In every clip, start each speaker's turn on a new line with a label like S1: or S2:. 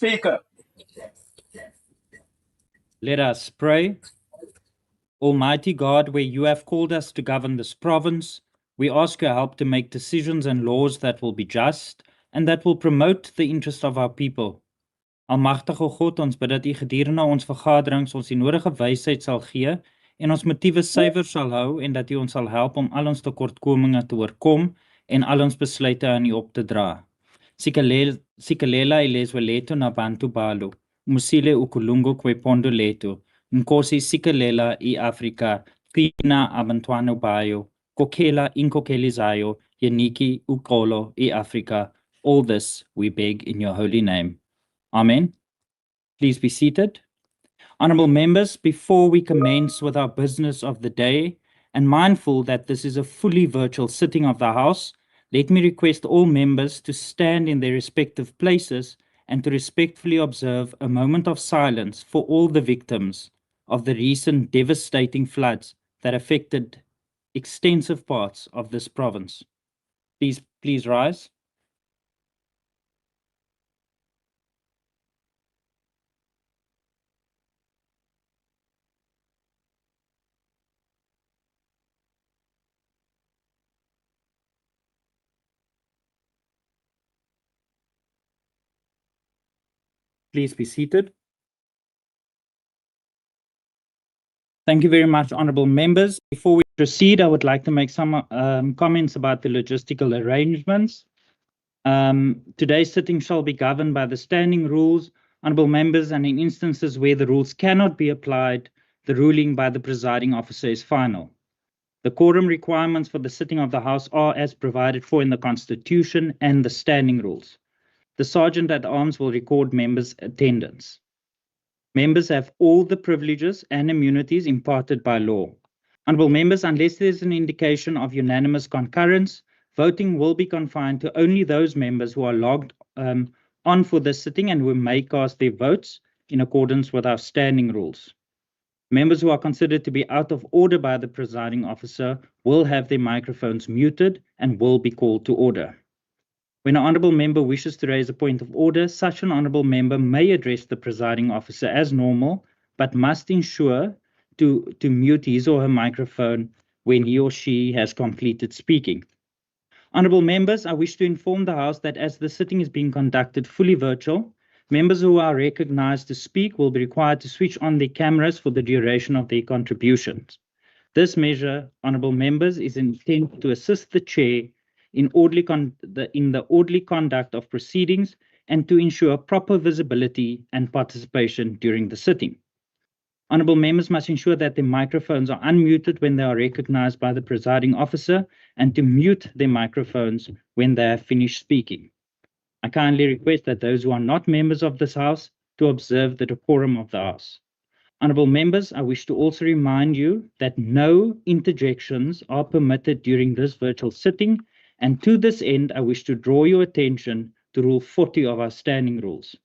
S1: Speaker.
S2: Let us pray. Almighty God, where you have called us to govern this province, we ask your help to make decisions and laws that will be just and that will promote the interest of our people. Almagtige God, ons bid dat u gedurende ons vergaderings ons die nodige wysheid sal gee en ons motiewe suiwer sal hou en dat u ons sal help om al ons tekortkominge te oorkom en al ons besluite aan u op te dra. Sikelela ilezwe lethu nabantu balo, musile ukulungu kwepondo lethu, nkosi sikelela i-Afrika, qina abantwana bayo, kokhela inkokeli zayo, yeniki uxolo i-Afrika. All this we beg in your holy name. Amen. Please be seated. Honourable members, before we commence with our business of the day, and mindful that this is a fully virtual sitting of the House, let me request all members to stand in their respective places and to respectfully observe a moment of silence for all the victims of the recent devastating floods that affected extensive parts of this province. Please rise. Please be seated. Thank you very much, honourable members. Before we proceed, I would like to make some comments about the logistical arrangements. Today's sitting shall be governed by the standing rules, honourable members, and in instances where the rules cannot be applied, the ruling by the presiding officer is final. The quorum requirements for the sitting of the House are as provided for in the Constitution and the standing rules. The Sergeant at Arms will record members' attendance. Members have all the privileges and immunities imparted by law. Honourable members, unless there is an indication of unanimous concurrence, voting will be confined to only those members who are logged on for this sitting and who may cast their votes in accordance with our standing rules. Members who are considered to be out of order by the presiding officer will have their microphones muted and will be called to order. When an honourable member wishes to raise a point of order, such an honourable member may address the presiding officer as normal, but must ensure to mute his or her microphone when he or she has completed speaking. Honourable members, I wish to inform the House that as the sitting is being conducted fully virtual, members who are recognised to speak will be required to switch on their cameras for the duration of their contributions. This measure, honourable members, is intended to assist the Chair in the orderly conduct of proceedings and to ensure proper visibility and participation during the sitting. Honourable members must ensure that their microphones are unmuted when they are recognised by the presiding officer and to mute their microphones when they have finished speaking. I kindly request that those who are not members of this House to observe the decorum of the House. Honourable members, I wish to also remind you that no interjections are permitted during this virtual sitting, and to this end, I wish to draw your attention to Rule 40 of our standing rules.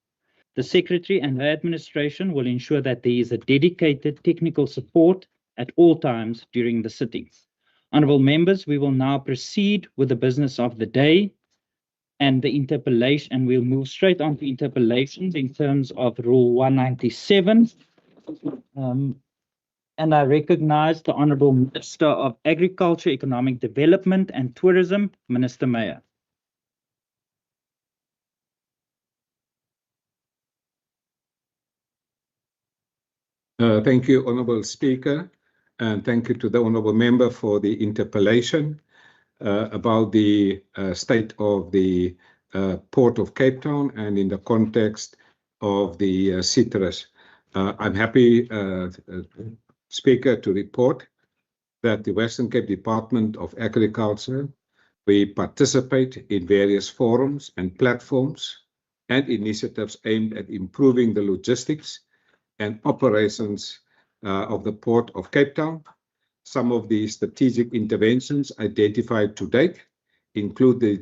S2: The Secretary and her administration will ensure that there is a dedicated technical support at all times during the sittings. Honourable members, we will now proceed with the business of the day and the interpellation, and we'll move straight on to interpellations in terms of Rule 197. And I recognise the Honourable Minister of Agriculture, Economic Development and Tourism, Minister Meyer.
S3: Thank you, Honourable Speaker, and thank you to the Honourable Member for the interpellation about the state of the Port of Cape Town and in the context of the citrus. I'm happy, Speaker, to report that the Western Cape Department of Agriculture, we participate in various forums and platforms and initiatives aimed at improving the logistics and operations of the Port of Cape Town. Some of the strategic interventions identified to date include the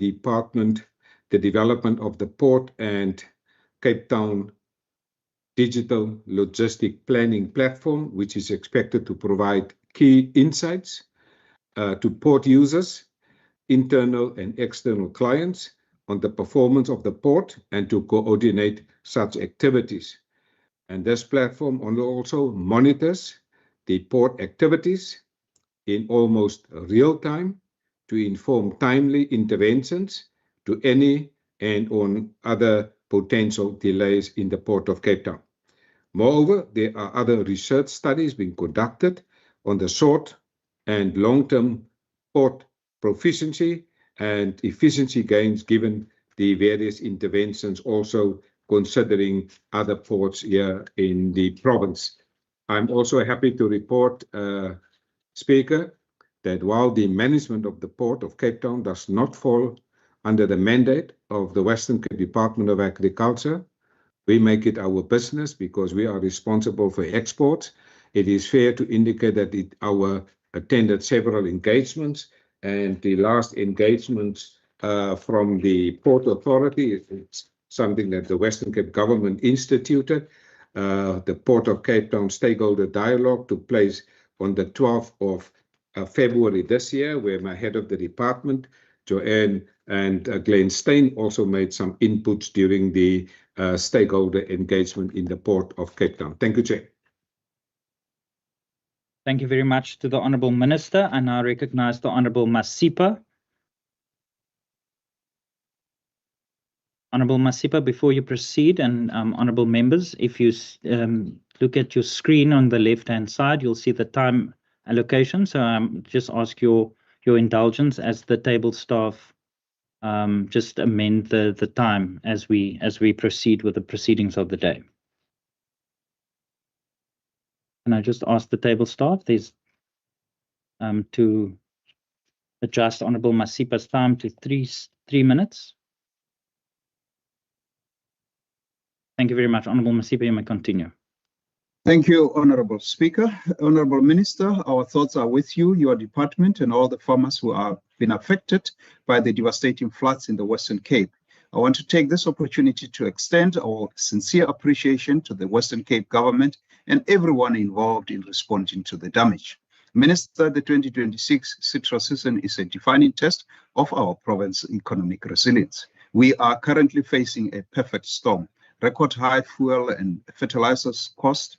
S3: development of the Port and Cape Town digital logistic planning platform, which is expected to provide key insights to port users, internal and external clients, on the performance of the port and to coordinate such activities. And this platform also monitors the port activities in almost real time to inform timely interventions to any and on other potential delays in the Port of Cape Town. Moreover, there are other research studies being conducted on the short and long-term port proficiency and efficiency gains given the various interventions, also considering other ports here in the province. I'm also happy to report, Speaker, that while the management of the Port of Cape Town does not fall under the mandate of the Western Cape Department of Agriculture, we make it our business because we are responsible for exports. It is fair to indicate that our attended several engagements, and the last engagements from the Port Authority, it's something that the Western Cape government instituted. The Port of Cape Town stakeholder dialogue took place on the 12th of February this year, where my head of the department, Joanne and Glenn Stein, also made some inputs during the stakeholder engagement in the Port of Cape Town. Thank you, Chair.
S2: Thank you very much to the Honourable Minister. I now recognize the Honourable Masipa. Honourable Masipa, before you proceed, and honourable members, if you look at your screen on the left-hand side, you'll see the time allocation. So just ask your indulgence as the table staff just amend the time as we proceed with the proceedings of the day. And I just ask the table staff to adjust Honourable Masipa's time to three minutes. Thank you very much. Honourable Masipa, you may continue.
S1: Thank you, Honourable Speaker. Honourable Minister, our thoughts are with you, your department, and all the farmers who have been affected by the devastating floods in the Western Cape. I want to take this opportunity to extend our sincere appreciation to the Western Cape government and everyone involved in responding to the damage. Minister, the 2026 citrus season is a defining test of our province's economic resilience. We are currently facing a perfect storm. Record high fuel and fertilizers cost,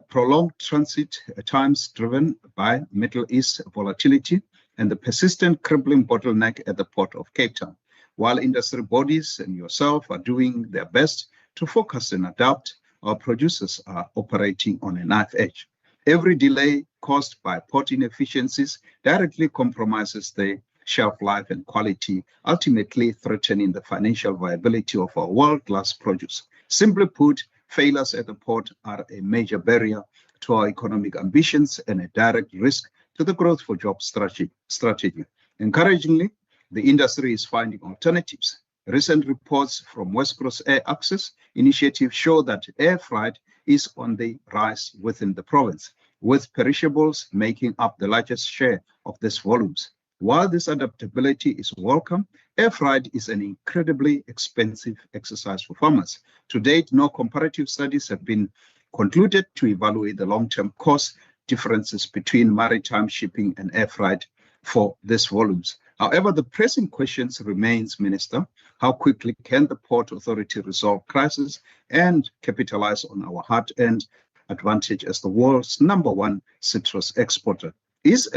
S1: prolonged transit times driven by Middle East volatility, and the persistent crippling bottleneck at the Port of Cape Town. While industry bodies and yourself are doing their best to focus and adapt, our producers are operating on a knife edge. Every delay caused by port inefficiencies directly compromises the shelf life and quality, ultimately threatening the financial viability of our world-class produce. Simply put, failures at the port are a major barrier to our economic ambitions and a direct risk to the growth for jobs strategy. Encouragingly, the industry is finding alternatives. Recent reports from West Coast Air Access Initiative show that air freight is on the rise within the province, with perishables making up the largest share of these volumes. While this adaptability is welcome, air freight is an incredibly expensive exercise for farmers. To date, no comparative studies have been concluded to evaluate the long-term cost differences between maritime shipping and air freight for these volumes. However, the pressing questions remains, Minister, how quickly can the Port Authority resolve crisis and capitalize on our hard-earned advantage as the world's #1 citrus exporter? Is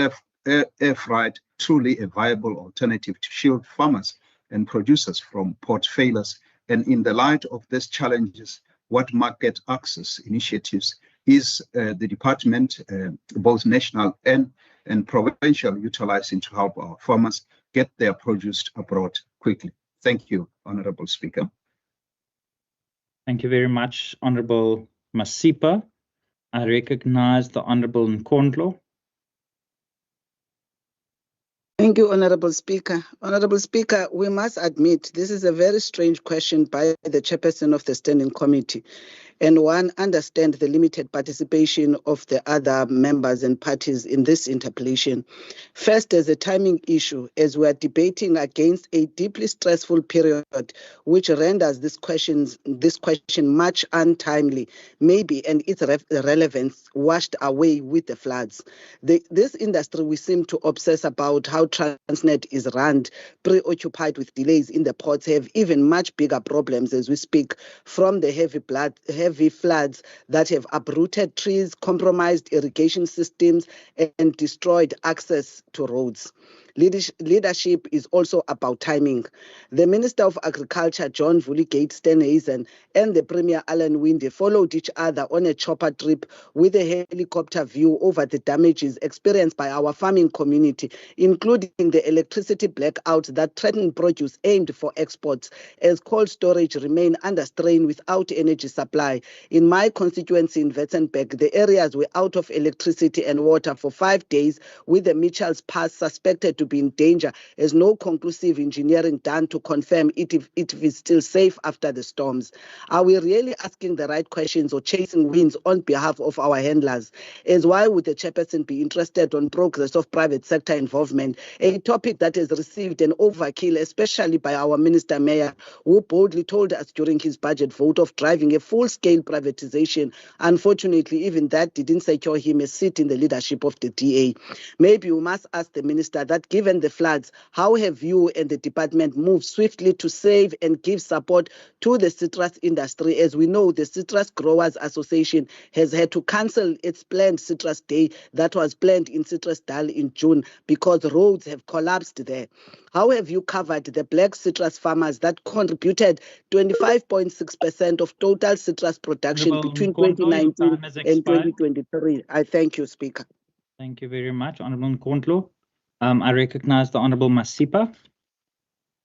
S1: air freight truly a viable alternative to shield farmers and producers from port failures? And in the light of these challenges, what market access initiatives is the department, both national and provincial, utilizing to help our farmers get their produce abroad quickly? Thank you, Honourable Speaker.
S2: Thank you very much, Honourable Masipa. I recognize the Honourable Nkondlo.
S4: Thank you, Honourable Speaker. Honourable Speaker, we must admit this is a very strange question by the chairperson of the Standing Committee. and one, understand the limited participation of the other members and parties in this interpellation. First, as a timing issue, as we are debating against a deeply stressful period, which renders this question much untimely, maybe, and its relevance washed away with the floods. This industry, we seem to obsess about how Transnet is run, preoccupied with delays in the ports, have even much bigger problems as we speak, from the heavy floods that have uprooted trees, compromised irrigation systems, and destroyed access to roads. Leadership is also about timing. The Minister of Agriculture, John Vulligate Steenhuisen, and the Premier Alan Winde followed each other on a chopper trip with a helicopter view over the damages experienced by our farming community, including the electricity blackout that threatened produce aimed for exports, as cold storage remain under strain without energy supply. In my constituency in Witzenberg, the areas were out of electricity and water for 5 days, with the Mitchells Pass suspected to be in danger, as no conclusive engineering done to confirm it is still safe after the storms. Are we really asking the right questions or chasing wins on behalf of our handlers? As why would the chairperson be interested on progress of private sector involvement, a topic that has received an overkill, especially by our Minister Mayor, who boldly told us during his budget vote of driving a full-scale privatization. Unfortunately, even that didn't secure him a seat in the leadership of the DA. Maybe we must ask the minister that, given the floods, how have you and the department moved swiftly to save and give support to the citrus industry? As we know, the Citrus Growers Association has had to cancel its planned Citrus Day that was planned in Citrus Dal in June because roads have collapsed there. How have you covered the black citrus farmers that contributed 25.6% of total citrus production between 2019 and 2023? I thank you, Speaker.
S2: Thank you very much, Honourable Nkondlo. I recognize the Honourable Masipa.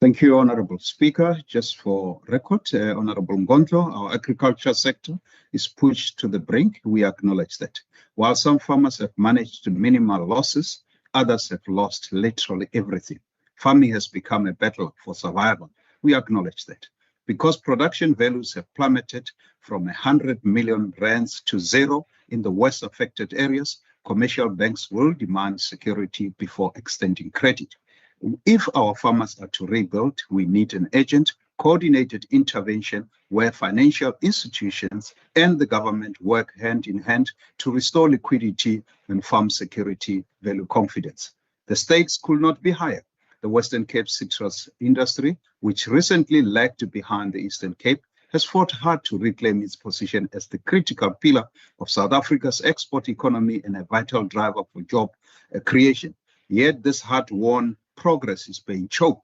S1: Thank you, Honourable Speaker. Just for record, Honourable Nkondlo, our agriculture sector is pushed to the brink. We acknowledge that. While some farmers have managed to minimal losses, others have lost literally everything. Farming has become a battle for survival. We acknowledge that. Because production values have plummeted from 100 million rands to zero in the worst affected areas, commercial banks will demand security before extending credit. If our farmers are to rebuild, we need an urgent, coordinated intervention where financial institutions and the government work hand in hand to restore liquidity and farm security, value confidence. The stakes could not be higher. The Western Cape citrus industry, which recently lagged behind the Eastern Cape, has fought hard to reclaim its position as the critical pillar of South Africa's export economy and a vital driver for job creation. Yet this hard-won progress is being choked.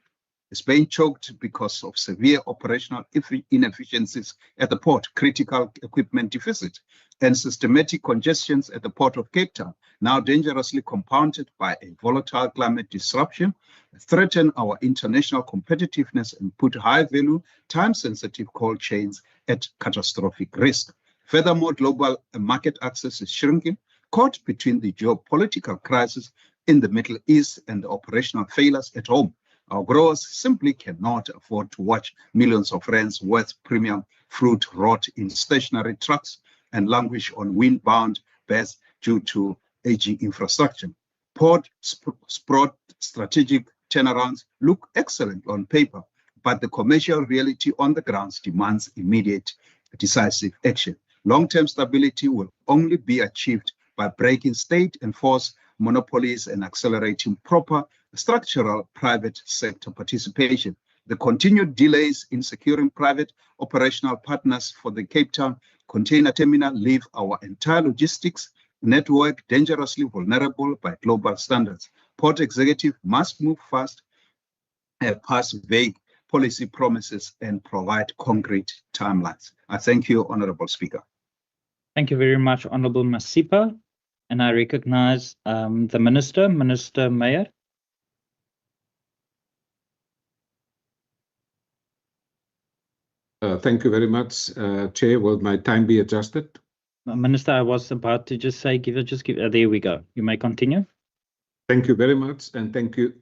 S1: It's being choked because of severe operational inefficiencies at the port, critical equipment deficit, and systematic congestions at the port of Cape Town, now dangerously compounded by a volatile climate disruption, threaten our international competitiveness and put high-value, time-sensitive cold chains at catastrophic risk. Furthermore, global market access is shrinking, caught between the geopolitical crisis in the Middle East and the operational failures at home. Our growers simply cannot afford to watch millions of rands worth premium fruit rot in stationary trucks and languish on wind-bound berths due to aging infrastructure. Port Sprott strategic turnarounds look excellent on paper, but the commercial reality on the grounds demands immediate, decisive action. Long-term stability will only be achieved by breaking state-enforced monopolies and accelerating proper structural private sector participation. The continued delays in securing private operational partners for the Cape Town container terminal leave our entire logistics network dangerously vulnerable by global standards. Port executive must move fast, pass vague policy promises, and provide concrete timelines. I thank you, Honourable Speaker.
S2: Thank you very much, Honourable Masipa. And I recognize the Minister, Minister Meyer.
S3: Thank you very much, Chair. Will my time be adjusted?
S2: Minister, I was about to just say, there we go. You may continue.
S3: Thank you very much, and thank you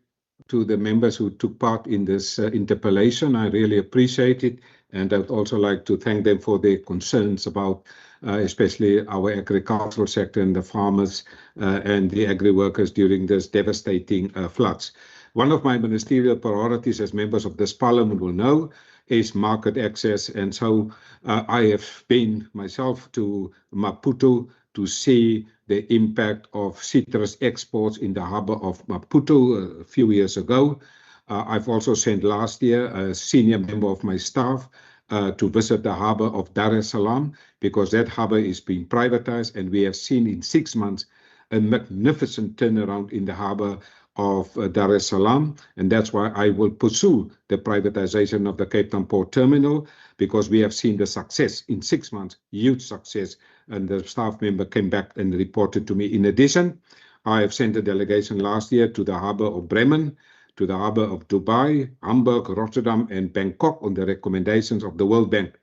S3: to the members who took part in this interpellation. I really appreciate it. And I would also like to thank them for their concerns about especially our agricultural sector and the farmers and the agri-workers during this devastating floods. One of my ministerial priorities, as members of this parliament will know, is market access. And so I have been myself to Maputo to see the impact of citrus exports in the harbor of Maputo a few years ago. I've also sent last year a senior member of my staff to visit the harbor of Dar es Salaam, because that harbor is being privatized, and we have seen in 6 months a magnificent turnaround in the harbor of Dar es Salaam, and that's why I will pursue the privatization of the Cape Town Port Terminal, because we have seen the success in 6 months, huge success, and the staff member came back and reported to me. In addition, I have sent a delegation last year to the harbor of Bremen, to the harbor of Dubai, Hamburg, Rotterdam, and Bangkok on the recommendations of the World Bank.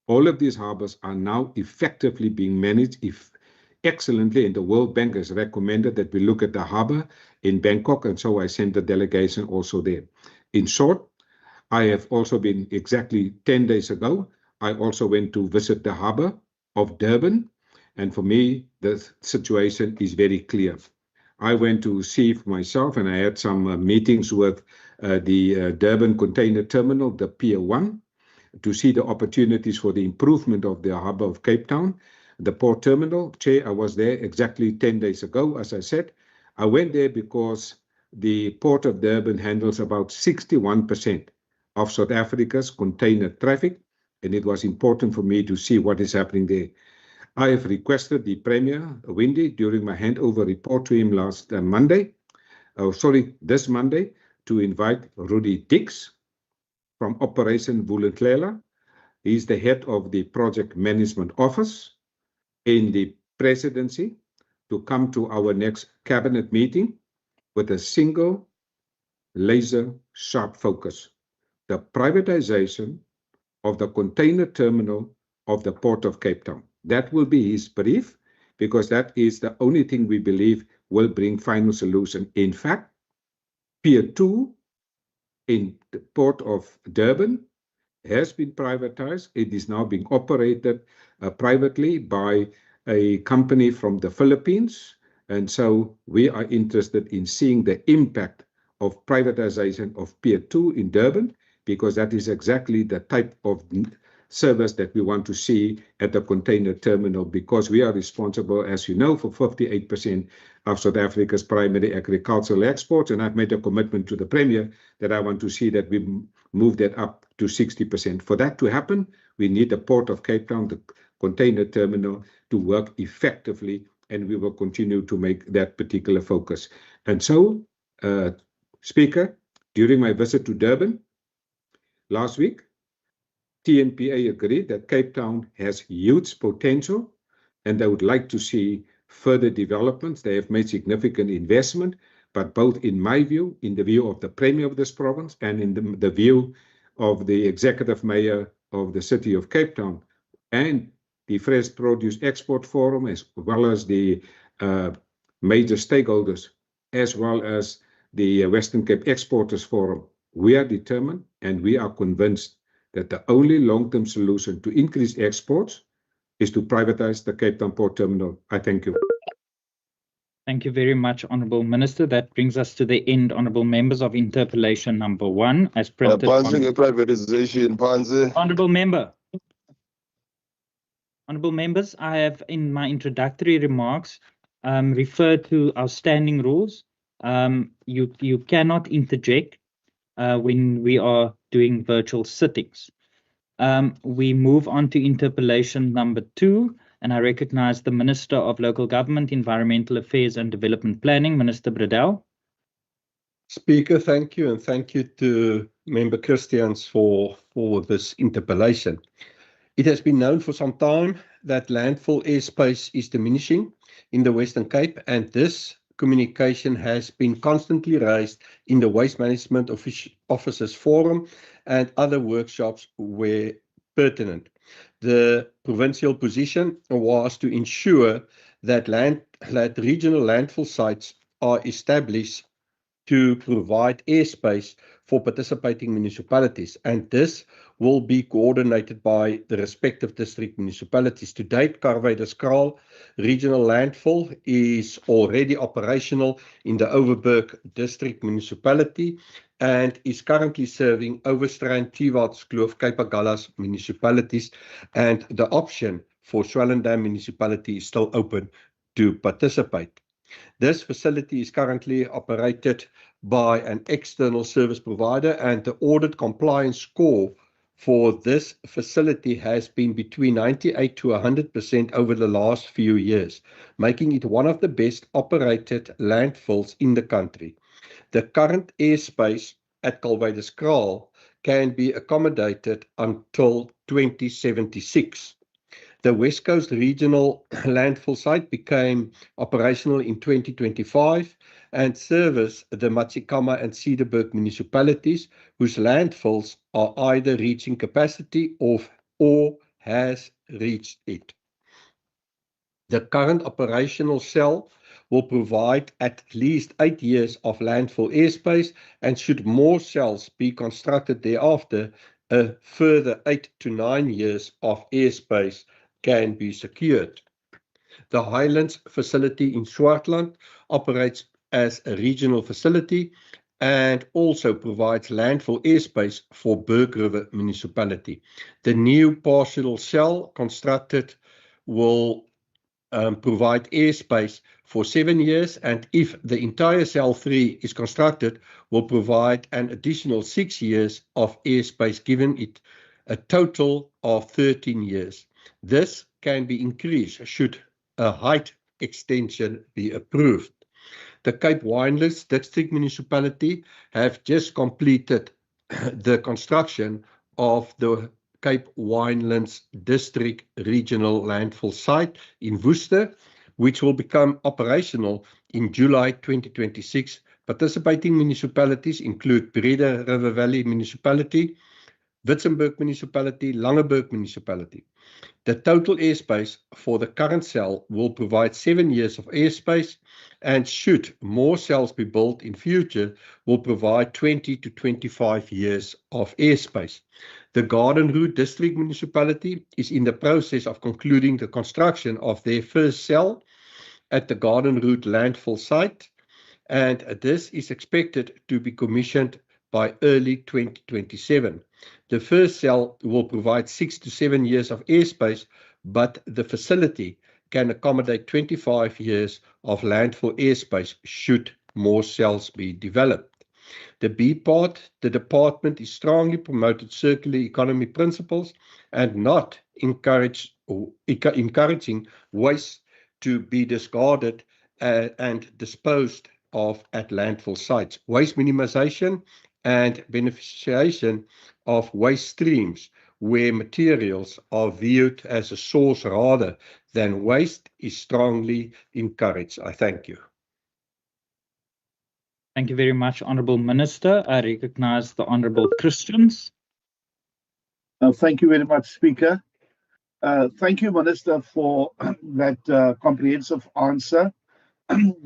S3: All of these harbors are now effectively being managed excellently, and the World Bank has recommended that we look at the harbor in Bangkok, and so I sent a delegation also there. In short, I have also been exactly 10 days ago, I also went to visit the harbor of Durban, and for me, the situation is very clear. I went to see for myself, and I had some meetings with the Durban Container Terminal, the Pier 1, to see the opportunities for the improvement of the harbor of Cape Town. The port terminal, Chair, I was there exactly 10 days ago, as I said. I went there because the Port of Durban handles about 61% of South Africa's container traffic, and it was important for me to see what is happening there. I have requested the Premier, Windy, during my handover report to him this Monday, to invite Rudy Dix from Operation Vulindlela. He's the head of the Project Management Office in the presidency, to come to our next cabinet meeting with a single laser sharp focus: the privatization of the container terminal of the Port of Cape Town. That will be his brief, because that is the only thing we believe will bring final solution. In fact, Pier 2 in the Port of Durban has been privatized. It is now being operated privately by a company from the Philippines. And so we are interested in seeing the impact of privatization of Pier 2 in Durban, because that is exactly the type of service that we want to see at the container terminal, because we are responsible, as you know, for 58% of South Africa's primary agricultural exports. And I've made a commitment to the Premier that I want to see that we move that up to 60%. For that to happen, we need the Port of Cape Town, the container terminal, to work effectively, and we will continue to make that particular focus. And so, Speaker, during my visit to Durban last week, TNPA agreed that Cape Town has huge potential, and they would like to see further developments. They have made significant investment, but both in my view, in the view of the Premier of this province, and in the view of the Executive Mayor of the City of Cape Town, and the Fresh Produce Export Forum, as well as the major stakeholders, as well as the Western Cape Exporters Forum, we are determined and we are convinced that the only long-term solution to increase exports is to privatize the Cape Town Port Terminal. I thank you.
S2: Thank you very much, Honourable Minister. That brings us to the end, Honourable Members, of interpellation number 1, as printed.
S5: Privatization,
S2: Honourable Member. Honourable Members, I have in my introductory remarks referred to our standing rules. You cannot interject when we are doing virtual sittings. We move on to interpellation number 2, and I recognize the Minister of Local Government, Environmental Affairs and Development Planning, Minister Bradell.
S6: Speaker, thank you, and thank you to Member Christians for this interpellation. It has been known for some time that landfill airspace is diminishing in the Western Cape, and this communication has been constantly raised in the Waste Management Officers Forum and other workshops where pertinent. The provincial position was to ensure that regional landfill sites are established to provide airspace for participating municipalities, and this will be coordinated by the respective district municipalities. To date, Karwyderskraal Regional Landfill is already operational in the Overberg District Municipality and is currently serving Overstrand, Tiwats, Kloof, Cape Agulhas municipalities, and the option for Swellendam Municipality is still open to participate. This facility is currently operated by an external service provider, and the audit compliance score for this facility has been between 98 to 100% over the last few years, making it one of the best operated landfills in the country. The current airspace at Karwyderskraal can be accommodated until 2076. The West Coast Regional Landfill site became operational in 2025 and service the Matsikama and Cedarburg municipalities, whose landfills are either reaching capacity or has reached it. The current operational cell will provide at least 8 years of landfill airspace, and should more cells be constructed thereafter, a further 8 to 9 years of airspace can be secured. The Highlands facility in Swartland operates as a regional facility and also provides landfill airspace for Berg River municipality. The new partial cell constructed will provide airspace for 7 years, and if the entire cell 3 is constructed, will provide an additional 6 years of airspace, giving it a total of 13 years. This can be increased should a height extension be approved. The Cape Winelands District Municipality have just completed the construction of the Cape Winelands District Regional Landfill site in Worcester, which will become operational in July 2026. Participating municipalities include Breda River Valley Municipality, Witzenberg Municipality, Langeberg Municipality. The total airspace for the current cell will provide 7 years of airspace, and should more cells be built in future, will provide 20 to 25 years of airspace. The Garden Route District Municipality is in the process of concluding the construction of their first cell at the Garden Route landfill site, and this is expected to be commissioned by early 2027. The first cell will provide 6 to 7 years of airspace, but the facility can accommodate 25 years of landfill airspace should more cells be developed. The B part, the department is strongly promoted circular economy principles and not encouraging waste to be discarded and disposed of at landfill sites. Waste minimization and beneficiation of waste streams where materials are viewed as a source rather than waste is strongly encouraged. I thank you.
S2: Thank you very much, Honourable Minister. I recognise the Honourable Christians.
S5: Thank you very much, Speaker. Thank you, Minister, for that comprehensive answer.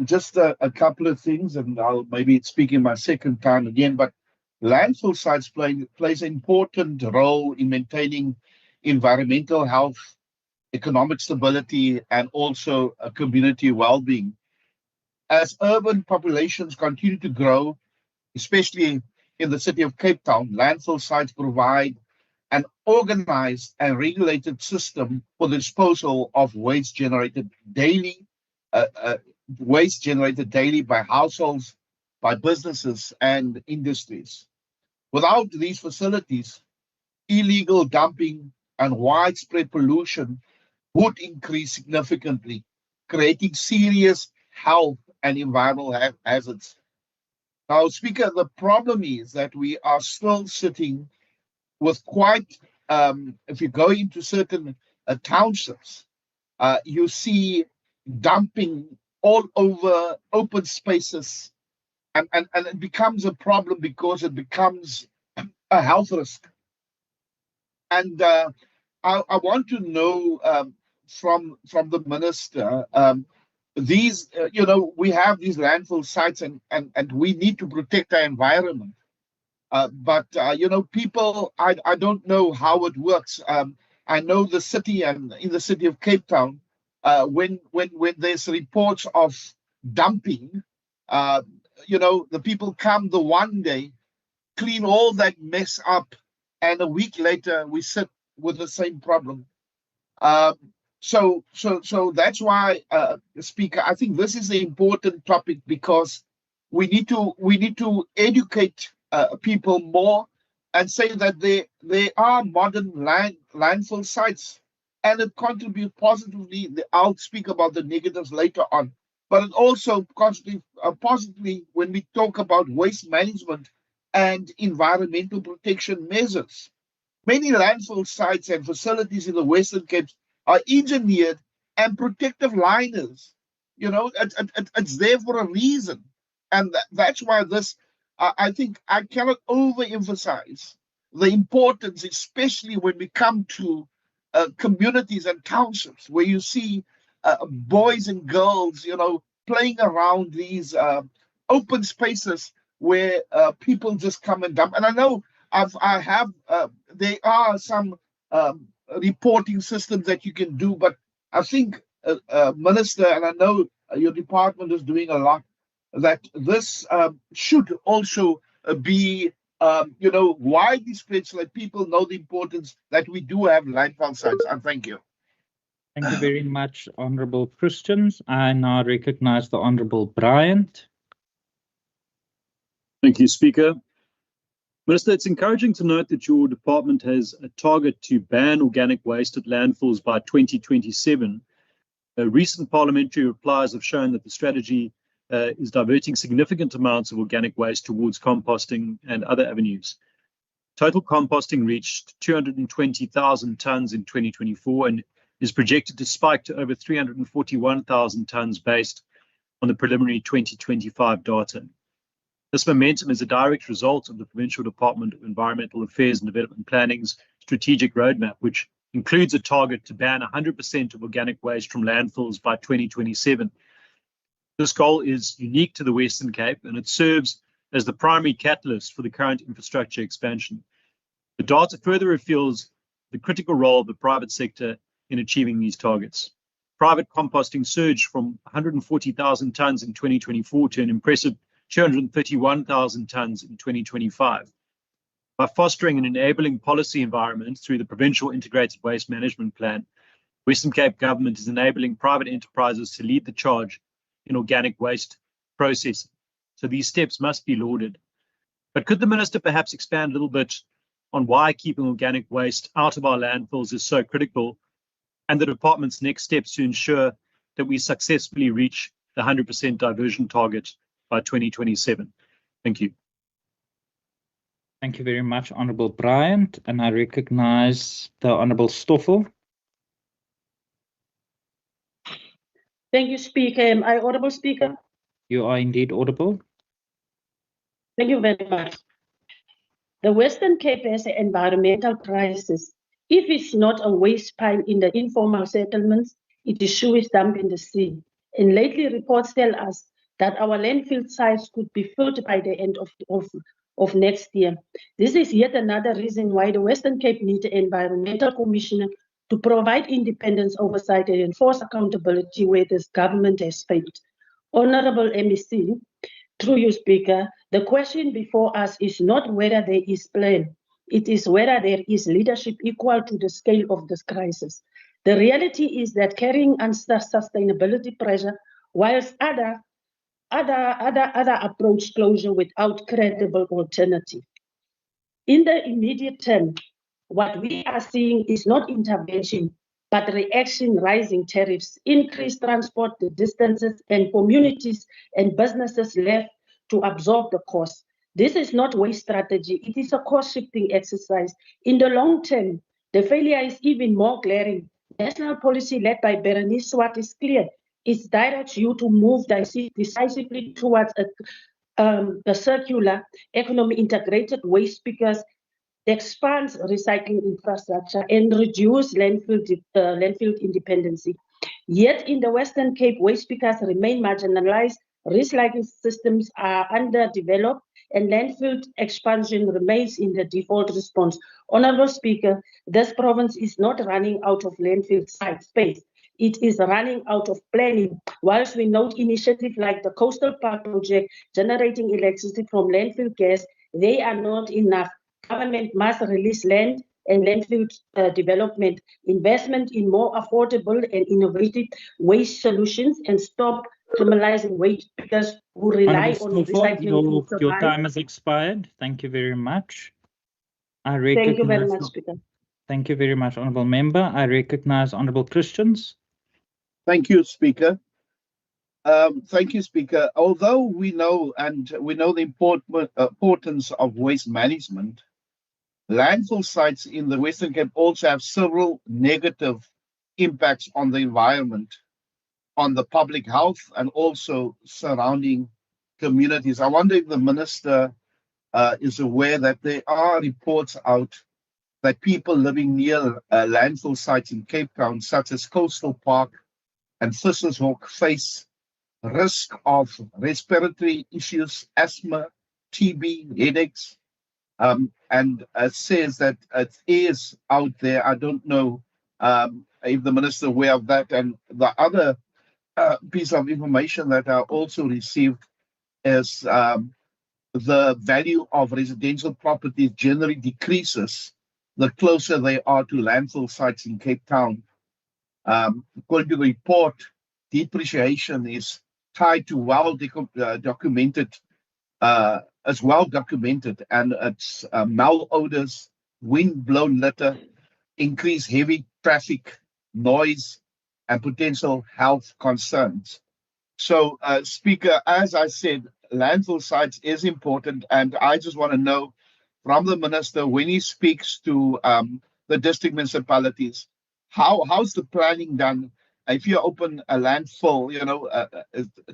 S5: Just a couple of things, and I'll maybe speaking my second time again, but landfill sites plays an important role in maintaining environmental health, economic stability, and also community well-being. As urban populations continue to grow, especially in the city of Cape Town, landfill sites provide an organized and regulated system for the disposal of waste generated daily by households, by businesses and industries. Without these facilities, illegal dumping and widespread pollution would increase significantly, creating serious health and environmental hazards. Now, Speaker, the problem is that we are still sitting with quite, if you go into certain townships, you see dumping all over open spaces, and it becomes a problem because it becomes a health risk. And I want to know from the Minister, these, we have these landfill sites and we need to protect our environment. But people, I don't know how it works. I know the city, and in the city of Cape Town, when there's reports of dumping, the people come the one day, clean all that mess up, and a week later we sit with the same problem. So that's why, Speaker, I think this is an important topic, because we need to educate people more and say that there are modern landfill sites, and it contributes positively. I'll speak about the negatives later on, but it also contributes positively when we talk about waste management and environmental protection measures. Many landfill sites and facilities in the Western Cape are engineered and protective liners. It's there for a reason. And that's why this, I think I cannot overemphasize the importance, especially when we come to communities and townships where you see boys and girls, playing around these open spaces where people just come and dump. And I know there are some reporting systems that you can do, but I think, Minister, and I know your department is doing a lot, that this should also be, widely spread so that people know the importance that we do have landfill sites. And thank you.
S2: Thank you very much, Honourable Christians. I now recognise the Honourable Bryant.
S7: Thank you, Speaker. Minister, it's encouraging to note that your department has a target to ban organic waste at landfills by 2027. Recent parliamentary replies have shown that the strategy is diverting significant amounts of organic waste towards composting and other avenues. Total composting reached 220,000 tonnes in 2024 and is projected to spike to over 341,000 tonnes based on the preliminary 2025 data. This momentum is a direct result of the Provincial Department of Environmental Affairs and Development Planning's strategic roadmap, which includes a target to ban 100% of organic waste from landfills by 2027. This goal is unique to the Western Cape, and it serves as the primary catalyst for the current infrastructure expansion. The data further reveals the critical role of the private sector in achieving these targets. Private composting surged from 140,000 tonnes in 2024 to an impressive 231,000 tonnes in 2025. By fostering an enabling policy environment through the Provincial Integrated Waste Management Plan, Western Cape Government is enabling private enterprises to lead the charge in organic waste processing. So these steps must be lauded. But could the Minister perhaps expand a little bit on why keeping organic waste out of our landfills is so critical, and the department's next steps to ensure that we successfully reach the 100% diversion target by 2027? Thank you.
S2: Thank you very much, Honourable Bryant, and I recognise the Honourable Stoffel.
S8: Thank you, Speaker. Am I audible, Speaker?
S2: You are indeed audible.
S8: Thank you very much. The Western Cape has an environmental crisis. If it's not a waste pile in the informal settlements, it is sewage dump in the sea. And lately, reports tell us that our landfill sites could be filled by the end of next year. This is yet another reason why the Western Cape needs an environmental commissioner to provide independence, oversight, and enforce accountability where this government has failed. Honourable MEC, through you, Speaker, the question before us is not whether there is plan, it is whether there is leadership equal to the scale of this crisis. The reality is that carrying unsustainability pressure, whilst other approach closure without credible alternative. In the immediate term, what we are seeing is not intervention, but reaction, rising tariffs, increased transport distances, and communities and businesses left to absorb the cost. This is not waste strategy, it is a cost-shifting exercise. In the long term, the failure is even more glaring. National policy led by Berenice Swart is clear. It directs you to move decisively towards a circular economy integrated waste, because expands recycling infrastructure and reduce landfill independency. Yet in the Western Cape, waste pickers remain marginalized, recycling systems are underdeveloped, and landfill expansion remains in the default response. Honorable Speaker, this province is not running out of landfill site space. It is running out of planning. Whilst we note initiatives like the Coastal Park project generating electricity from landfill gas, they are not enough. Government must release land and landfill development, investment in more affordable and innovative waste solutions, and stop criminalizing waste pickers who rely on recycling.
S2: Your time has expired. Thank you very much.
S8: Thank you very much, Speaker.
S2: Thank you very much, Honourable Member. I recognize Honourable Christians.
S5: Thank you, Speaker. Thank you, Speaker. Although we know the importance of waste management, landfill sites in the Western Cape also have several negative impacts on the environment, on the public health, and also surrounding communities. I wonder if the Minister is aware that there are reports out that people living near landfill sites in Cape Town, such as Coastal Park and Vissershoek, face risk of respiratory issues, asthma, TB, headaches, and says that it is out there. I don't know if the Minister is aware of that. And the other piece of information that I also received is the value of residential properties generally decreases the closer they are to landfill sites in Cape Town. According to the report, depreciation is tied to documented, and it's malodors, wind-blown litter, increased heavy traffic, noise, and potential health concerns. So, Speaker, as I said, landfill sites is important, and I just want to know from the Minister, when he speaks to the district municipalities, how's the planning done? If you open a landfill,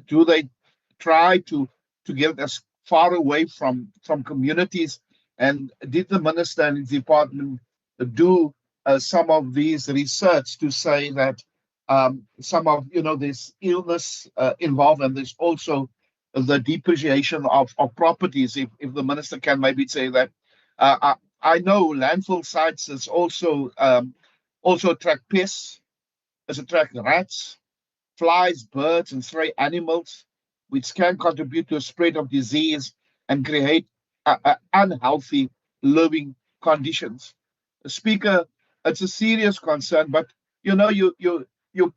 S5: do they try to get it as far away from communities? And did the Minister and his department do some of these research to say that some of this illness involved, and there's also the depreciation of properties? If the Minister can maybe say that. I know landfill sites is also attract pests, attract rats, flies, birds, and stray animals, which can contribute to a spread of disease and create unhealthy living conditions. Speaker, it's a serious concern, but you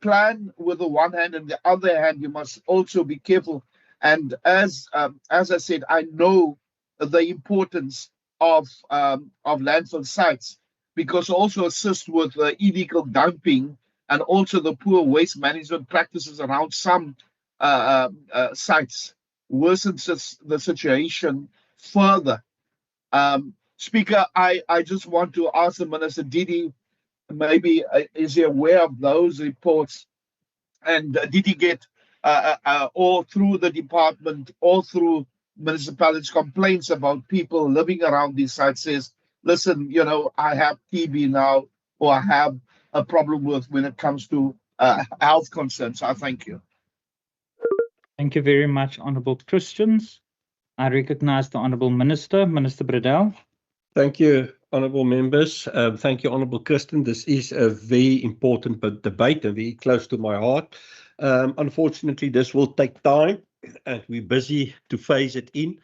S5: plan with the one hand, and the other hand you must also be careful. And as I said, I know the importance of landfill sites, because also assist with illegal dumping and also the poor waste management practices around some sites worsens the situation further. Speaker, I just want to ask the Minister, did he maybe is he aware of those reports, and did he get all through the department, all through municipalities, complaints about people living around these sites? Says, listen, I have TB now, or I have a problem with when it comes to health concerns. I thank you.
S2: Thank you very much, Honourable Christians. I recognize the Honourable Minister, Minister Bradell.
S6: Thank you, honourable members. Thank you, Honourable Christian. This is a very important debate and very close to my heart. Unfortunately, this will take time, and we're busy to phase it in.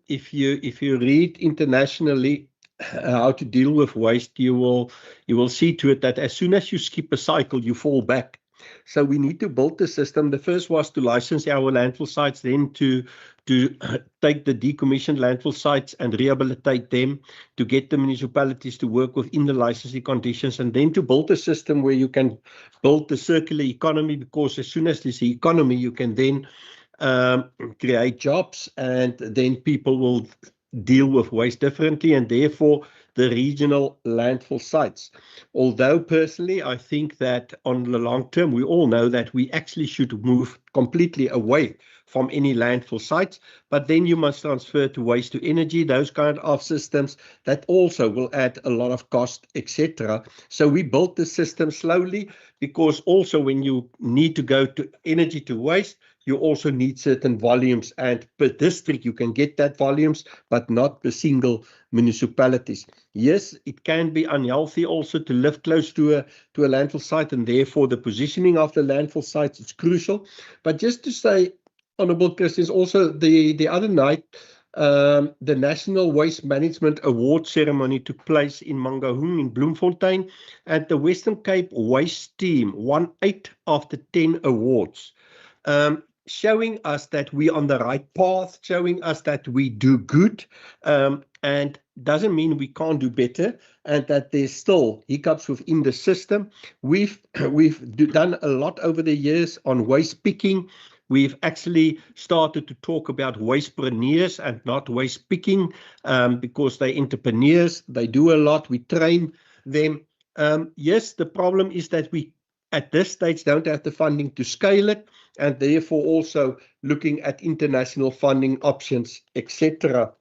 S6: If you read internationally how to deal with waste, you will see to it that as soon as you skip a cycle, you fall back. So we need to build the system. The first was to license our landfill sites, then to take the decommissioned landfill sites and rehabilitate them, to get the municipalities to work within the licensing conditions, and then to build a system where you can build the circular economy, because as soon as there's the economy, you can then create jobs, and then people will deal with waste differently, and therefore the regional landfill sites. Although personally, I think that on the long term, we all know that we actually should move completely away from any landfill sites, but then you must transfer to waste to energy, those kind of systems that also will add a lot of cost, etc. So we built the system slowly, because also when you need to go to energy to waste, you also need certain volumes, and per district you can get that volumes, but not per single municipalities. Yes, it can be unhealthy also to live close to a landfill site, and therefore the positioning of the landfill sites is crucial. But just to say, Honourable Christians, also the other night, the National Waste Management Award ceremony took place in Mangaung in Bloemfontein, and the Western Cape Waste team won 8 of the 10 awards. Showing us that we're on the right path, showing us that we do good, and doesn't mean we can't do better, and that there's still hiccups within the system. We've done a lot over the years on waste picking. We've actually started to talk about wastepreneurs and not waste picking, because they're entrepreneurs, they do a lot, we train them. Yes, the problem is that we at this stage don't have the funding to scale it, and therefore also looking at international funding options, etc.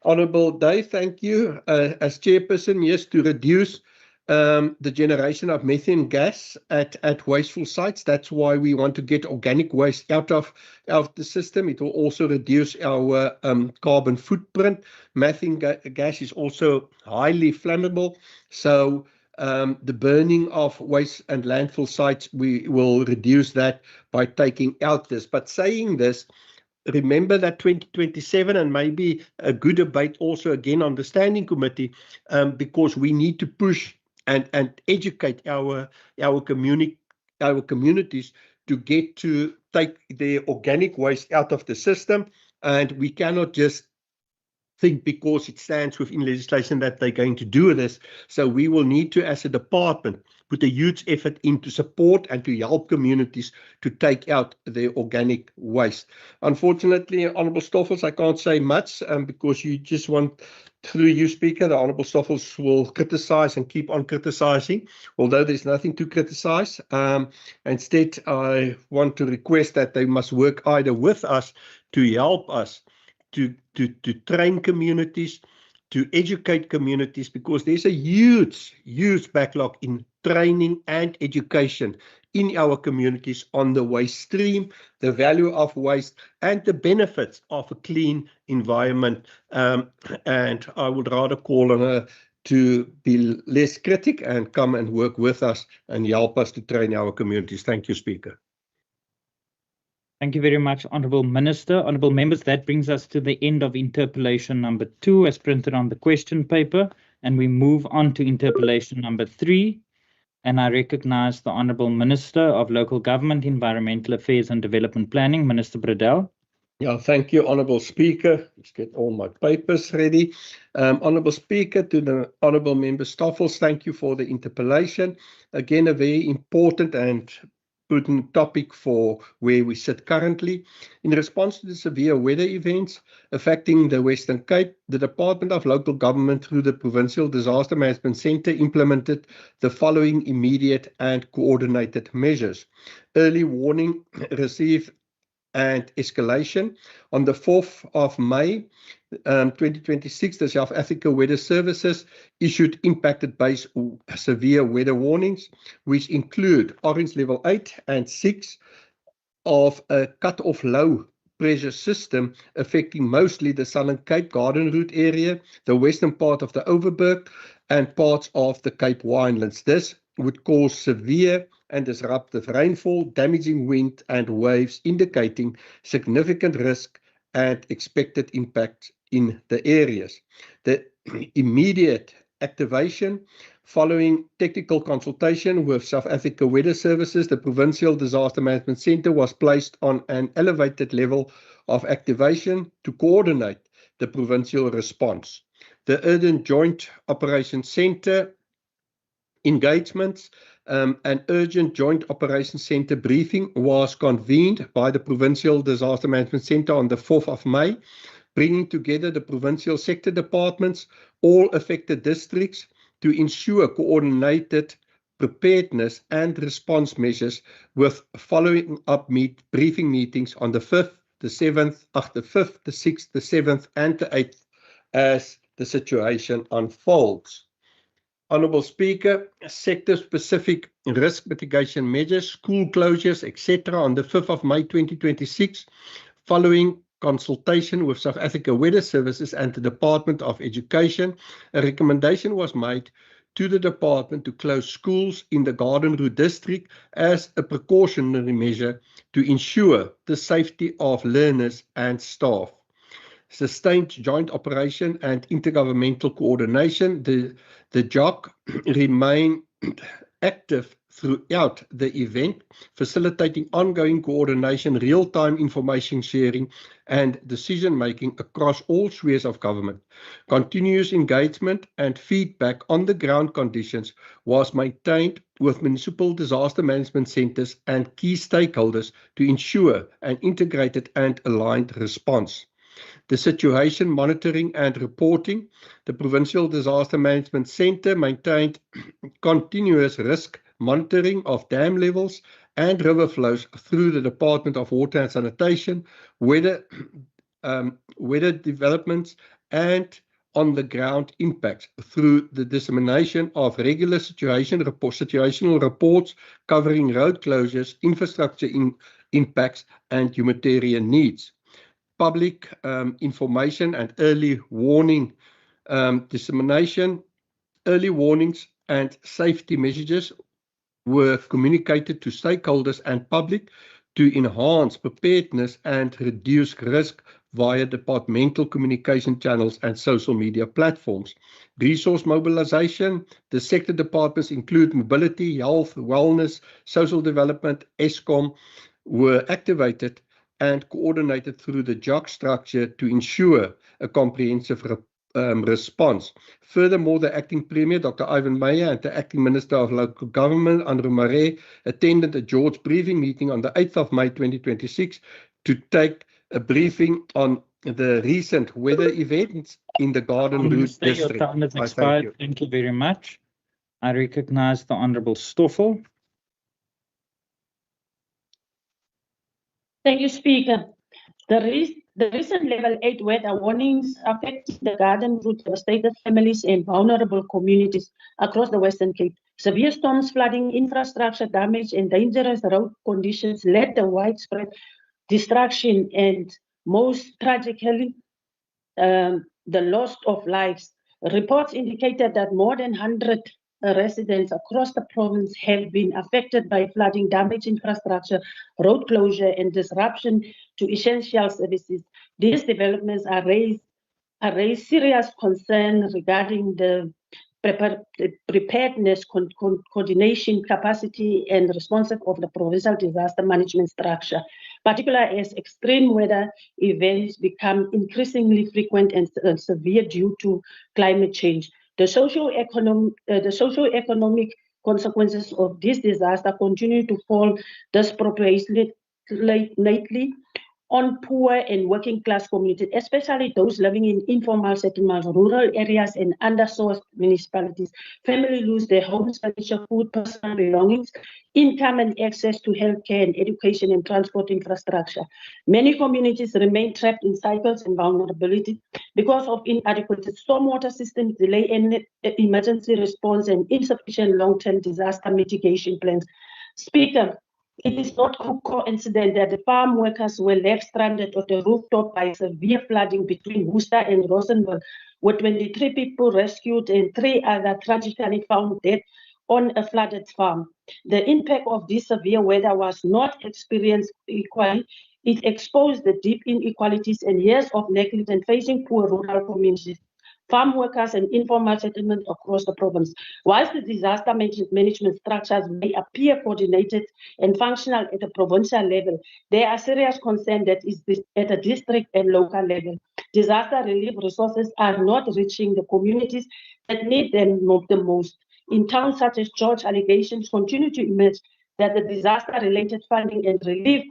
S6: Honourable Dave, thank you. As chairperson, yes, to reduce the generation of methane gas at wasteful sites. That's why we want to get organic waste out of the system. It will also reduce our carbon footprint. Methane gas is also highly flammable, so the burning of waste and landfill sites, we will reduce that by taking out this. But saying this, remember that 2027, and maybe a good debate also again on the standing committee, because we need to push and educate our communities to get to take their organic waste out of the system, and we cannot just think because it stands within legislation that they're going to do this. So we will need to, as a department, put a huge effort into support and to help communities to take out their organic waste. Unfortunately, Honourable Stoffels, I can't say much because you just want, through you, Speaker, the Honourable Stoffels will criticise and keep on criticising, although there's nothing to criticise. Instead, I want to request that they must work either with us to help us to train communities, to educate communities, because there's a huge backlog in training and education in our communities on the waste stream, the value of waste, and the benefits of a clean environment. And I would rather call on her to be less critic and come and work with us and help us to train our communities. Thank you, Speaker.
S2: Thank you very much, Honourable Minister. Honourable members, that brings us to the end of interpellation number 2 as printed on the question paper, and we move on to interpellation number 3. And I recognise the Honourable Minister of Local Government, Environmental Affairs and Development Planning, Minister Bradell.
S6: Yeah, thank you, Honourable Speaker. Let's get all my papers ready. Honourable Speaker, to the Honourable Member Stoffels, thank you for the interpellation. Again, a very important and pertinent topic for where we sit currently. In response to the severe weather events affecting the Western Cape, the Department of Local Government through the Provincial Disaster Management Centre implemented the following immediate and coordinated measures. Early warning received and escalation. On the 4th of May 2026, the South Africa Weather Services issued impacted base severe weather warnings, which include orange level 8 and 6 of a cut-off low pressure system affecting mostly the Southern Cape Garden Route area, the western part of the Overberg, and parts of the Cape Winelands. This would cause severe and disruptive rainfall, damaging wind and waves, indicating significant risk and expected impact in the areas. The immediate activation following technical consultation with South Africa Weather Services, the Provincial Disaster Management Centre was placed on an elevated level of activation to coordinate the provincial response. The Urgent Joint Operations Centre engagements, an urgent Joint Operations Centre briefing was convened by the Provincial Disaster Management Centre on the 4th of May, bringing together the provincial sector departments, all affected districts, to ensure coordinated preparedness and response measures, with following up briefing meetings on the 5th the 7th, the 5th, the 6th, the 7th, and the 8th as the situation unfolds. Honourable Speaker, sector-specific risk mitigation measures, school closures, etc. on the 5th of May 2026, following consultation with South Africa Weather Services and the Department of Education, a recommendation was made to the department to close schools in the Garden Route district as a precautionary measure to ensure the safety of learners and staff. Sustained joint operation and intergovernmental coordination, the JOC remain active throughout the event, facilitating ongoing coordination, real-time information sharing, and decision-making across all spheres of government. Continuous engagement and feedback on the ground conditions was maintained with municipal disaster management centres and key stakeholders to ensure an integrated and aligned response. The situation monitoring and reporting, the Provincial Disaster Management Centre maintained continuous risk monitoring of dam levels and river flows through the Department of Water and Sanitation, weather developments, and on-the-ground impacts through the dissemination of regular situational reports covering road closures, infrastructure impacts, and humanitarian needs. Public information and early warning dissemination, early warnings and safety messages were communicated to stakeholders and public to enhance preparedness and reduce risk via departmental communication channels and social media platforms. Resource mobilization, the sector departments include mobility, health, wellness, social development, ESCOM, were activated and coordinated through the JOC structure to ensure a comprehensive response. Furthermore, the Acting Premier, Dr. Ivan Meyer, and the Acting Minister of Local Government, Andrew Marais, attended a George briefing meeting on the 8th of May 2026 to take a briefing on the recent weather events in the Garden Route district.
S2: Your time has expired. Thank you very much. I recognize the Honourable Stoffel.
S8: Thank you, Speaker. The recent level 8 weather warnings affecting the Garden Route devastated families and vulnerable communities across the Western Cape. Severe storms, flooding, infrastructure damage, and dangerous road conditions led to widespread destruction and, most tragically, the loss of lives. Reports indicated that more than 100 residents across the province have been affected by flooding, damaged infrastructure, road closure, and disruption to essential services. These developments raise serious concern regarding the preparedness, coordination, capacity, and responsiveness of the provincial disaster management structure, particularly as extreme weather events become increasingly frequent and severe due to climate change. The socio-economic consequences of this disaster continue to fall disproportionately on poor and working class communities, especially those living in informal settlements, rural areas, and underserved municipalities. Families lose their homes, furniture, food, personal belongings, income, and access to healthcare and education and transport infrastructure. Many communities remain trapped in cycles and vulnerability because of inadequate stormwater systems, delay in emergency response, and insufficient long-term disaster mitigation plans. Speaker, it is not a coincidence that the farm workers were left stranded at the rooftop by severe flooding between Worcester and Rosenville, with 23 people rescued and 3 others tragically found dead on a flooded farm. The impact of this severe weather was not experienced equally. It exposed the deep inequalities and years of negligence facing poor rural communities, farm workers, and informal settlements across the province. Whilst the disaster management structures may appear coordinated and functional at a provincial level, there are serious concerns that is at a district and local level. Disaster relief resources are not reaching the communities that need them the most. In towns such as George, allegations continue to emerge that the disaster-related funding and relief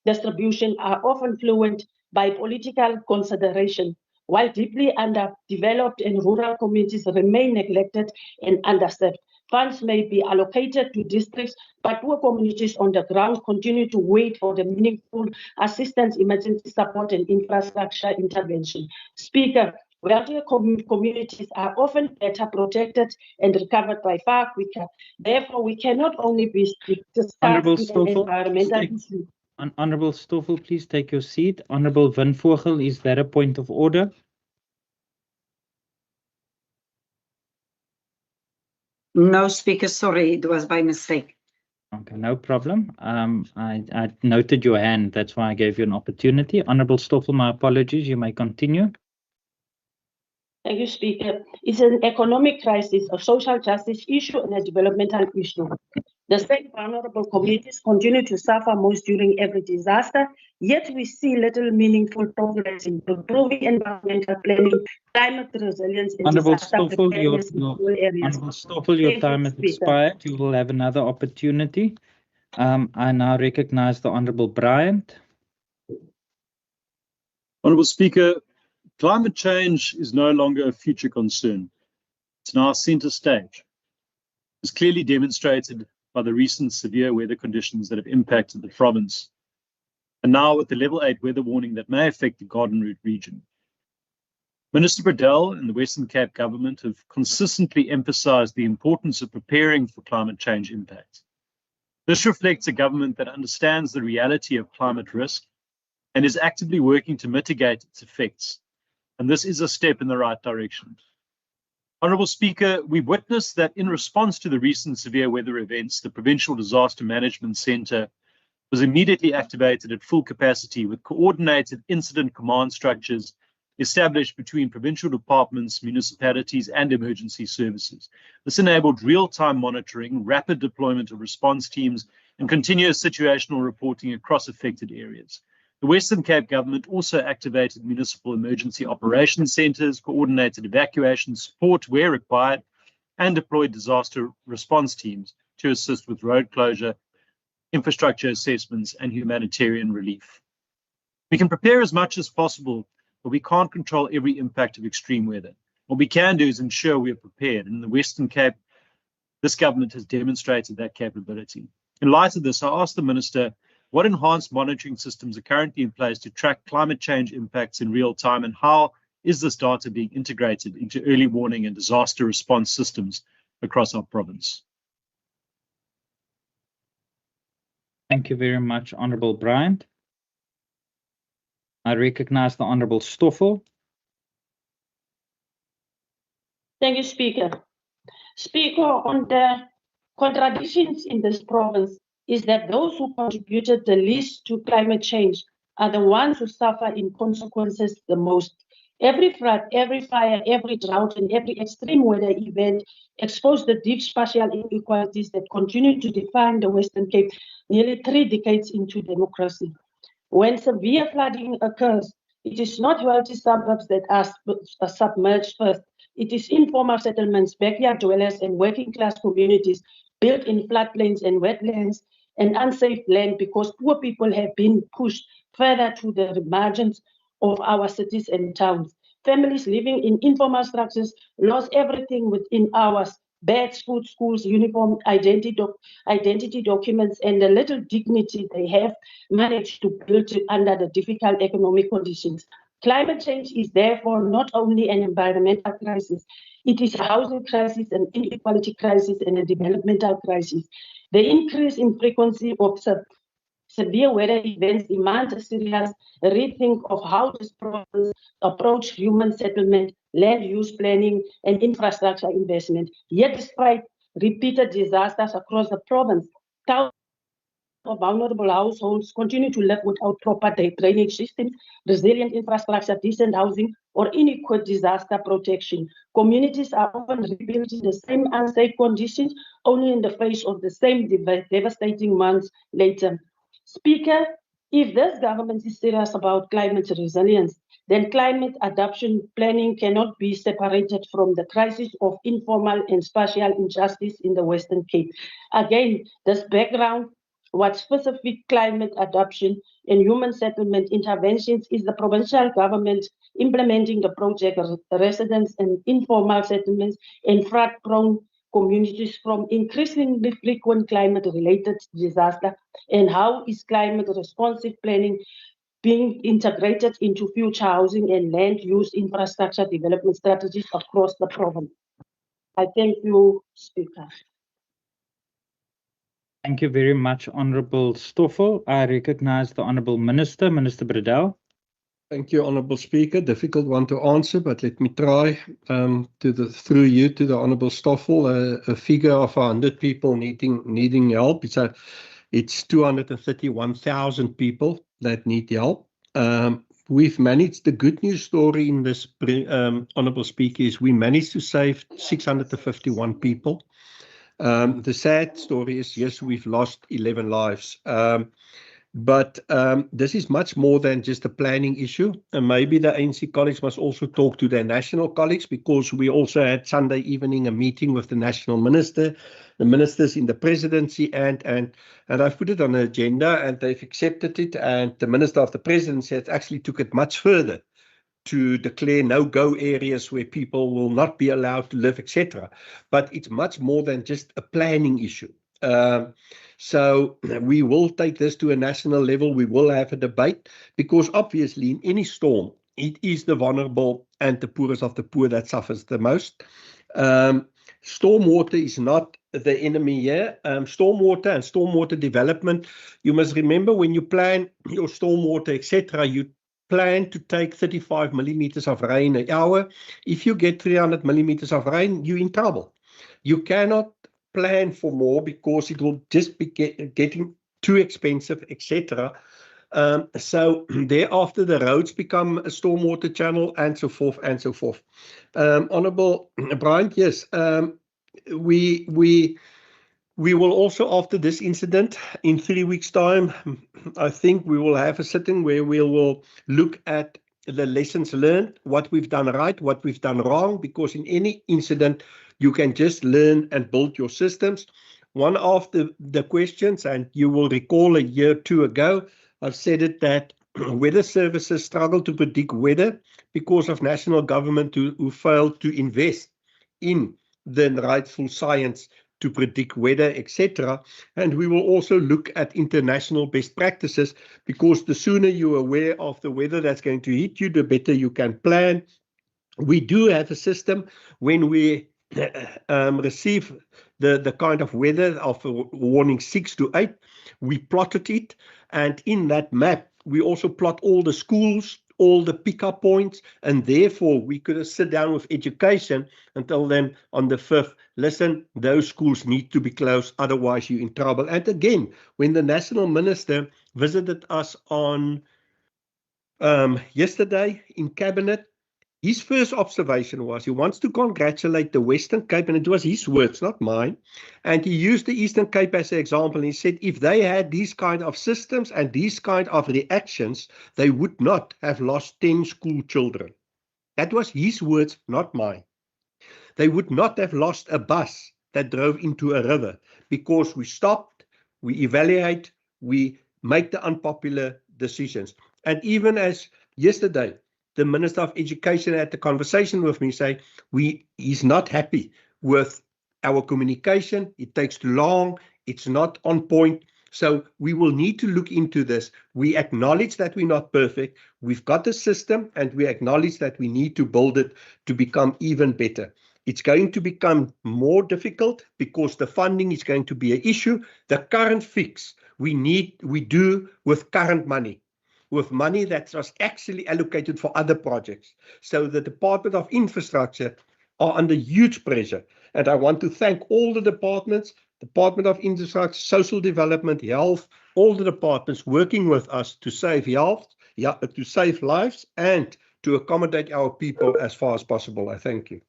S8: distribution are often fluent by political consideration, while deeply underdeveloped and rural communities remain neglected and underserved. funds may be allocated to districts, but poor communities on the ground continue to wait for the meaningful assistance, emergency support, and infrastructure intervention. Speaker, wealthier communities are often better protected and recovered by far quicker. Therefore, we cannot only be discussing an environmental issue.
S2: Honourable Stoffel, please take your seat. Honourable Van Vogel, is there a point of order?
S9: No, Speaker, sorry, it was by mistake.
S2: Okay, no problem. I noted your hand, that's why I gave you an opportunity. Honourable Stoffel, my apologies, you may continue.
S8: Thank you, Speaker. It's an economic crisis, a social justice issue, and a developmental issue. The same vulnerable communities continue to suffer most during every disaster, yet we see little meaningful progress in improving environmental planning, climate resilience, and disaster preparedness in all areas.
S2: Honourable Stoffel, your time has expired. You will have another opportunity. I now recognise the Honourable Bryant.
S7: Honourable Speaker, climate change is no longer a future concern. It's now centre stage. It's clearly demonstrated by the recent severe weather conditions that have impacted the province, and now with the level 8 weather warning that may affect the Garden Route region. Minister Bradell and the Western Cape government have consistently emphasised the importance of preparing for climate change impacts. This reflects a government that understands the reality of climate risk and is actively working to mitigate its effects, and this is a step in the right direction. Honourable Speaker, we witnessed that in response to the recent severe weather events, the Provincial Disaster Management Centre was immediately activated at full capacity with coordinated incident command structures established between provincial departments, municipalities, and emergency services. This enabled real-time monitoring, rapid deployment of response teams, and continuous situational reporting across affected areas. The Western Cape government also activated municipal emergency operations centres, coordinated evacuation support where required, and deployed disaster response teams to assist with road closure, infrastructure assessments, and humanitarian relief. We can prepare as much as possible, but we can't control every impact of extreme weather. What we can do is ensure we are prepared. In the Western Cape, this government has demonstrated that capability. In light of this, I asked the Minister, what enhanced monitoring systems are currently in place to track climate change impacts in real time, and how is this data being integrated into early warning and disaster response systems across our province?
S2: Thank you very much, Honourable Bryant. I recognise the Honourable Stoffel.
S8: Thank you, Speaker. Speaker, on the contradictions in this province is that those who contributed the least to climate change are the ones who suffer in consequences the most. Every flood, every fire, every drought, and every extreme weather event expose the deep spatial inequalities that continue to define the Western Cape nearly 3 decades into democracy. When severe flooding occurs, it is not wealthy suburbs that are submerged first. It is informal settlements, backyard dwellers, and working class communities built in floodplains and wetlands and unsafe land because poor people have been pushed further to the margins of our cities and towns. Families living in informal structures lost everything within hours: bags, food, schools, uniform, identity documents, and the little dignity they have managed to build under the difficult economic conditions. Climate change is therefore not only an environmental crisis, it is a housing crisis, an inequality crisis, and a developmental crisis. The increase in frequency of severe weather events demands a serious rethink of how this process approach human settlement, land use planning, and infrastructure investment. Yet, despite repeated disasters across the province, thousands of vulnerable households continue to live without proper drainage systems, resilient infrastructure, decent housing, or inadequate disaster protection. Communities are often rebuilding the same unsafe conditions, only in the face of the same devastating months later. Speaker, if this government is serious about climate resilience, then climate adaptation planning cannot be separated from the crisis of informal and spatial injustice in the Western Cape. Again, this background, what specific climate adaptation and human settlement interventions is the provincial government implementing the project residents and informal settlements in flood-prone communities from increasingly frequent climate-related disaster, and how is climate-responsive planning being integrated into future housing and land use infrastructure development strategies across the province? I thank you, Speaker.
S2: Thank you very much, Honourable Stoffel. I recognize the Honourable Minister, Minister Bredell.
S6: Thank you, Honourable Speaker. Difficult one to answer, but let me try through you to the Honourable Stoffel. A figure of 100 people needing help. It's 231,000 people that need help. We've managed, the good news story in this, Honourable Speaker, is we managed to save 651 people. The sad story is, yes, we've lost 11 lives. But this is much more than just a planning issue. And maybe the ANC colleagues must also talk to their national colleagues, because we also had Sunday evening a meeting with the national minister, the ministers in the presidency, and I've put it on the agenda and they've accepted it. And the minister of the presidency has actually took it much further to declare no-go areas where people will not be allowed to live, etc. But it's much more than just a planning issue. So we will take this to a national level. We will have a debate, because obviously in any storm, it is the vulnerable and the poorest of the poor that suffers the most. Stormwater is not the enemy here. Stormwater and stormwater development, you must remember when you plan your stormwater, etc., you plan to take 35 millimeters of rain an hour. If you get 300 millimeters of rain, you're in trouble. You cannot plan for more, because it will just be getting too expensive, etc. So thereafter, the roads become a stormwater channel, and so forth and so forth. Honourable Brian, yes, we will also, after this incident, in 3 weeks' time, I think we will have a sitting where we will look at the lessons learned, what we've done right, what we've done wrong, because in any incident, you can just learn and build your systems. One of the questions, and you will recall a year or two ago, I've said it, that weather services struggle to predict weather because of national government who failed to invest in the rightful science to predict weather, etc. And we will also look at international best practices, because the sooner you're aware of the weather that's going to hit you, the better you can plan. We do have a system when we receive the kind of weather of warning 6 to 8, we plotted it, and in that map we also plot all the schools, all the pickup points, and therefore we could sit down with education and tell them on the 5th, listen, those schools need to be closed, otherwise you're in trouble. And again, when the national minister visited us on yesterday in cabinet, his first observation was he wants to congratulate the Western Cape, and it was his words, not mine. And he used the Eastern Cape as an example. And he said if they had these kind of systems and these kind of reactions, they would not have lost 10 school children. That was his words, not mine. They would not have lost a bus that drove into a river, because we stopped, we evaluate, we make the unpopular decisions. And even as yesterday, the Minister of Education had the conversation with me, say he's not happy with our communication. It takes too long. It's not on point. So we will need to look into this. We acknowledge that we're not perfect. We've got a system, and we acknowledge that we need to build it to become even better. It's going to become more difficult because the funding is going to be an issue. The current fix we do with current money, with money that was actually allocated for other projects. So the Department of Infrastructure are under huge pressure. And I want to thank all the departments, Department of Infrastructure, Social Development, Health, all the departments working with us to save health, to save lives, and to accommodate our people as far as possible. I thank you.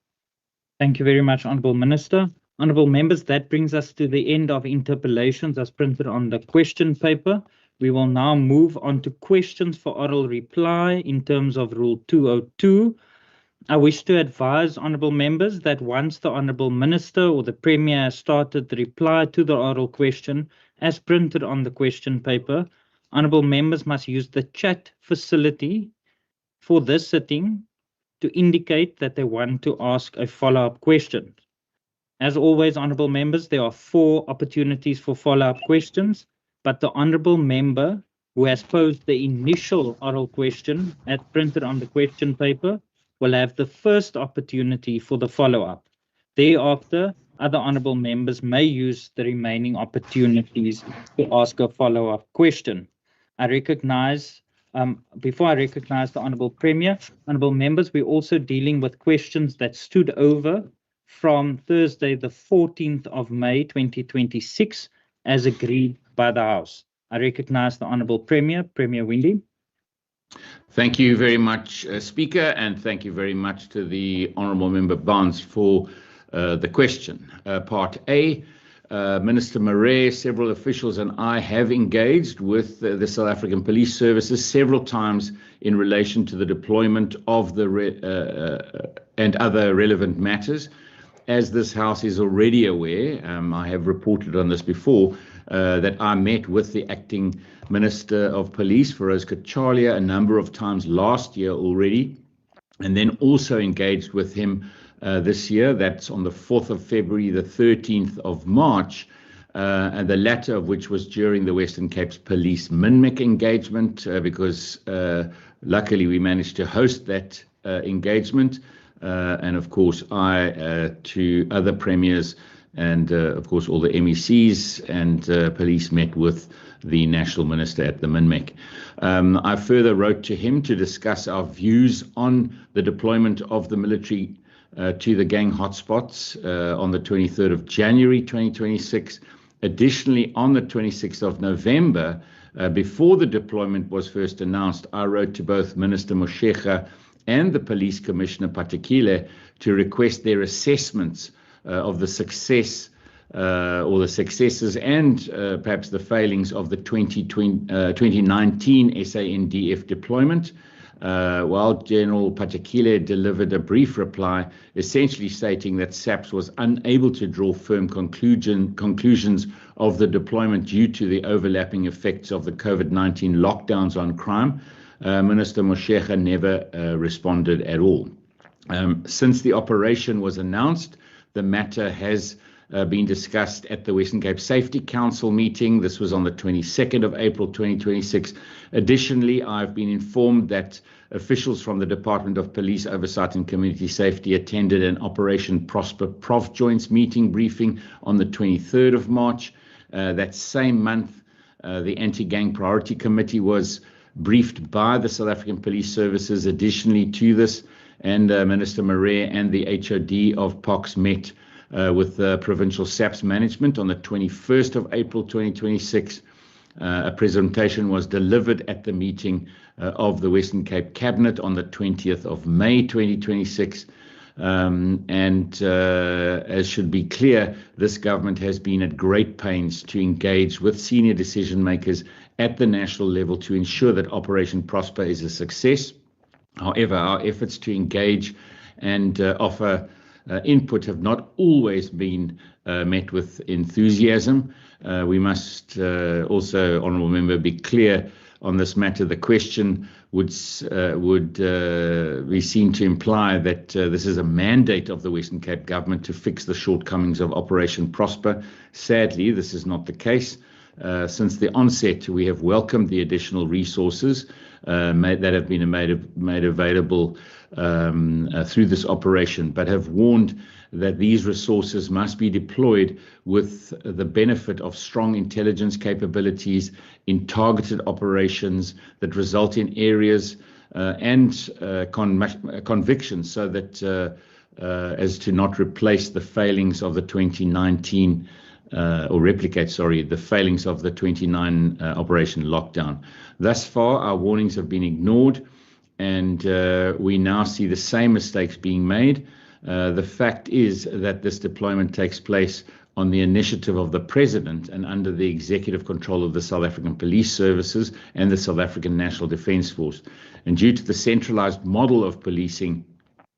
S2: Thank you very much, Honourable Minister. Honourable members, that brings us to the end of interpellations as printed on the question paper. We will now move on to questions for oral reply in terms of Rule 202. I wish to advise honourable members that once the Honourable Minister or the Premier has started the reply to the oral question as printed on the question paper, honourable members must use the chat facility for this sitting to indicate that they want to ask a follow-up question. As always, honourable members, there are 4 opportunities for follow-up questions, but the honourable member who has posed the initial oral question as printed on the question paper will have the first opportunity for the follow-up. Thereafter, other honourable members may use the remaining opportunities to ask a follow-up question. Before I recognize the Honourable Premier, honourable members, we're also dealing with questions that stood over from Thursday, the 14th of May, 2026, as agreed by the House. I recognize the Honourable Premier, Premier Windi.
S10: Thank you very much, Speaker, and thank you very much to the Honourable Member Barnes for the question. Part A, Minister Marais, several officials and I have engaged with the South African Police Services several times in relation to the deployment of the and other relevant matters. As this House is already aware, I have reported on this before, that I met with the Acting Minister of Police, Feroz Kachalia, a number of times last year already, and then also engaged with him this year. That's on the 4th of February, the 13th of March, and the latter of which was during the Western Cape's Police MINMEC engagement, because luckily we managed to host that engagement. And of course, I to other premiers and of course all the MECs and police met with the National Minister at the MINMEC. I further wrote to him to discuss our views on the deployment of the military to the gang hotspots on the 23rd of January 2026. Additionally, on the 26th of November, before the deployment was first announced, I wrote to both Minister Moshecha and the Police Commissioner Patekile to request their assessments of the success or the successes and perhaps the failings of the 2019 SANDF deployment. While General Patekile delivered a brief reply, essentially stating that SAPS was unable to draw firm conclusions of the deployment due to the overlapping effects of the COVID-19 lockdowns on crime, Minister Moshecha never responded at all. Since the operation was announced, the matter has been discussed at the Western Cape Safety Council meeting. This was on the 22nd of April 2026. Additionally, I've been informed that officials from the Department of Police Oversight and Community Safety attended an Operation Prosper Prof Joints meeting briefing on the 23rd of March. That same month, the Anti-Gang Priority Committee was briefed by the South African Police Services. Additionally to this, and Minister Marais and the HOD of POX met with the Provincial SAPS management on the 21st of April 2026. A presentation was delivered at the meeting of the Western Cape Cabinet on the 20th of May 2026. As should be clear, this government has been at great pains to engage with senior decision makers at the national level to ensure that Operation Prosper is a success. However, our efforts to engage and offer input have not always been met with enthusiasm. We must also, Honourable Member, be clear on this matter. The question would be seen to imply that this is a mandate of the Western Cape government to fix the shortcomings of Operation Prosper. Sadly, this is not the case. Since the onset, we have welcomed the additional resources that have been made available through this operation, but have warned that these resources must be deployed with the benefit of strong intelligence capabilities in targeted operations that result in areas and convictions, so that as to not replace the failings of the 2019 or replicate, the failings of the 29 Operation Lockdown. Thus far, our warnings have been ignored, and we now see the same mistakes being made. The fact is that this deployment takes place on the initiative of the President and under the executive control of the South African Police Services and the South African National Defence Force. And due to the centralised model of policing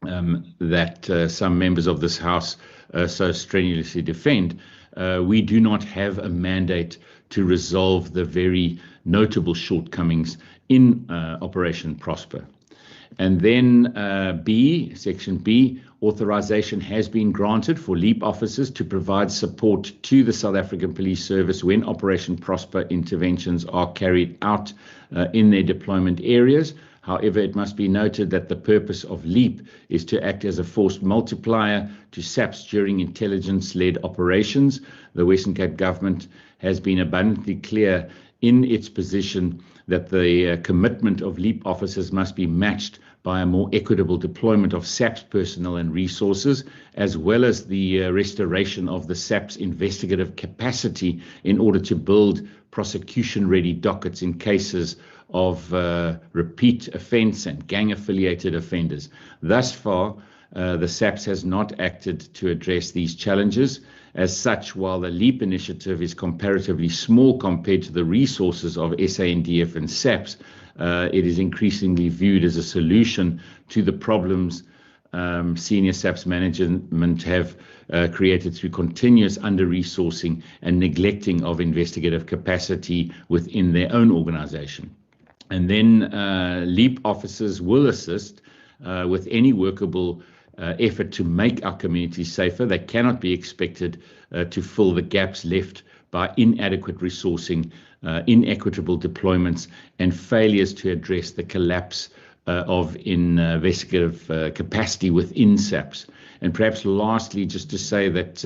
S10: that some members of this House so strenuously defend, we do not have a mandate to resolve the very notable shortcomings in Operation Prosper. And then B, Section B, authorization has been granted for LEAP officers to provide support to the South African Police Service when Operation Prosper interventions are carried out in their deployment areas. However, it must be noted that the purpose of LEAP is to act as a force multiplier to SAPS during intelligence-led operations. The Western Cape government has been abundantly clear in its position that the commitment of LEAP officers must be matched by a more equitable deployment of SAPS personnel and resources, as well as the restoration of the SAPS investigative capacity in order to build prosecution-ready dockets in cases of repeat offence and gang-affiliated offenders. Thus far, the SAPS has not acted to address these challenges. As such, while the LEAP initiative is comparatively small compared to the resources of SANDF and SAPS, it is increasingly viewed as a solution to the problems senior SAPS management have created through continuous under-resourcing and neglecting of investigative capacity within their own organization. And then LEAP officers will assist with any workable effort to make our communities safer. They cannot be expected to fill the gaps left by inadequate resourcing, inequitable deployments, and failures to address the collapse of investigative capacity within SAPS. And perhaps lastly, just to say that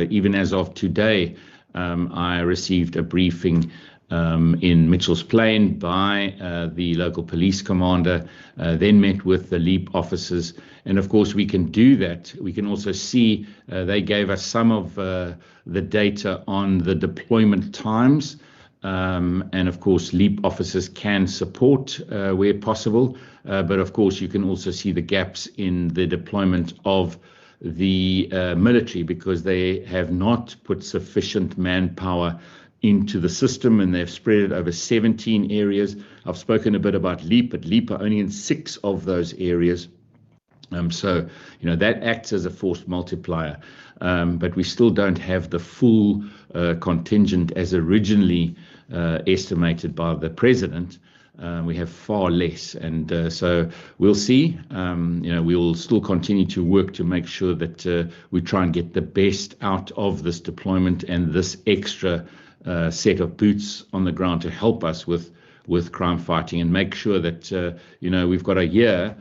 S10: even as of today, I received a briefing in Mitchell's Plain by the local police commander, then met with the LEAP officers. And of course, we can do that. We can also see they gave us some of the data on the deployment times. And of course, LEAP officers can support where possible. But of course, you can also see the gaps in the deployment of the military, because they have not put sufficient manpower into the system, and they've spread it over 17 areas. I've spoken a bit about LEAP, but LEAP are only in 6 of those areas. So, that acts as a force multiplier. But we still don't have the full contingent as originally estimated by the president. We have far less. And so we'll see. We will still continue to work to make sure that we try and get the best out of this deployment and this extra set of boots on the ground to help us with crime fighting, and make sure that, we've got a year,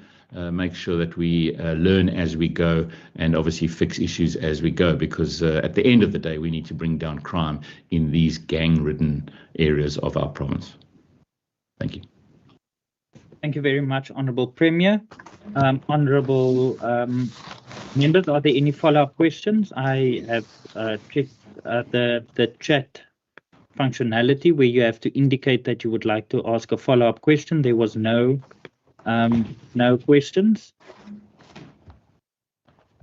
S10: make sure that we learn as we go and obviously fix issues as we go, because at the end of the day, we need to bring down crime in these gang-ridden areas of our province. Thank you.
S2: Thank you very much, Honourable Premier. Honourable members, are there any follow-up questions? I have checked the chat functionality where you have to indicate that you would like to ask a follow-up question. There was no questions.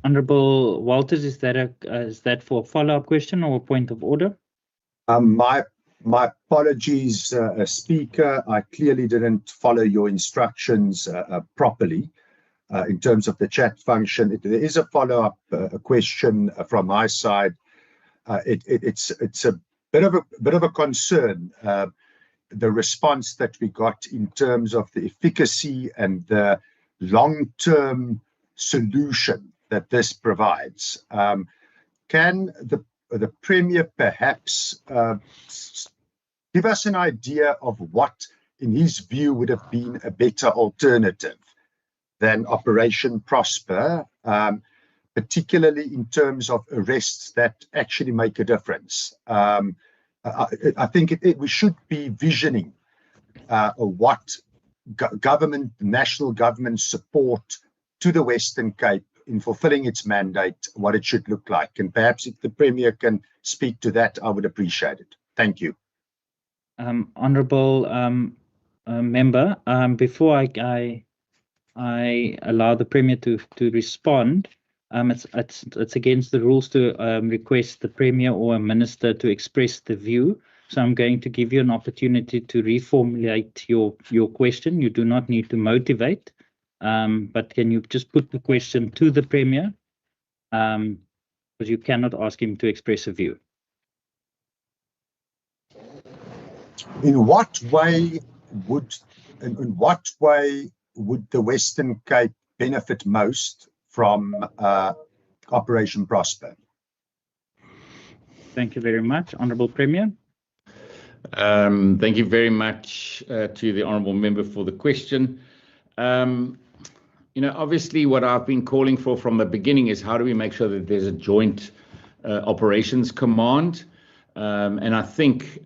S2: Honourable Walters, is that for a follow-up question or a point of order?
S11: My apologies, Speaker. I clearly didn't follow your instructions properly in terms of the chat function. There is a follow-up question from my side. It's a bit of a concern, the response that we got in terms of the efficacy and the long-term solution that this provides. Can the Premier perhaps give us an idea of what, in his view, would have been a better alternative than Operation Prosper, particularly in terms of arrests that actually make a difference? I think we should be visioning what national government support to the Western Cape in fulfilling its mandate, what it should look like. And perhaps if the Premier can speak to that, I would appreciate it. Thank you.
S2: Honourable member, before I allow the Premier to respond, it's against the rules to request the Premier or a Minister to express the view. So I'm going to give you an opportunity to reformulate your question. You do not need to motivate, but can you just put the question to the Premier? Because you cannot ask him to express a view.
S11: In what way would the Western Cape benefit most from Operation Prosper?
S2: Thank you very much, Honourable Premier.
S10: Thank you very much to the Honourable Member for the question. Obviously what I've been calling for from the beginning is how do we make sure that there's a joint operations command? And I think,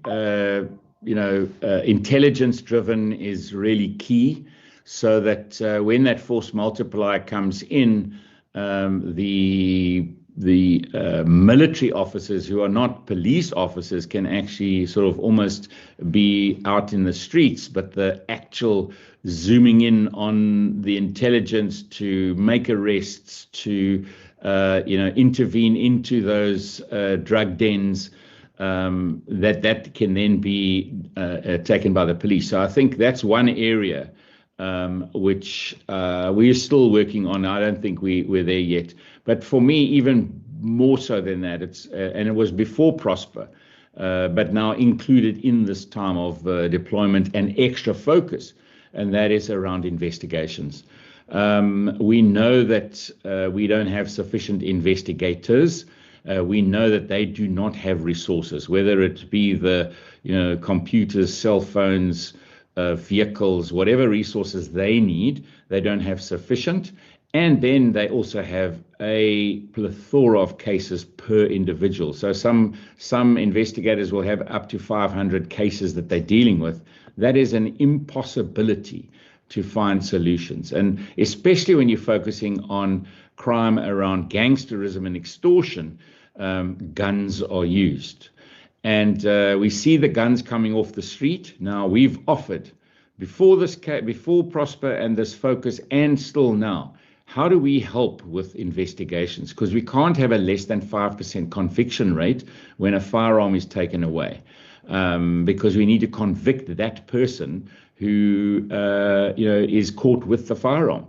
S10: intelligence driven is really key, so that when that force multiplier comes in, the military officers who are not police officers can actually sort of almost be out in the streets, but the actual zooming in on the intelligence to make arrests, to intervene into those drug dens, that can then be taken by the police. So I think that's one area which we're still working on. I don't think we're there yet. But for me, even more so than that, and it was before Prosper, but now included in this time of deployment and extra focus, and that is around investigations. We know that we don't have sufficient investigators. We know that they do not have resources, whether it be the computers, cell phones, vehicles, whatever resources they need, they don't have sufficient. And then they also have a plethora of cases per individual. So some investigators will have up to 500 cases that they're dealing with. That is an impossibility to find solutions. And especially when you're focusing on crime around gangsterism and extortion, guns are used. And we see the guns coming off the street. Now, we've offered, before Prosper and this focus, and still now, how do we help with investigations? Because we can't have a less than 5% conviction rate when a firearm is taken away, because we need to convict that person who is caught with the firearm.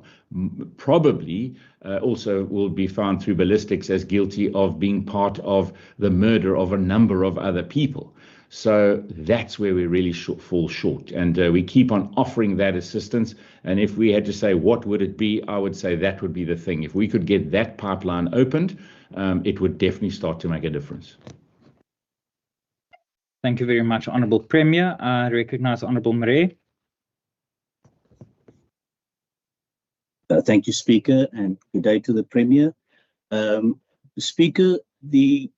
S10: Probably also will be found through ballistics as guilty of being part of the murder of a number of other people. So that's where we really fall short. And we keep on offering that assistance. And if we had to say, what would it be? I would say that would be the thing. If we could get that pipeline opened, it would definitely start to make a difference.
S2: Thank you very much, Honourable Premier. I recognise Honourable Murray.
S12: Thank you, Speaker, and good day to the Premier. Speaker, the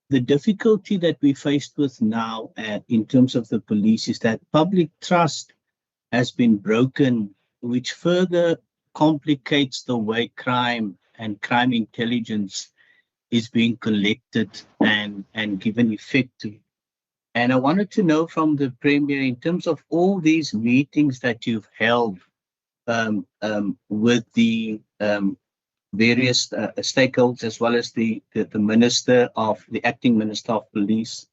S12: difficulty that we're faced with now in terms of the police is that public trust has been broken, which further complicates the way crime and crime intelligence is being collected and given effect to. And I wanted to know from the Premier, in terms of all these meetings that you've held with the various stakeholders, as well as the acting Minister of Police,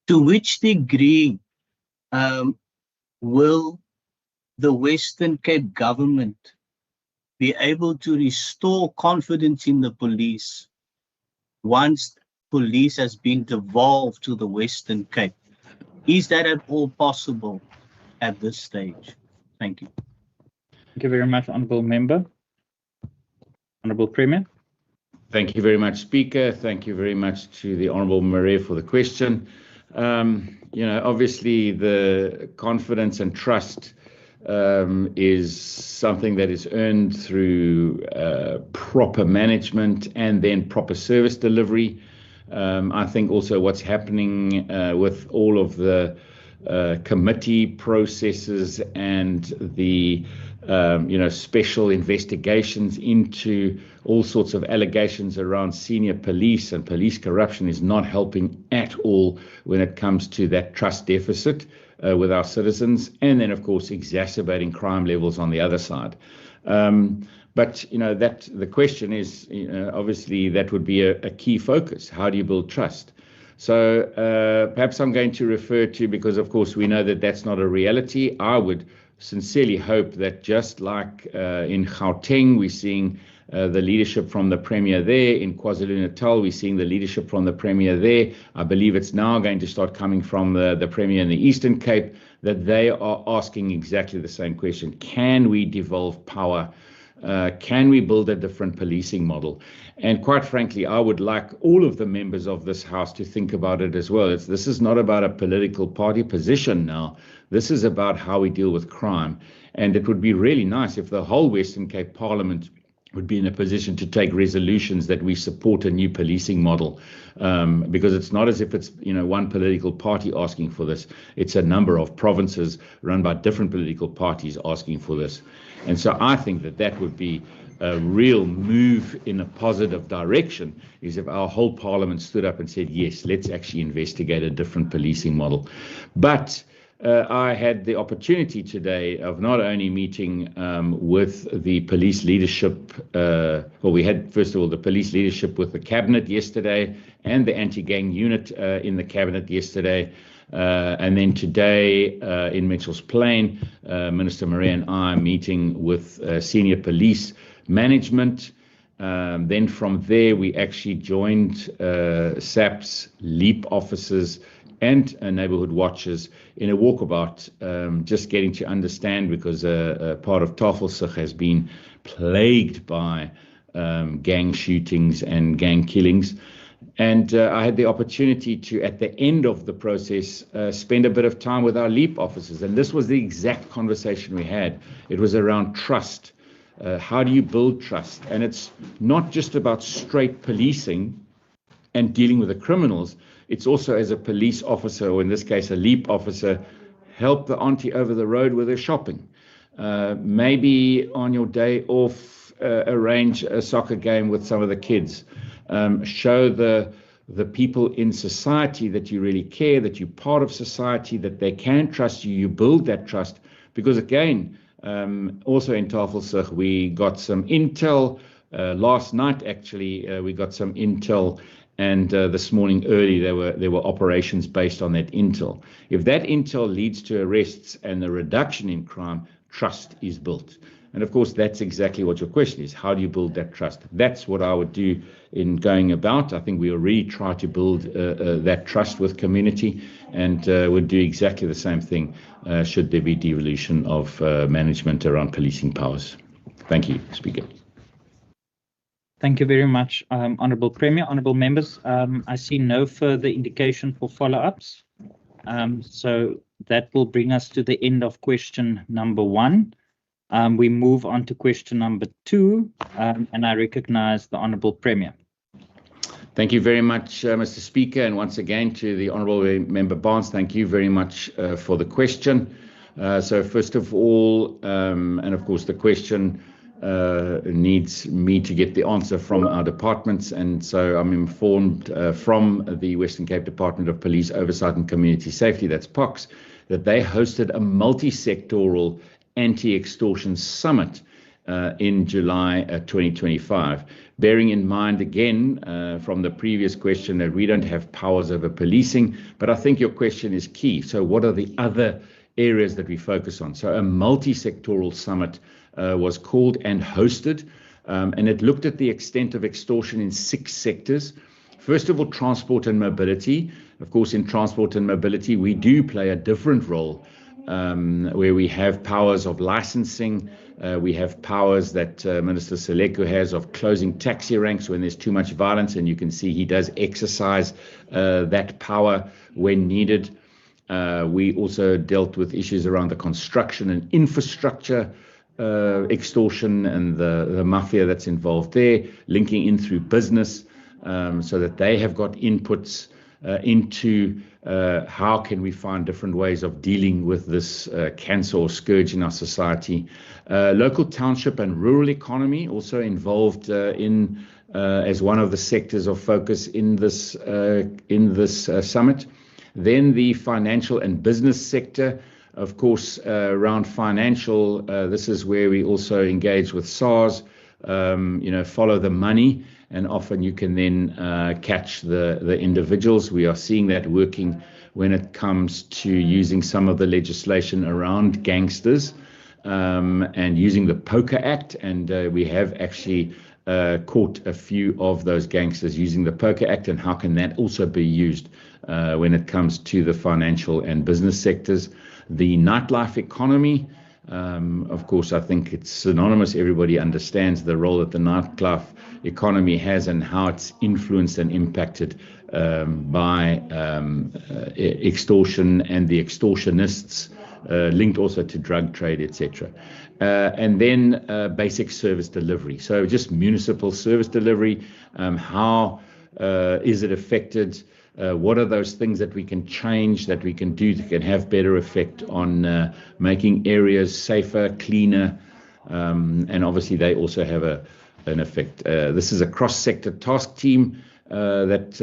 S12: to which degree will the Western Cape government be able to restore confidence in the police once police has been devolved to the Western Cape? Is that at all possible at this stage? Thank you.
S2: Thank you very much, Honourable Member. Honourable Premier.
S10: Thank you very much, Speaker. Thank you very much to the Honourable Murray for the question. Obviously the confidence and trust is something that is earned through proper management and then proper service delivery. I think also what's happening with all of the committee processes and the special investigations into all sorts of allegations around senior police and police corruption is not helping at all when it comes to that trust deficit with our citizens, and then of course exacerbating crime levels on the other side. But that the question is, obviously that would be a key focus. How do you build trust? So perhaps I'm going to refer to, because of course we know that that's not a reality. I would sincerely hope that just like in Gauteng, we're seeing the leadership from the Premier there. In KwaZulu-Natal, we're seeing the leadership from the Premier there. I believe it's now going to start coming from the Premier in the Eastern Cape, that they are asking exactly the same question. Can we devolve power? Can we build a different policing model? And quite frankly, I would like all of the members of this House to think about it as well. This is not about a political party position now. This is about how we deal with crime. And it would be really nice if the whole Western Cape Parliament would be in a position to take resolutions that we support a new policing model, because it's not as if it's one political party asking for this. It's a number of provinces run by different political parties asking for this. And so I think that would be a real move in a positive direction, is if our whole parliament stood up and said, yes, let's actually investigate a different policing model. But I had the opportunity today of not only meeting with the police leadership, we had, first of all, the police leadership with the cabinet yesterday and the anti-gang unit in the cabinet yesterday. And then today in Mitchell's Plain, Minister Marais and I are meeting with senior police management. Then from there, we actually joined SAPS, LEAP officers, and neighborhood watchers in a walkabout, just getting to understand, because a part of Tafelsig has been plagued by gang shootings and gang killings. And I had the opportunity to, at the end of the process, spend a bit of time with our LEAP officers. And this was the exact conversation we had. It was around trust. How do you build trust? And it's not just about straight policing and dealing with the criminals. It's also, as a police officer, or in this case, a LEAP officer, help the auntie over the road with her shopping. Maybe on your day off, arrange a soccer game with some of the kids. Show the people in society that you really care, that you're part of society, that they can trust you. You build that trust. Because again, also in Tafelsig, we got some intel. Last night, actually, we got some intel. And this morning early, there were operations based on that intel. If that intel leads to arrests and the reduction in crime, trust is built. And of course, that's exactly what your question is. How do you build that trust? That's what I would do in going about. I think we already try to build that trust with community, and would do exactly the same thing should there be devolution of management around policing powers. Thank you, Speaker.
S2: Thank you very much, Honourable Premier. Honourable members, I see no further indication for follow-ups. So that will bring us to the end of question number 1. We move on to question number 2, and I recognise the Honourable Premier.
S10: Thank you very much, Mr. Speaker, and once again to the Honourable Member Barnes, thank you very much for the question. So first of all, and of course the question needs me to get the answer from our departments, and so I'm informed from the Western Cape Department of Police Oversight and Community Safety, that's POCS, that they hosted a multi-sectoral anti-extortion summit in July 2025. Bearing in mind again from the previous question that we don't have powers over policing, but I think your question is key. So what are the other areas that we focus on? So a multi-sectoral summit was called and hosted, and it looked at the extent of extortion in 6 sectors. First of all, transport and mobility. Of course, in transport and mobility, we do play a different role, where we have powers of licensing. We have powers that Minister Seleko has of closing taxi ranks when there's too much violence, and you can see he does exercise that power when needed. We also dealt with issues around the construction and infrastructure extortion and the mafia that's involved there, linking in through business, so that they have got inputs into how can we find different ways of dealing with this cancer or scourge in our society. Local township and rural economy also involved in as one of the sectors of focus in this summit. Then the financial and business sector. Of course, around financial, this is where we also engage with SARS, follow the money, and often you can then catch the individuals. We are seeing that working when it comes to using some of the legislation around gangsters and using the Poker Act. And we have actually caught a few of those gangsters using the Poker Act, and how can that also be used when it comes to the financial and business sectors. The nightlife economy, of course, I think it's synonymous. Everybody understands the role that the nightlife economy has and how it's influenced and impacted by extortion and the extortionists, linked also to drug trade, etc. And then basic service delivery. So just municipal service delivery, how is it affected? What are those things that we can change, that we can do that can have better effect on making areas safer, cleaner, and obviously they also have an effect. This is a cross-sector task team that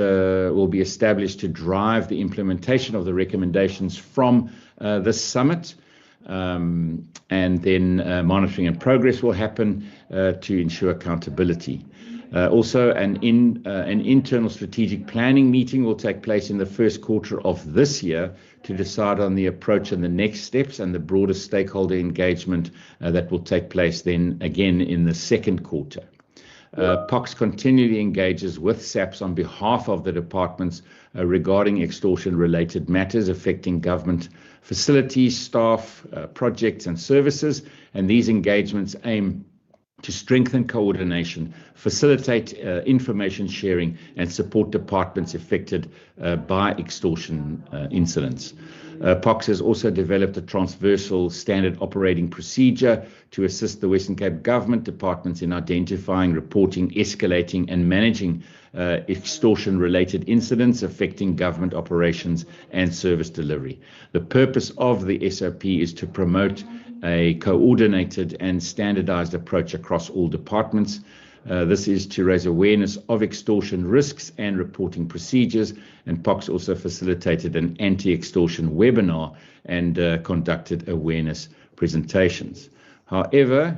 S10: will be established to drive the implementation of the recommendations from this summit. And then monitoring and progress will happen to ensure accountability. Also, an internal strategic planning meeting will take place in the first quarter of this year to decide on the approach and the next steps and the broader stakeholder engagement that will take place then again in the second quarter. POX continually engages with SAPS on behalf of the departments regarding extortion-related matters affecting government facilities, staff, projects and services, and these engagements aim to strengthen coordination, facilitate information sharing, and support departments affected by extortion incidents. POX has also developed a transversal standard operating procedure to assist the Western Cape government departments in identifying, reporting, escalating, and managing extortion-related incidents affecting government operations and service delivery. The purpose of the SOP is to promote a coordinated and standardized approach across all departments. This is to raise awareness of extortion risks and reporting procedures, and POX also facilitated an anti-extortion webinar and conducted awareness presentations. However,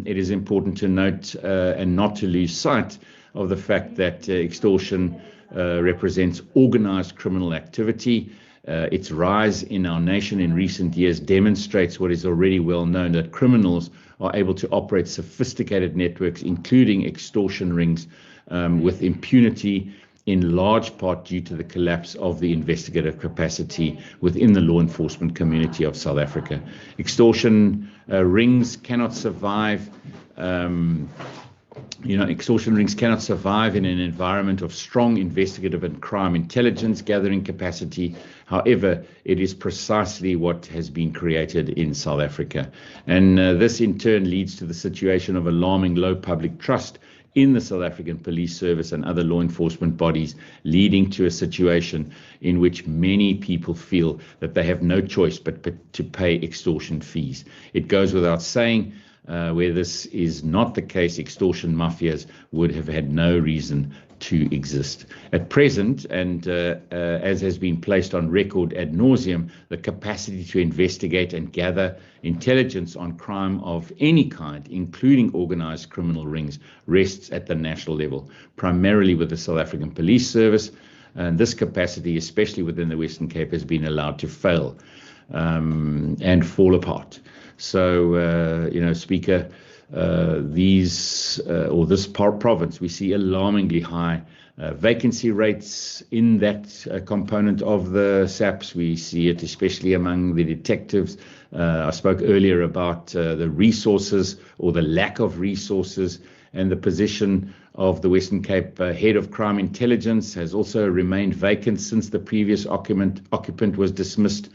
S10: it is important to note and not to lose sight of the fact that extortion represents organized criminal activity. Its rise in our nation in recent years demonstrates what is already well known, that criminals are able to operate sophisticated networks, including extortion rings, with impunity, in large part due to the collapse of the investigative capacity within the law enforcement community of South Africa. Extortion rings cannot survive. Extortion rings cannot survive in an environment of strong investigative and crime intelligence gathering capacity. However, it is precisely what has been created in South Africa. And this in turn leads to the situation of alarming low public trust in the South African Police Service and other law enforcement bodies, leading to a situation in which many people feel that they have no choice but to pay extortion fees. It goes without saying, where this is not the case, extortion mafias would have had no reason to exist. At present, and as has been placed on record ad nauseum, the capacity to investigate and gather intelligence on crime of any kind, including organized criminal rings, rests at the national level, primarily with the South African Police Service. And this capacity, especially within the Western Cape, has been allowed to fail and fall apart. So, Speaker, this province, we see alarmingly high vacancy rates in that component of the SAPS. We see it especially among the detectives. I spoke earlier about the resources or the lack of resources, and the position of the Western Cape Head of Crime Intelligence has also remained vacant since the previous occupant was dismissed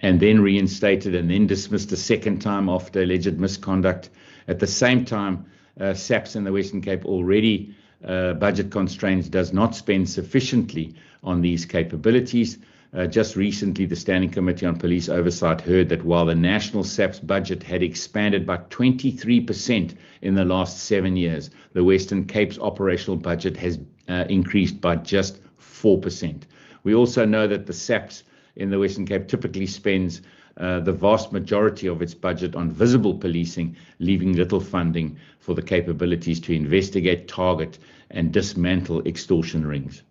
S10: and then reinstated and then dismissed a second time after alleged misconduct. At the same time, SAPS in the Western Cape already budget constraints does not spend sufficiently on these capabilities. Just recently, the Standing Committee on Police Oversight heard that while the national SAPS budget had expanded by 23% in the last 7 years, the Western Cape's operational budget has increased by just 4%. We also know that the SAPS in the Western Cape typically spends the vast majority of its budget on visible policing, leaving little funding for the capabilities to investigate, target, and dismantle extortion rings.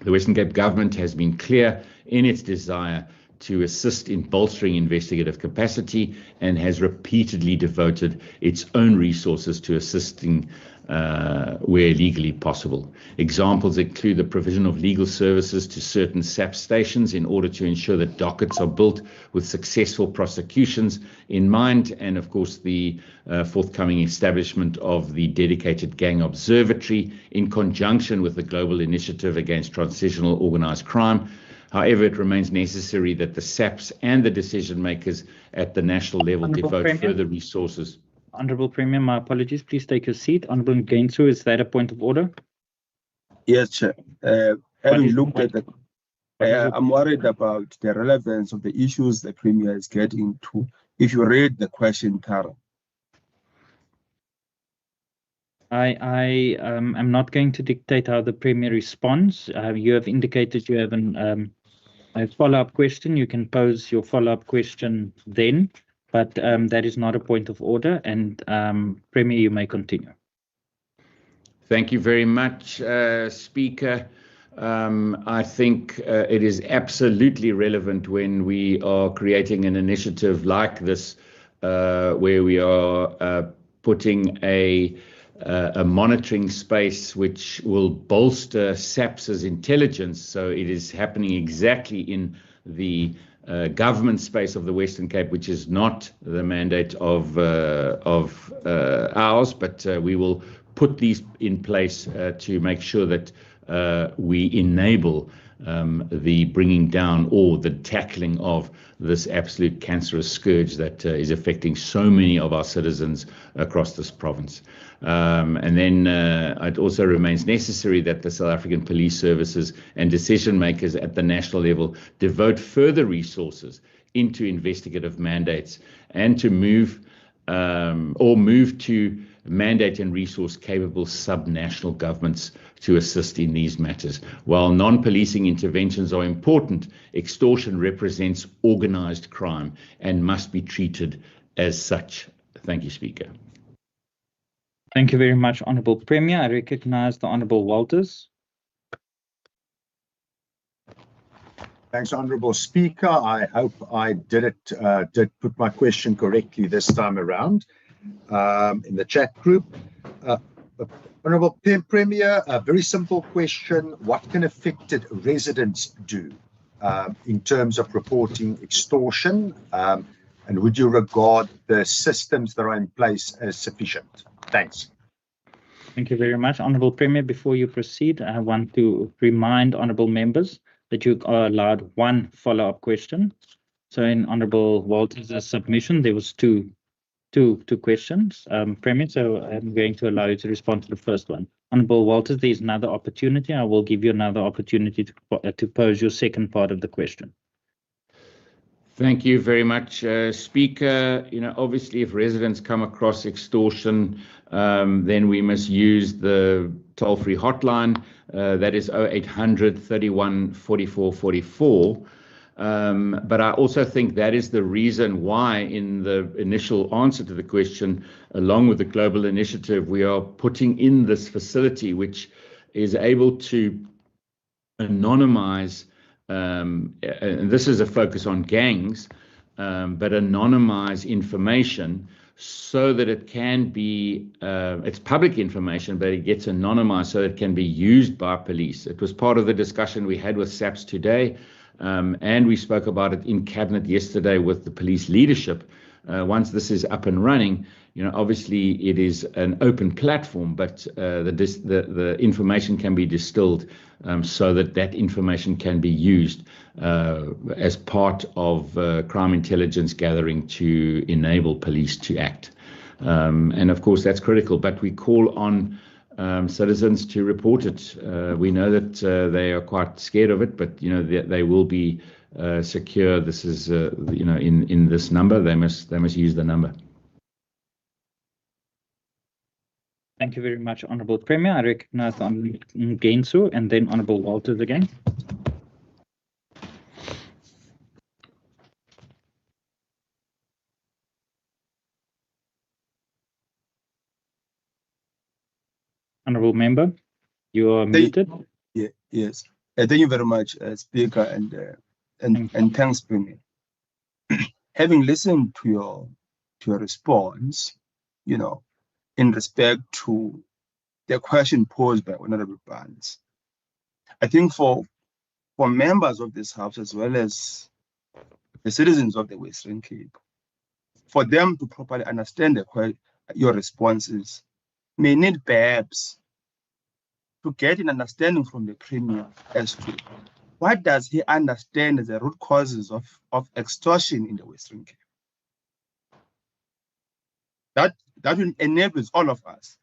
S10: The Western Cape government has been clear in its desire to assist in bolstering investigative capacity and has repeatedly devoted its own resources to assisting where legally possible. Examples include the provision of legal services to certain SAP stations in order to ensure that dockets are built with successful prosecutions in mind, and of course the forthcoming establishment of the dedicated gang observatory in conjunction with the global initiative against transitional organized crime. However, it remains necessary that the SAPs and the decision makers at the national level devote further resources.
S2: Honourable Premier, my apologies. Please take your seat. Honourable Ngentsu, is that a point of order?
S13: Yes, Chair. Having looked at the, I'm worried about the relevance of the issues the Premier is getting to. If you read the question, Tara.
S2: I am not going to dictate how the Premier responds. You have indicated you have a follow-up question. You can pose your follow-up question then, but that is not a point of order. And Premier, you may continue.
S10: Thank you very much, Speaker. I think it is absolutely relevant when we are creating an initiative like this, where we are putting a monitoring space which will bolster SAPS's intelligence. So it is happening exactly in the government space of the Western Cape, which is not the mandate of ours, but we will put these in place to make sure that we enable the bringing down or the tackling of this absolute cancerous scourge that is affecting so many of our citizens across this province. And then it also remains necessary that the South African police services and decision makers at the national level devote further resources into investigative mandates and to move to mandate and resource capable subnational governments to assist in these matters. While non-policing interventions are important, extortion represents organized crime and must be treated as such. Thank you, Speaker.
S2: Thank you very much, Honourable Premier. I recognize the Honourable Walters.
S11: Thanks, Honourable Speaker. I hope I did put my question correctly this time around in the chat group. Honourable Premier, a very simple question. What can affected residents do in terms of reporting extortion? And would you regard the systems that are in place as sufficient? Thanks.
S2: Thank you very much. Honourable Premier, before you proceed, I want to remind honourable members that you are allowed one follow-up question. So in Honourable Walters' submission, there was two questions, Premier, so I'm going to allow you to respond to the first one. Honourable Walters, there's another opportunity. I will give you another opportunity to pose your second part of the question.
S10: Thank you very much, Speaker. Obviously, if residents come across extortion, then we must use the toll-free hotline. That is 0800 31 44 44. But I also think that is the reason why in the initial answer to the question, along with the global initiative, we are putting in this facility which is able to anonymize, and this is a focus on gangs, but anonymize information so that it can be, it's public information, but it gets anonymized so it can be used by police. It was part of the discussion we had with SAPS today. And we spoke about it in Cabinet yesterday with the police leadership. Once this is up and running, obviously it is an open platform, but the information can be distilled so that information can be used as part of crime intelligence gathering to enable police to act. And of course, that's critical, but we call on citizens to report it. We know that they are quite scared of it, but they will be secure. This is in this number. They must use the number.
S2: Thank you very much, Honourable Premier. I recognize Honourable Ngentsu and then Honourable Walters again. Honourable Member, you are muted.
S13: Yes. Thank you very much, Speaker, and And thanks, Premier. Having listened to your response, you know, in respect to the question posed by Honorable Barnes, I think for members of this House as well as the citizens of the Western Cape, for them to properly understand your responses, may need perhaps to get an understanding from the Premier as to what does he understand as the root causes of extortion in the Western Cape. That will enable all of us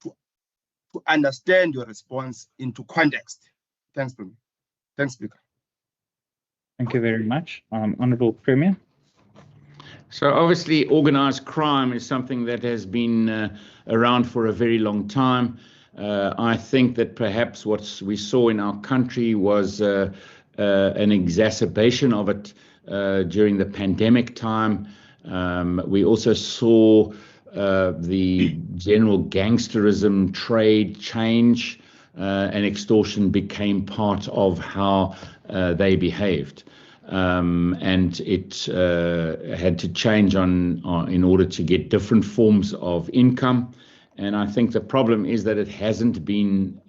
S13: to understand your response into context. Thanks, Premier. Thanks, Speaker.
S2: Thank you very much. Honourable Premier.
S10: So obviously organized crime is something that has been around for a very long time. I think that perhaps what we saw in our country was an exacerbation of it during the pandemic time. We also saw the general gangsterism trade change, and extortion became part of how they behaved. And it had to change in order to get different forms of income. And I think the problem is that it hasn't been,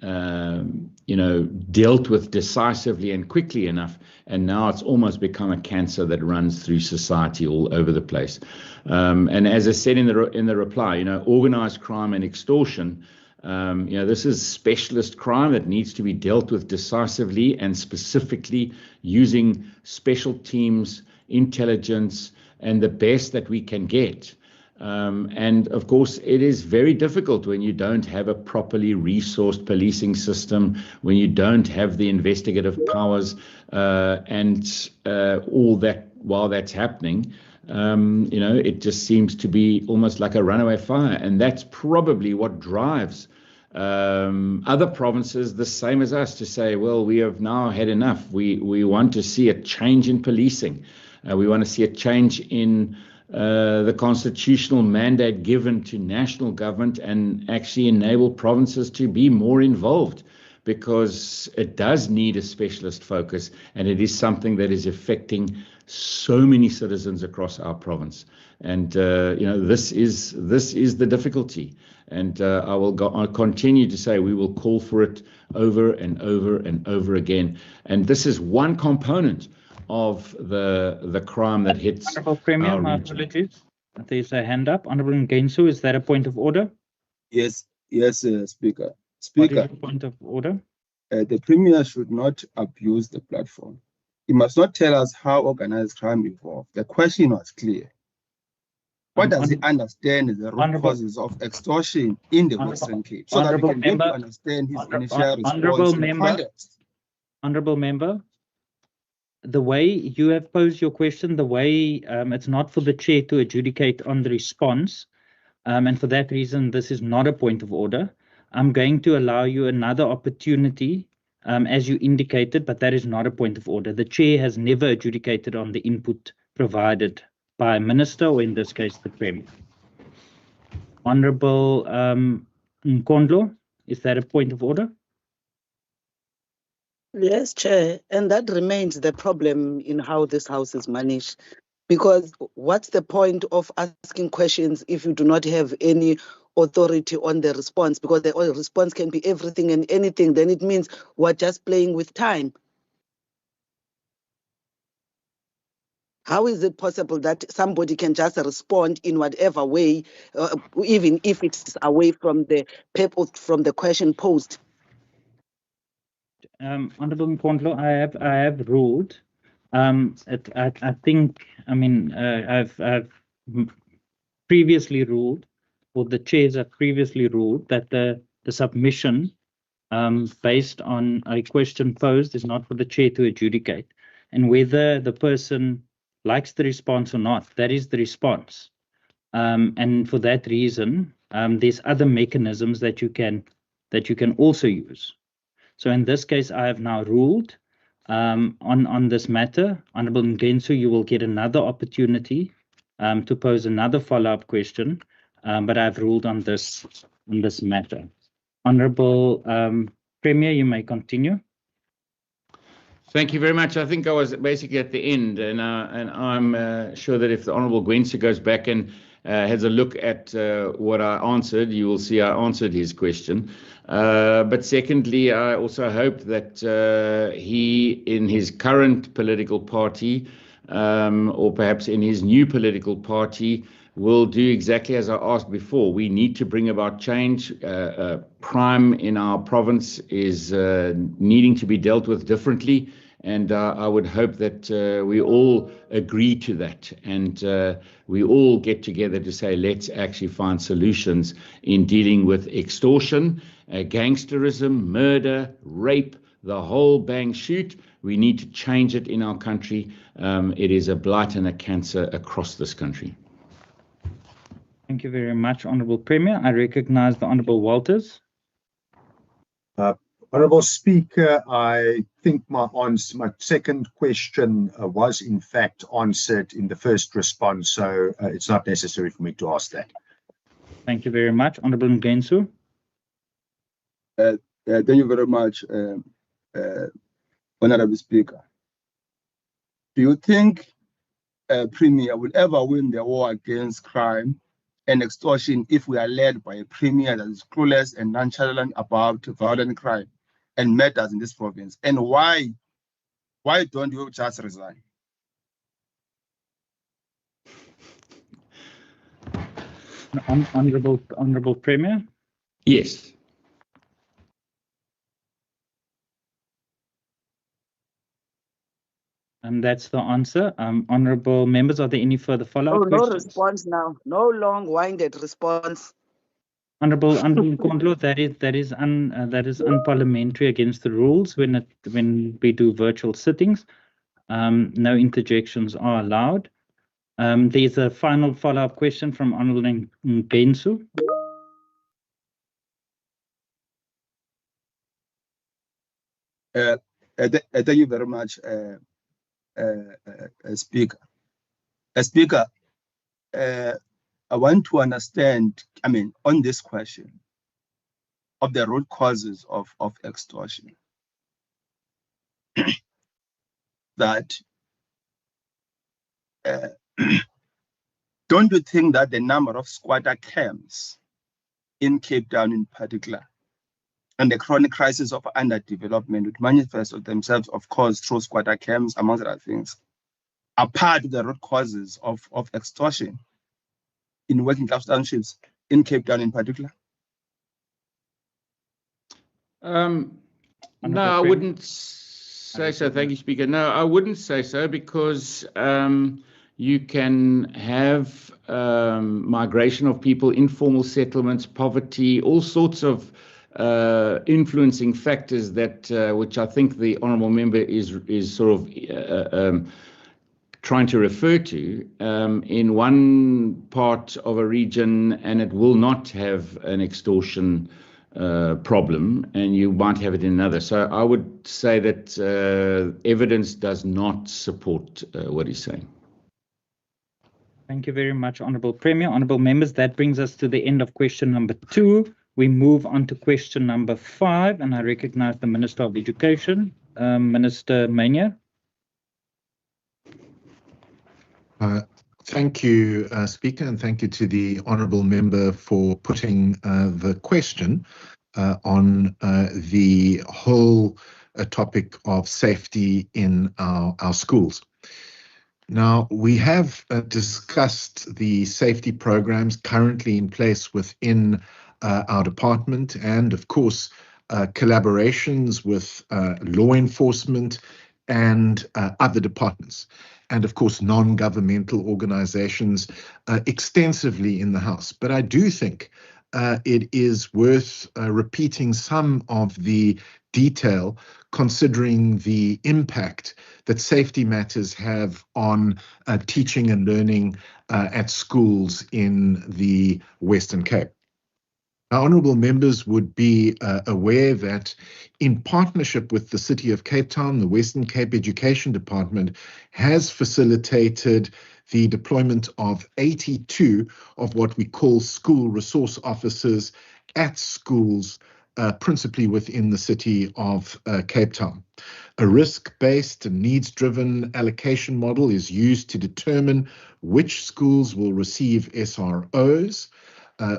S10: dealt with decisively and quickly enough. And now it's almost become a cancer that runs through society all over the place. And as I said in the reply, organized crime and extortion, this is specialist crime that needs to be dealt with decisively and specifically using special teams, intelligence, and the best that we can get. And of course, it is very difficult when you don't have a properly resourced policing system, when you don't have the investigative powers, and all that while that's happening. It just seems to be almost like a runaway fire. And that's probably what drives other provinces the same as us to say, well, we have now had enough. We want to see a change in policing. We want to see a change in the constitutional mandate given to national government and actually enable provinces to be more involved, because it does need a specialist focus, and it is something that is affecting so many citizens across our province. And this is the difficulty. And I'll continue to say we will call for it over and over and over again. And this is one component of the crime that hits.
S2: Honourable Premier, my apologies. There's a hand up. Honourable Ngensu, is that a point of order?
S13: Yes, Speaker.
S2: What is your point of order?
S13: The Premier should not abuse the platform. He must not tell us how organized crime evolved. The question was clear. What does he understand as the root causes of extortion in the Western Cape? So that we can get to understand his initial response in context.
S2: Honourable Member, the way you have posed your question, the way it's not for the chair to adjudicate on the response, and for that reason, this is not a point of order. I'm going to allow you another opportunity, as you indicated, but that is not a point of order. The chair has never adjudicated on the input provided by a minister, or in this case, the Premier. Honourable Nkondlo, is that a point of order?
S4: Yes, Chair, and that remains the problem in how this House is managed. Because what's the point of asking questions if you do not have any authority on the response? Because the response can be everything and anything. Then it means we're just playing with time. How is it possible that somebody can just respond in whatever way, even if it's away from the purpose, from the question posed?
S2: Honourable Nkondlo, I have ruled. I think, I've previously ruled, or the chairs have previously ruled, that the submission based on a question posed is not for the chair to adjudicate. And whether the person likes the response or not, that is the response. And for that reason, there's other mechanisms that you can also use. So in this case, I have now ruled on this matter. Honourable Ngensu, you will get another opportunity to pose another follow-up question, but I've ruled on this matter. Honourable Premier, you may continue.
S10: Thank you very much. I think I was basically at the end, and I'm sure that if the Honourable Gwensa goes back and has a look at what I answered, you will see I answered his question. But secondly, I also hope that he, in his current political party, or perhaps in his new political party, will do exactly as I asked before. We need to bring about change. Crime in our province is needing to be dealt with differently, and I would hope that we all agree to that, and we all get together to say, let's actually find solutions in dealing with extortion, gangsterism, murder, rape, the whole bang shoot. We need to change it in our country. It is a blight and a cancer across this country.
S2: Thank you very much, Honourable Premier. I recognize the Honourable Walters.
S11: Honourable Speaker, I think my second question was in fact answered in the first response, so it's not necessary for me to ask that.
S2: Thank you very much, Honourable Ngensu.
S13: Thank you very much, Honourable Speaker. Do you think Premier will ever win the war against crime and extortion if we are led by a Premier that is clueless and nonchalant about violent crime and matters in this province? And why don't you just resign?
S2: Honourable Premier.
S10: Yes.
S2: And that's the answer. Honourable members, are there any further follow-up questions?
S4: No response now. No long-winded response.
S2: Honourable Nkondlo, that is unparliamentary against the rules when we do virtual sittings. No interjections are allowed. There's a final follow-up question from Honourable Ngensu.
S13: Thank you very much, Speaker. Speaker, I want to understand, on this question of the root causes of extortion, that don't you think that the number of squatter camps in Cape Town in particular, and the chronic crisis of underdevelopment would manifest themselves, of course, through squatter camps, amongst other things, are part of the root causes of extortion in working class townships in Cape Town in particular?
S10: No, I wouldn't say so. Thank you, Speaker. No, I wouldn't say so, because you can have migration of people, informal settlements, poverty, all sorts of influencing factors that which I think the honourable member is sort of trying to refer to in one part of a region, and it will not have an extortion problem, and you might have it in another. So I would say that evidence does not support what he's saying.
S2: Thank you very much, Honourable Premier. Honourable members, that brings us to the end of question number 2. We move on to question number 5, and I recognize the Minister of Education, Minister Mainyer.
S14: Thank you, Speaker, and thank you to the Honourable Member for putting the question on the whole topic of safety in our schools. Now, we have discussed the safety programs currently in place within our department, and of course, collaborations with law enforcement and other departments, and of course, non-governmental organizations extensively in the House. But I do think it is worth repeating some of the detail, considering the impact that safety matters have on teaching and learning at schools in the Western Cape. Our honourable members would be aware that in partnership with the City of Cape Town, the Western Cape Education Department has facilitated the deployment of 82 of what we call school resource officers at schools principally within the city of Cape Town. A risk-based and needs-driven allocation model is used to determine which schools will receive SROs.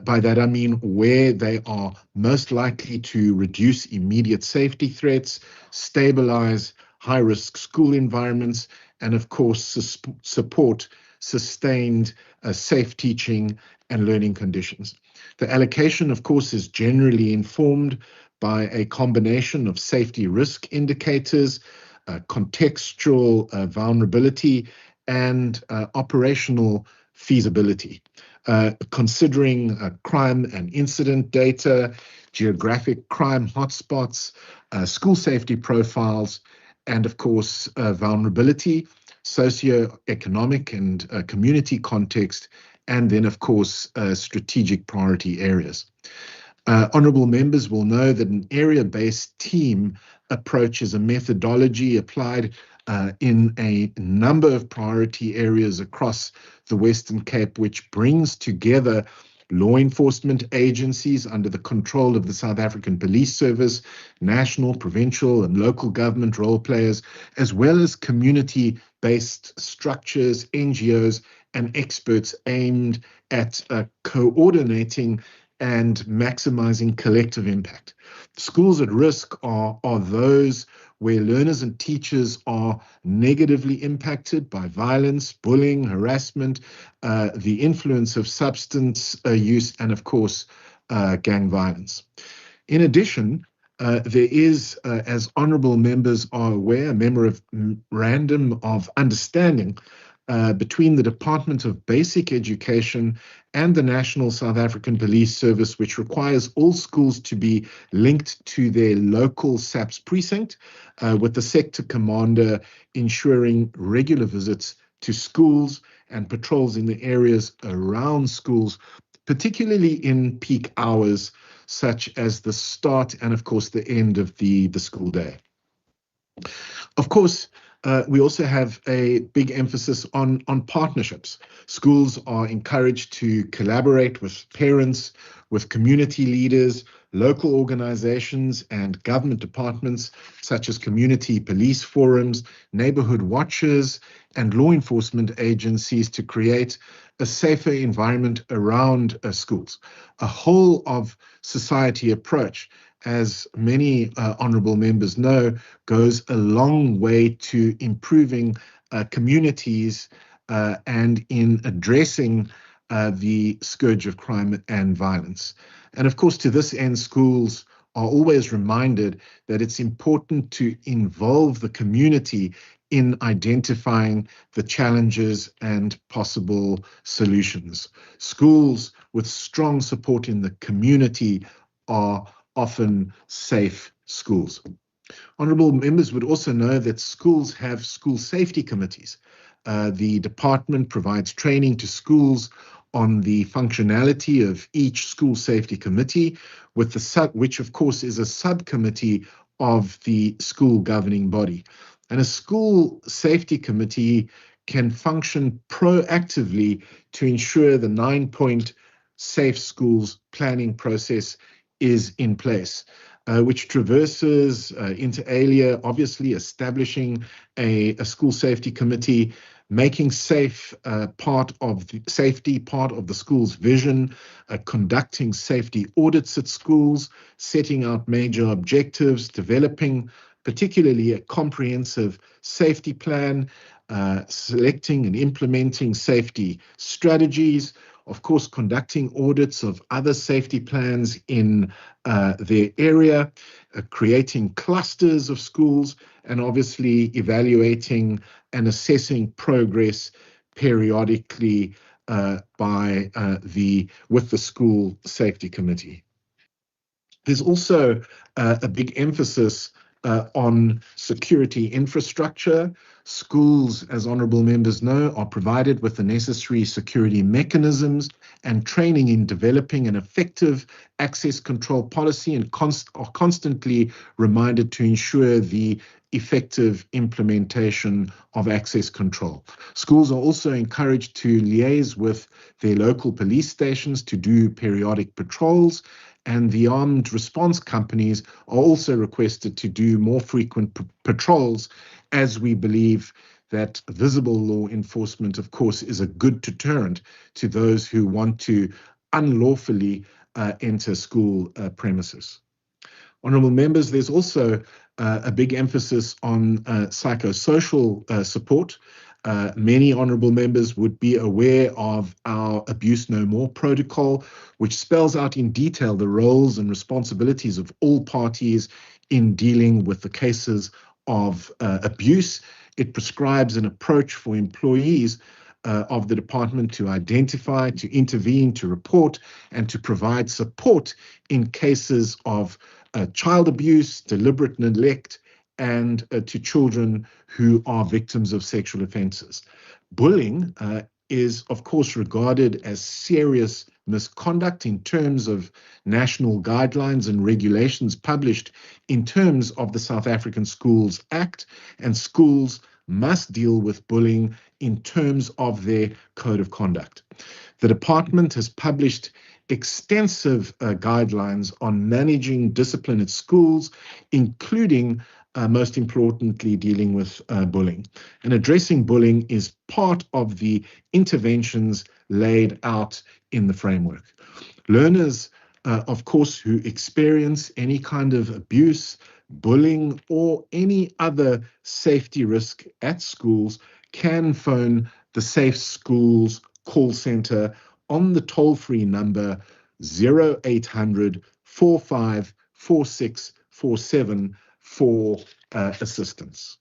S14: By that, I mean where they are most likely to reduce immediate safety threats, stabilize high-risk school environments, and of course, support sustained safe teaching and learning conditions. The allocation, of course, is generally informed by a combination of safety risk indicators, contextual vulnerability, and operational feasibility, considering crime and incident data, geographic crime hotspots, school safety profiles, and of course, vulnerability, socioeconomic and community context, and then of course, strategic priority areas. Honourable members will know that an area-based team approach is a methodology applied in a number of priority areas across the Western Cape, which brings together law enforcement agencies under the control of the South African Police Service, national, provincial, and local government role players, as well as community-based structures, NGOs, and experts aimed at coordinating and maximizing collective impact. Schools at risk are those where learners and teachers are negatively impacted by violence, bullying, harassment, the influence of substance use, and of course, gang violence. In addition, there is, as honourable members are aware, a memorandum of understanding between the Department of Basic Education and the National South African Police Service, which requires all schools to be linked to their local SAPS precinct, with the sector commander ensuring regular visits to schools and patrols in the areas around schools, particularly in peak hours, such as the start and, of course, the end of the school day. Of course, we also have a big emphasis on partnerships. Schools are encouraged to collaborate with parents, with community leaders, local organizations, and government departments, such as community police forums, neighborhood watches, and law enforcement agencies to create a safer environment around schools. A whole of society approach, as many honourable members know, goes a long way to improving communities and in addressing the scourge of crime and violence. And of course, to this end, schools are always reminded that it's important to involve the community in identifying the challenges and possible solutions. Schools with strong support in the community are often safe schools. Honourable members would also know that schools have school safety committees. The department provides training to schools on the functionality of each school safety committee, with which of course is a subcommittee of the school governing body. And a school safety committee can function proactively to ensure the 9-point safe schools planning process is in place, which traverses inter alia, obviously establishing a school safety committee, making safe part of the school's vision, conducting safety audits at schools, setting out major objectives, developing particularly a comprehensive safety plan, selecting and implementing safety strategies, of course, conducting audits of other safety plans in their area, creating clusters of schools, and obviously evaluating and assessing progress periodically with the school safety committee. There's also a big emphasis on security infrastructure. Schools, as honourable members know, are provided with the necessary security mechanisms and training in developing an effective access control policy, and are constantly reminded to ensure the effective implementation of access control. Schools are also encouraged to liaise with their local police stations to do periodic patrols and the armed response companies are also requested to do more frequent patrols, as we believe that visible law enforcement, of course, is a good deterrent to those who want to unlawfully enter school premises. Honourable members, there's also a big emphasis on psychosocial support. Many honourable members would be aware of our Abuse No More protocol, which spells out in detail the roles and responsibilities of all parties in dealing with the cases of abuse. It prescribes an approach for employees of the department to identify, to intervene, to report, and to provide support in cases of child abuse, deliberate neglect, and to children who are victims of sexual offences. Bullying is, of course, regarded as serious misconduct in terms of national guidelines and regulations published in terms of the South African Schools Act, and schools must deal with bullying in terms of their code of conduct. The department has published extensive guidelines on managing discipline at schools, including, most importantly, dealing with bullying. And addressing bullying is part of the interventions laid out in the framework. Learners, of course, who experience any kind of abuse, bullying, or any other safety risk at schools can phone the Safe Schools call centre on the toll-free number 0800 454647 for assistance.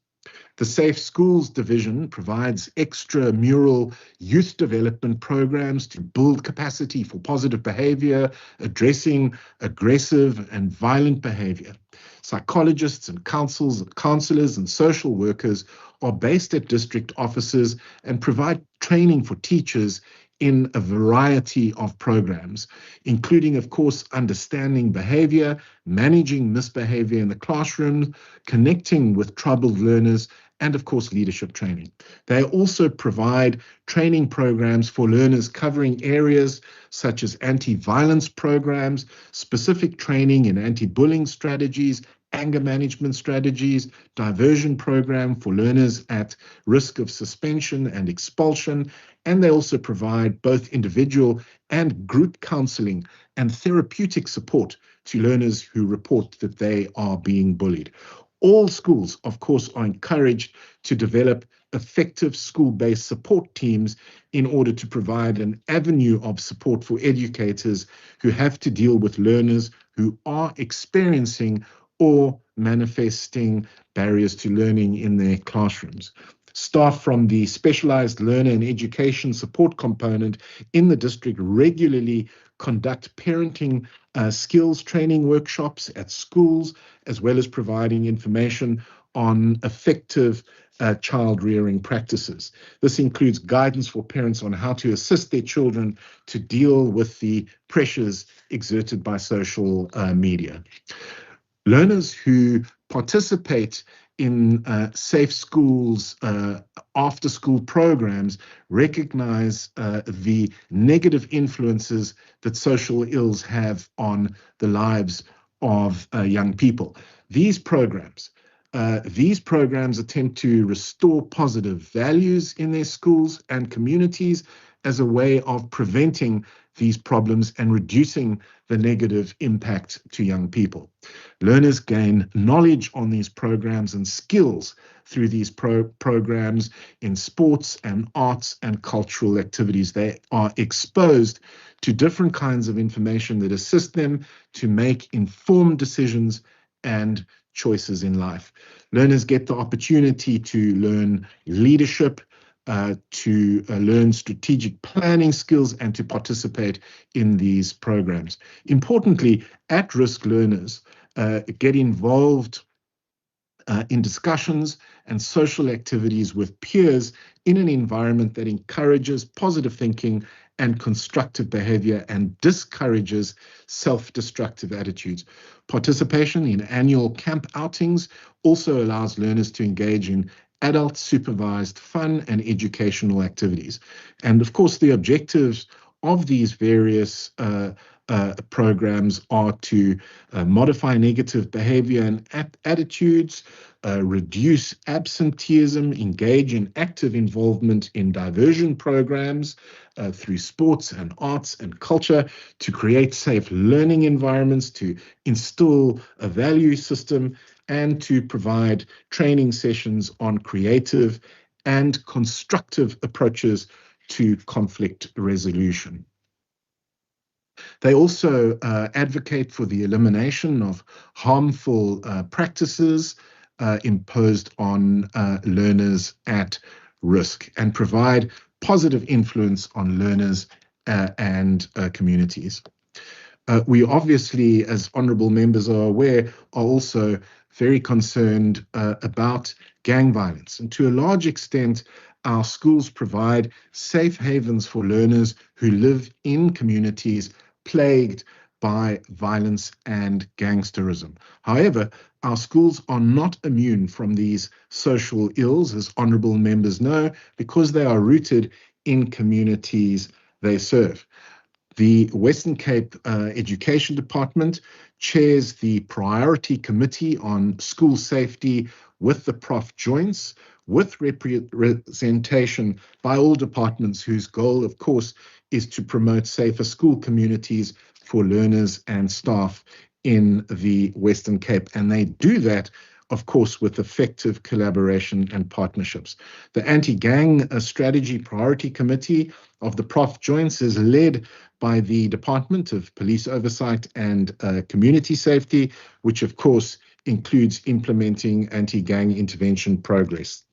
S14: The Safe Schools Division provides extramural youth development programs to build capacity for positive behavior, addressing aggressive and violent behavior. Psychologists and counselors and social workers are based at district offices and provide training for teachers in a variety of programs, including, of course, understanding behavior, managing misbehavior in the classroom, connecting with troubled learners, and of course, leadership training. They also provide training programs for learners covering areas such as anti-violence programs, specific training in anti-bullying strategies, anger management strategies, diversion program for learners at risk of suspension and expulsion, and they also provide both individual and group counseling and therapeutic support to learners who report that they are being bullied. All schools, of course, are encouraged to develop effective school-based support teams in order to provide an avenue of support for educators who have to deal with learners who are experiencing or manifesting barriers to learning in their classrooms. Staff from the Specialized Learner and Education Support component in the district regularly conduct parenting skills training workshops at schools, as well as providing information on effective child rearing practices. This includes guidance for parents on how to assist their children to deal with the pressures exerted by social media. Learners who participate in Safe Schools after-school programs recognize the negative influences that social ills have on the lives of young people. These programs attempt to restore positive values in their schools and communities as a way of preventing these problems and reducing the negative impact to young people. Learners gain knowledge on these programs and skills through these programs in sports and arts and cultural activities. They are exposed to different kinds of information that assist them to make informed decisions and choices in life. Learners get the opportunity to learn leadership, to learn strategic planning skills, and to participate in these programs. Importantly, at-risk learners get involved in discussions and social activities with peers in an environment that encourages positive thinking and constructive behavior and discourages self-destructive attitudes. Participation in annual camp outings also allows learners to engage in adult supervised fun and educational activities. And of course, the objectives of these various programs are to modify negative behavior and attitudes, reduce absenteeism, engage in active involvement in diversion programs through sports and arts and culture, to create safe learning environments, to instill a value system, and to provide training sessions on creative and constructive approaches to conflict resolution. They also advocate for the elimination of harmful practices imposed on learners at risk and provide positive influence on learners and communities. We obviously, as honourable members are aware, are also very concerned about gang violence. And to a large extent, our schools provide safe havens for learners who live in communities plagued by violence and gangsterism. However, our schools are not immune from these social ills, as honourable members know, because they are rooted in communities they serve. The Western Cape Education Department chairs the Priority Committee on School Safety with the Prof Joints, with representation by all departments whose goal, of course, is to promote safer school communities for learners and staff in the Western Cape. And they do that, of course, with effective collaboration and partnerships. The Anti-Gang Strategy Priority Committee of the Prof Joints is led by the Department of Police Oversight and Community Safety, which of course includes implementing anti-gang intervention programs.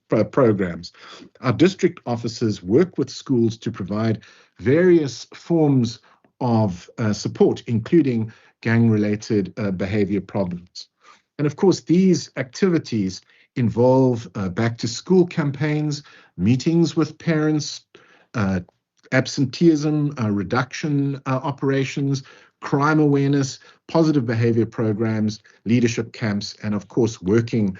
S14: Our district officers work with schools to provide various forms of support, including gang-related behavior problems. And of course, these activities involve back-to-school campaigns, meetings with parents, absenteeism reduction operations, crime awareness, positive behavior programs, leadership camps, and of course, working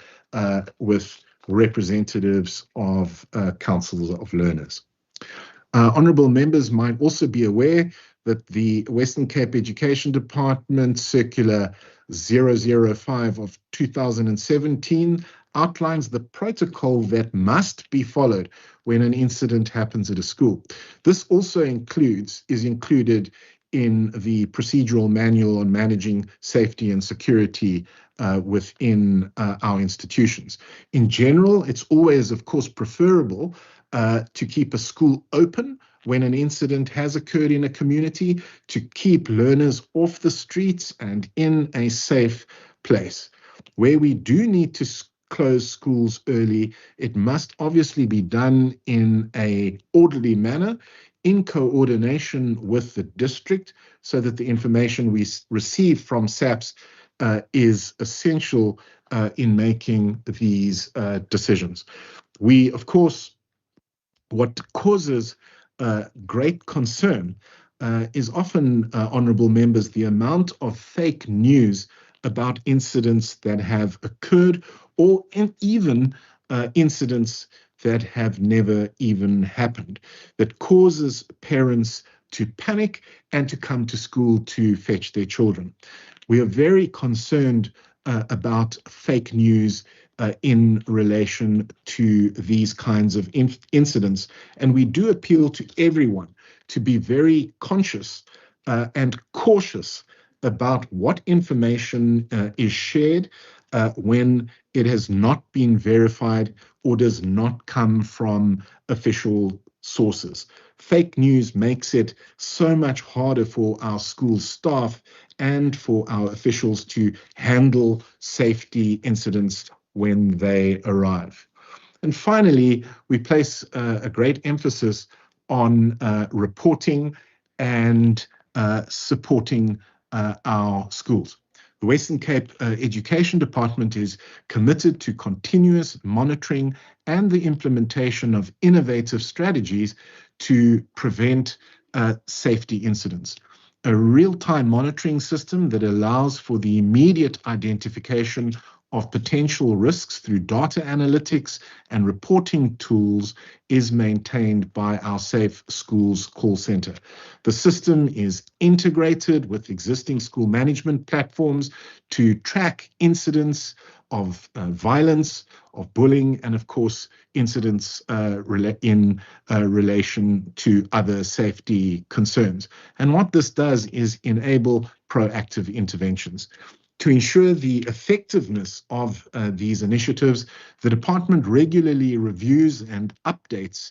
S14: with representatives of councils of learners. Honourable members might also be aware that the Western Cape Education Department Circular 005 of 2017 outlines the protocol that must be followed when an incident happens at a school. This also is included in the procedural manual on managing safety and security within our institutions. In general, it's always, of course, preferable to keep a school open when an incident has occurred in a community, to keep learners off the streets and in a safe place. Where we do need to close schools early, it must obviously be done in an orderly manner, in coordination with the district, so that the information we receive from SAPS is essential in making these decisions. We, of course, what causes great concern is often, honourable members, the amount of fake news about incidents that have occurred, or even incidents that have never even happened, that causes parents to panic and to come to school to fetch their children. We are very concerned about fake news in relation to these kinds of incidents. And we do appeal to everyone to be very conscious and cautious about what information is shared when it has not been verified or does not come from official sources. Fake news makes it so much harder for our school staff and for our officials to handle safety incidents when they arrive. And finally, we place a great emphasis on reporting and supporting our schools. The Western Cape Education Department is committed to continuous monitoring and the implementation of innovative strategies to prevent safety incidents. A real-time monitoring system that allows for the immediate identification of potential risks through data analytics and reporting tools is maintained by our Safe Schools call center. The system is integrated with existing school management platforms to track incidents of violence, of bullying, and of course, incidents in relation to other safety concerns. And what this does is enable proactive interventions. To ensure the effectiveness of these initiatives, the department regularly reviews and updates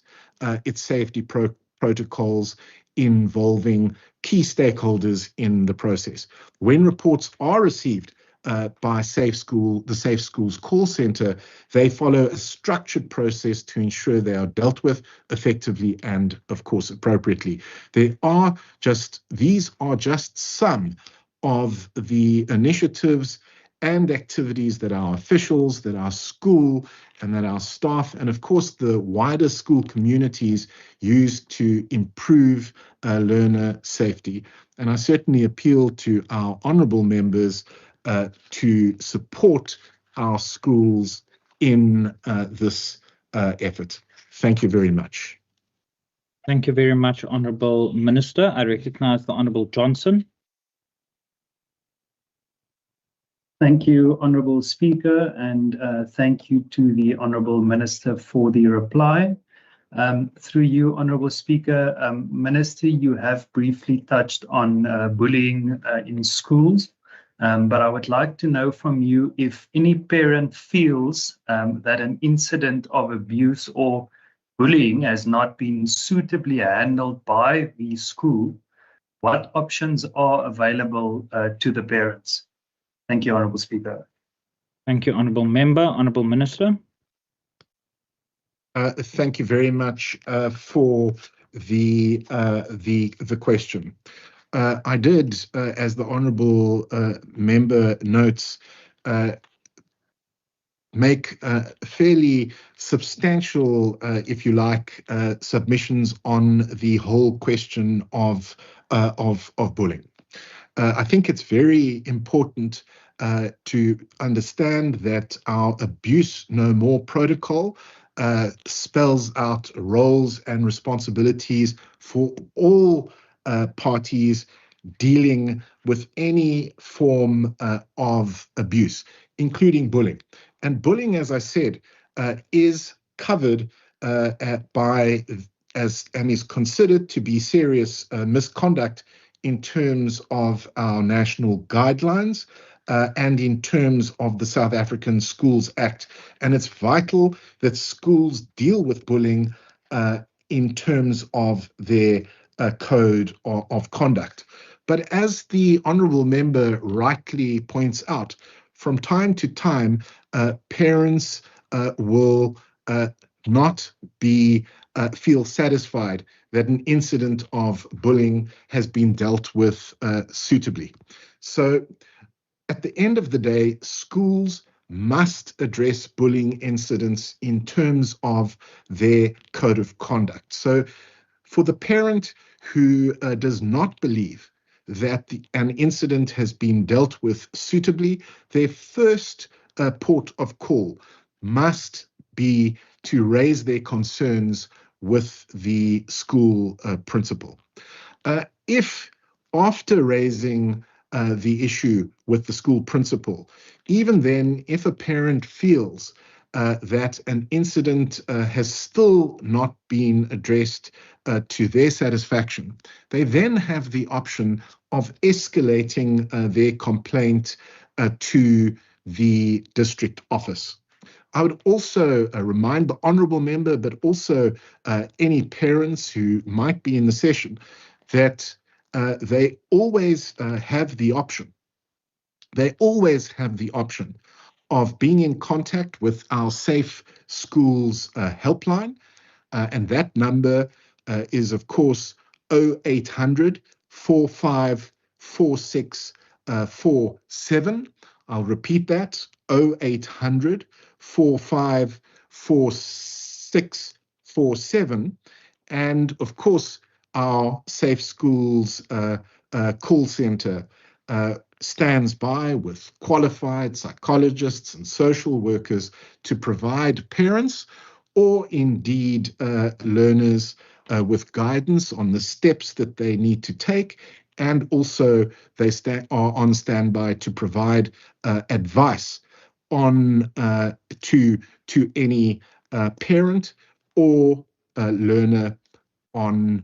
S14: its safety protocols involving key stakeholders in the process. When reports are received by the Safe Schools call center, they follow a structured process to ensure they are dealt with effectively and, of course, appropriately. These are just some of the initiatives and activities that our officials, that our school, and that our staff, and of course the wider school communities use to improve learner safety. And I certainly appeal to our honourable members to support our schools in this effort. Thank you very much.
S2: Thank you very much, Honourable Minister. I recognise the Honourable Johnson.
S15: Thank you, Honourable Speaker, and thank you to the Honourable Minister for the reply. Through you, Honourable Speaker, Minister, you have briefly touched on bullying in schools, but I would like to know from you if any parent feels that an incident of abuse or bullying has not been suitably handled by the school, what options are available to the parents? Thank you, Honourable Speaker.
S2: Thank you, Honourable Member. Honourable Minister.
S14: Thank you very much for the question. I did, as the Honourable Member notes, make fairly substantial, if you like, submissions on the whole question of bullying. I think it's very important to understand that our Abuse No More protocol spells out roles and responsibilities for all parties dealing with any form of abuse, including bullying. And bullying, as I said, is covered and is considered to be serious misconduct in terms of our national guidelines and in terms of the South African Schools Act. And it's vital that schools deal with bullying in terms of their code of conduct. But as the Honourable Member rightly points out, from time to time, parents will not feel satisfied that an incident of bullying has been dealt with suitably. So at the end of the day, schools must address bullying incidents in terms of their code of conduct. So for the parent who does not believe that an incident has been dealt with suitably, their first port of call must be to raise their concerns with the school principal. If after raising the issue with the school principal, even then, if a parent feels that an incident has still not been addressed to their satisfaction, they then have the option of escalating their complaint to the district office. I would also remind the Honourable Member, but also any parents who might be in the session, that they always have the option. They always have the option of being in contact with our Safe Schools helpline, and that number is, of course, 0800 4546 47. I'll repeat that, 0800 4546 47. And of course, our Safe Schools call center stands by with qualified psychologists and social workers to provide parents or indeed learners with guidance on the steps that they need to take, and also they are on standby to provide advice on to any parent or learner on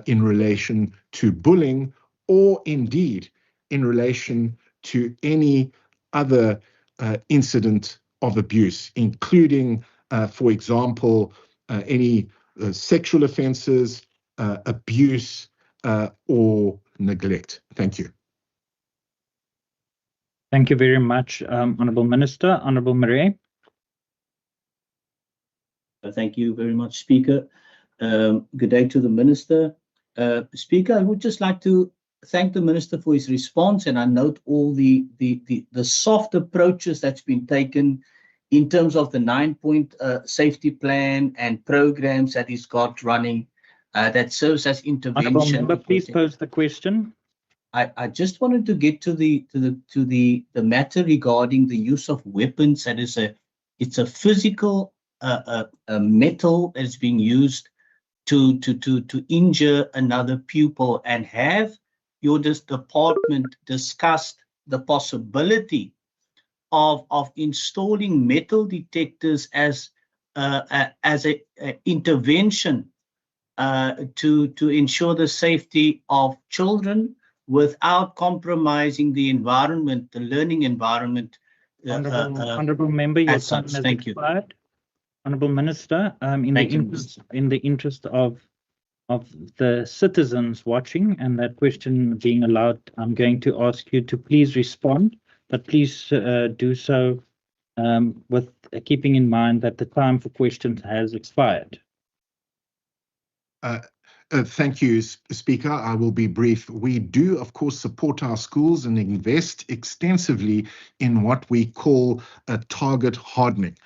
S14: in relation to bullying, or indeed in relation to any other incident of abuse, including, for example, any sexual offences, abuse, or neglect. Thank you.
S2: Thank you very much, Honourable Minister. Honourable Marais.
S12: Thank you very much, Speaker. Good day to the Minister. Speaker, I would just like to thank the Minister for his response, and I note all the soft approaches that's been taken in terms of the 9-point safety plan and programs that he's got running that serves as intervention.
S2: Honourable Member, please pose the question.
S12: I just wanted to get to the matter regarding the use of weapons. That is it's a physical metal that is being used to injure another pupil, and have your department discussed the possibility of installing metal detectors as a intervention to ensure the safety of children without compromising the environment, the learning environment.
S2: Honourable Member, your time has expired. Honourable Minister, in the interest of the citizens watching and that question being allowed, I'm going to ask you to please respond, but please do so with keeping in mind that the time for questions has expired.
S14: Thank you, Speaker. I will be brief. We do, of course, support our schools and invest extensively in what we call target hardening.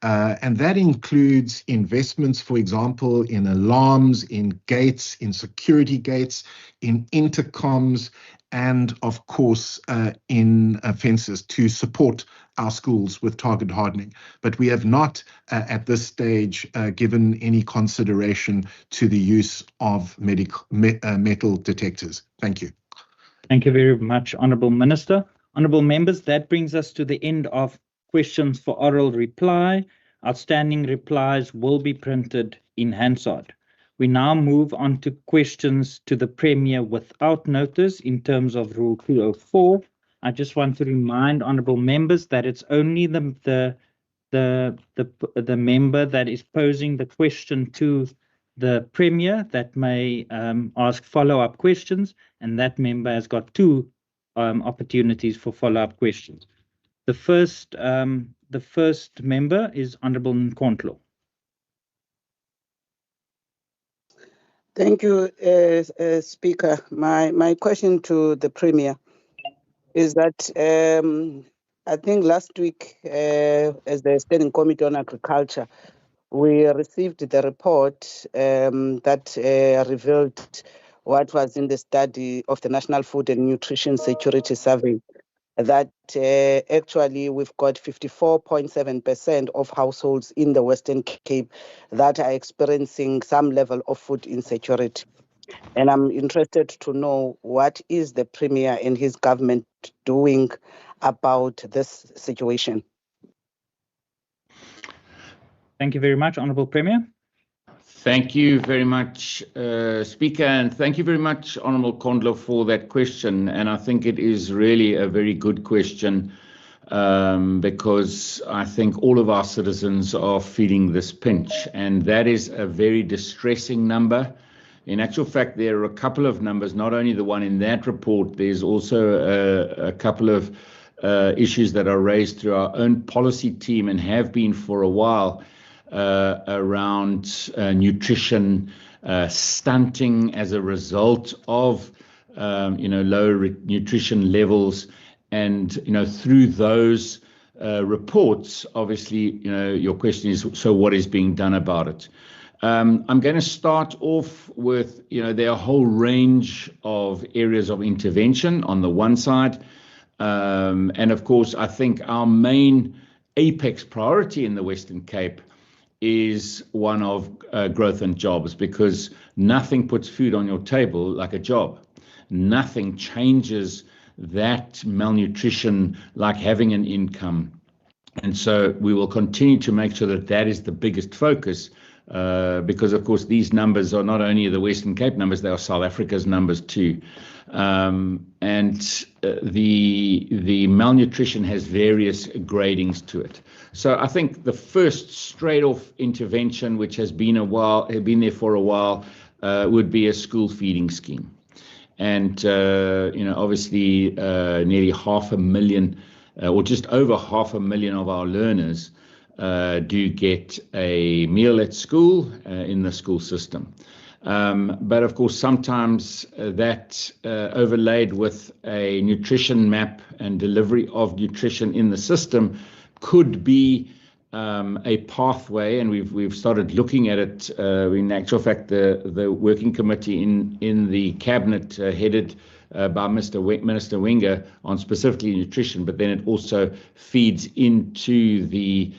S14: And that includes investments, for example, in alarms, in gates, in security gates, in intercoms, and of course, in fences to support our schools with target hardening. But we have not, at this stage, given any consideration to the use of metal detectors. Thank you.
S2: Thank you very much, Honourable Minister. Honourable Members, that brings us to the end of questions for oral reply. Outstanding replies will be printed in Hansard. We now move on to questions to the Premier without notice in terms of Rule 204. I just want to remind Honourable Members that it's only the member that is posing the question to the Premier that may ask follow-up questions, and that member has got 2 opportunities for follow-up questions. The first member is Honourable Nkontlo.
S4: Thank you, Speaker. My question to the Premier is that I think last week, as the Standing Committee on Agriculture, we received the report that revealed what was in the study of the National Food and Nutrition Security Survey, that actually we've got 54.7% of households in the Western Cape that are experiencing some level of food insecurity. And I'm interested to know what is the Premier and his government doing about this situation.
S2: Thank you very much, Honourable Premier.
S10: Thank you very much, Speaker, and thank you very much, Honourable Kondlo, for that question. And I think it is really a very good question because I think all of our citizens are feeling this pinch, and that is a very distressing number. In actual fact, there are a couple of numbers, not only the one in that report, there's also a couple of issues that are raised through our own policy team and have been for a while around nutrition stunting as a result of low nutrition levels, and through those reports, obviously, your question is, so what is being done about it? I'm going to start off with, there are a whole range of areas of intervention on the one side. And of course, I think our main apex priority in the Western Cape is one of growth and jobs, because nothing puts food on your table like a job. Nothing changes that malnutrition like having an income. And so we will continue to make sure that that is the biggest focus, because, of course, these numbers are not only the Western Cape numbers, they are South Africa's numbers too. The malnutrition has various gradings to it. So I think the first straight-off intervention, which has been there for a while, would be a school feeding scheme. And obviously, nearly 500,000, or just over 500,000 of our learners do get a meal at school in the school system. But of course, sometimes that overlaid with a nutrition map and delivery of nutrition in the system could be a pathway, and we've started looking at it. In actual fact, the working committee in the cabinet headed by Minister Winger on specifically nutrition, but then it also feeds into the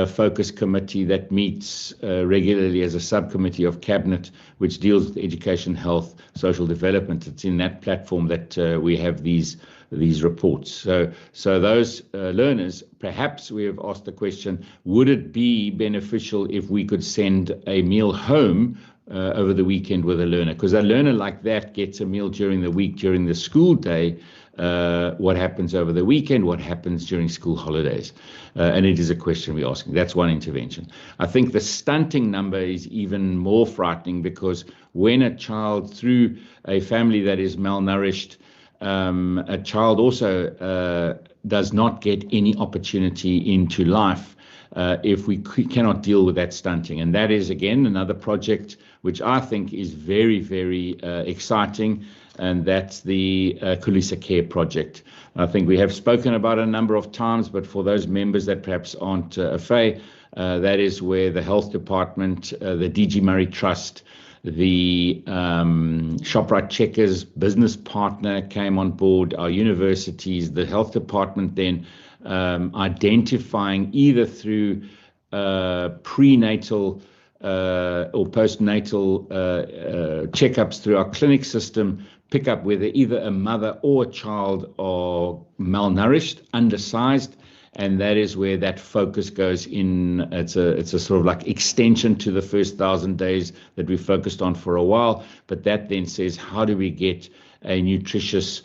S10: focus committee that meets regularly as a subcommittee of cabinet, which deals with education, health, social development. It's in that platform that we have these reports. So those learners, perhaps we have asked the question, would it be beneficial if we could send a meal home over the weekend with a learner? Because a learner like that gets a meal during the week, during the school day. What happens over the weekend? What happens during school holidays? And it is a question we're asking. That's one intervention. I think the stunting number is even more frightening, because when a child, through a family that is malnourished, a child also does not get any opportunity into life if we cannot deal with that stunting. And that is, again, another project which I think is very, very exciting, and that's the Khulisa Care project. I think we have spoken about it a number of times, but for those members that perhaps aren't afraid, that is where the health department, the DG Murray Trust, the Shoprite Checkers business partner came on board, our universities, the health department then identifying either through prenatal or postnatal checkups through our clinic system, pick up whether either a mother or a child are malnourished, undersized, and that is where that focus goes in. It's a sort of like extension to the first 1,000 days that we focused on for a while, but that then says, how do we get a nutritious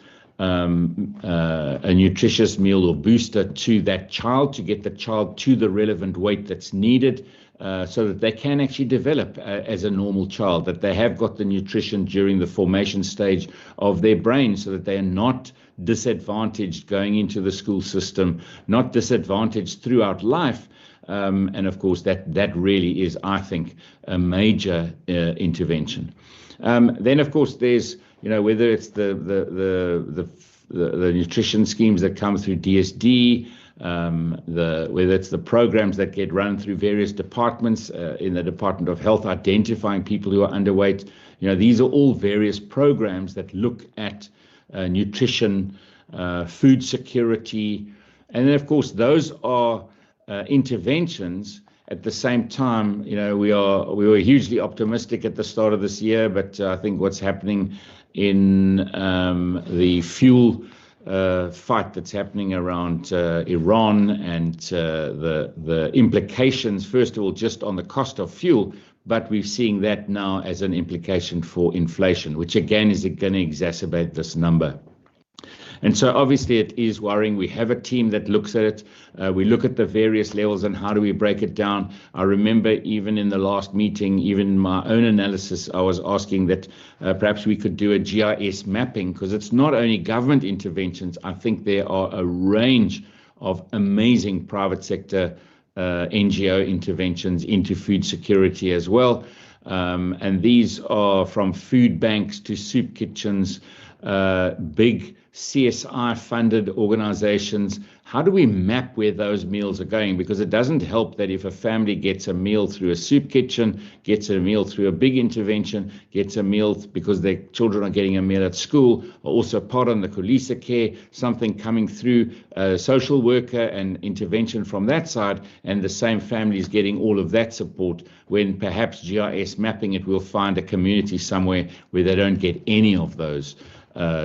S10: meal or booster to that child, to get the child to the relevant weight that's needed, so that they can actually develop as a normal child, that they have got the nutrition during the formation stage of their brain, so that they are not disadvantaged going into the school system, not disadvantaged throughout life. And of course, that really is, I think, a major intervention. Then, of course, there's, whether it's the nutrition schemes that come through DSD, whether it's the programs that get run through various departments in the Department of Health, identifying people who are underweight. These are all various programs that look at nutrition, food security, and then, of course, those are interventions. At the same time, we were hugely optimistic at the start of this year, but I think what's happening in the fuel fight that's happening around Iran and the implications, first of all, just on the cost of fuel, but we're seeing that now as an implication for inflation, which again is going to exacerbate this number. And so obviously it is worrying. We have a team that looks at it. We look at the various levels and how do we break it down. I remember even in the last meeting, even in my own analysis, I was asking that perhaps we could do a GIS mapping, because it's not only government interventions. I think there are a range of amazing private sector NGO interventions into food security as well. And these are from food banks to soup kitchens, big CSI-funded organizations. How do we map where those meals are going? Because it doesn't help that if a family gets a meal through a soup kitchen, gets a meal through a big intervention, gets a meal because their children are getting a meal at school, or also part on the Kulisa care, something coming through a social worker and intervention from that side, and the same family is getting all of that support, when perhaps GIS mapping it will find a community somewhere where they don't get any of those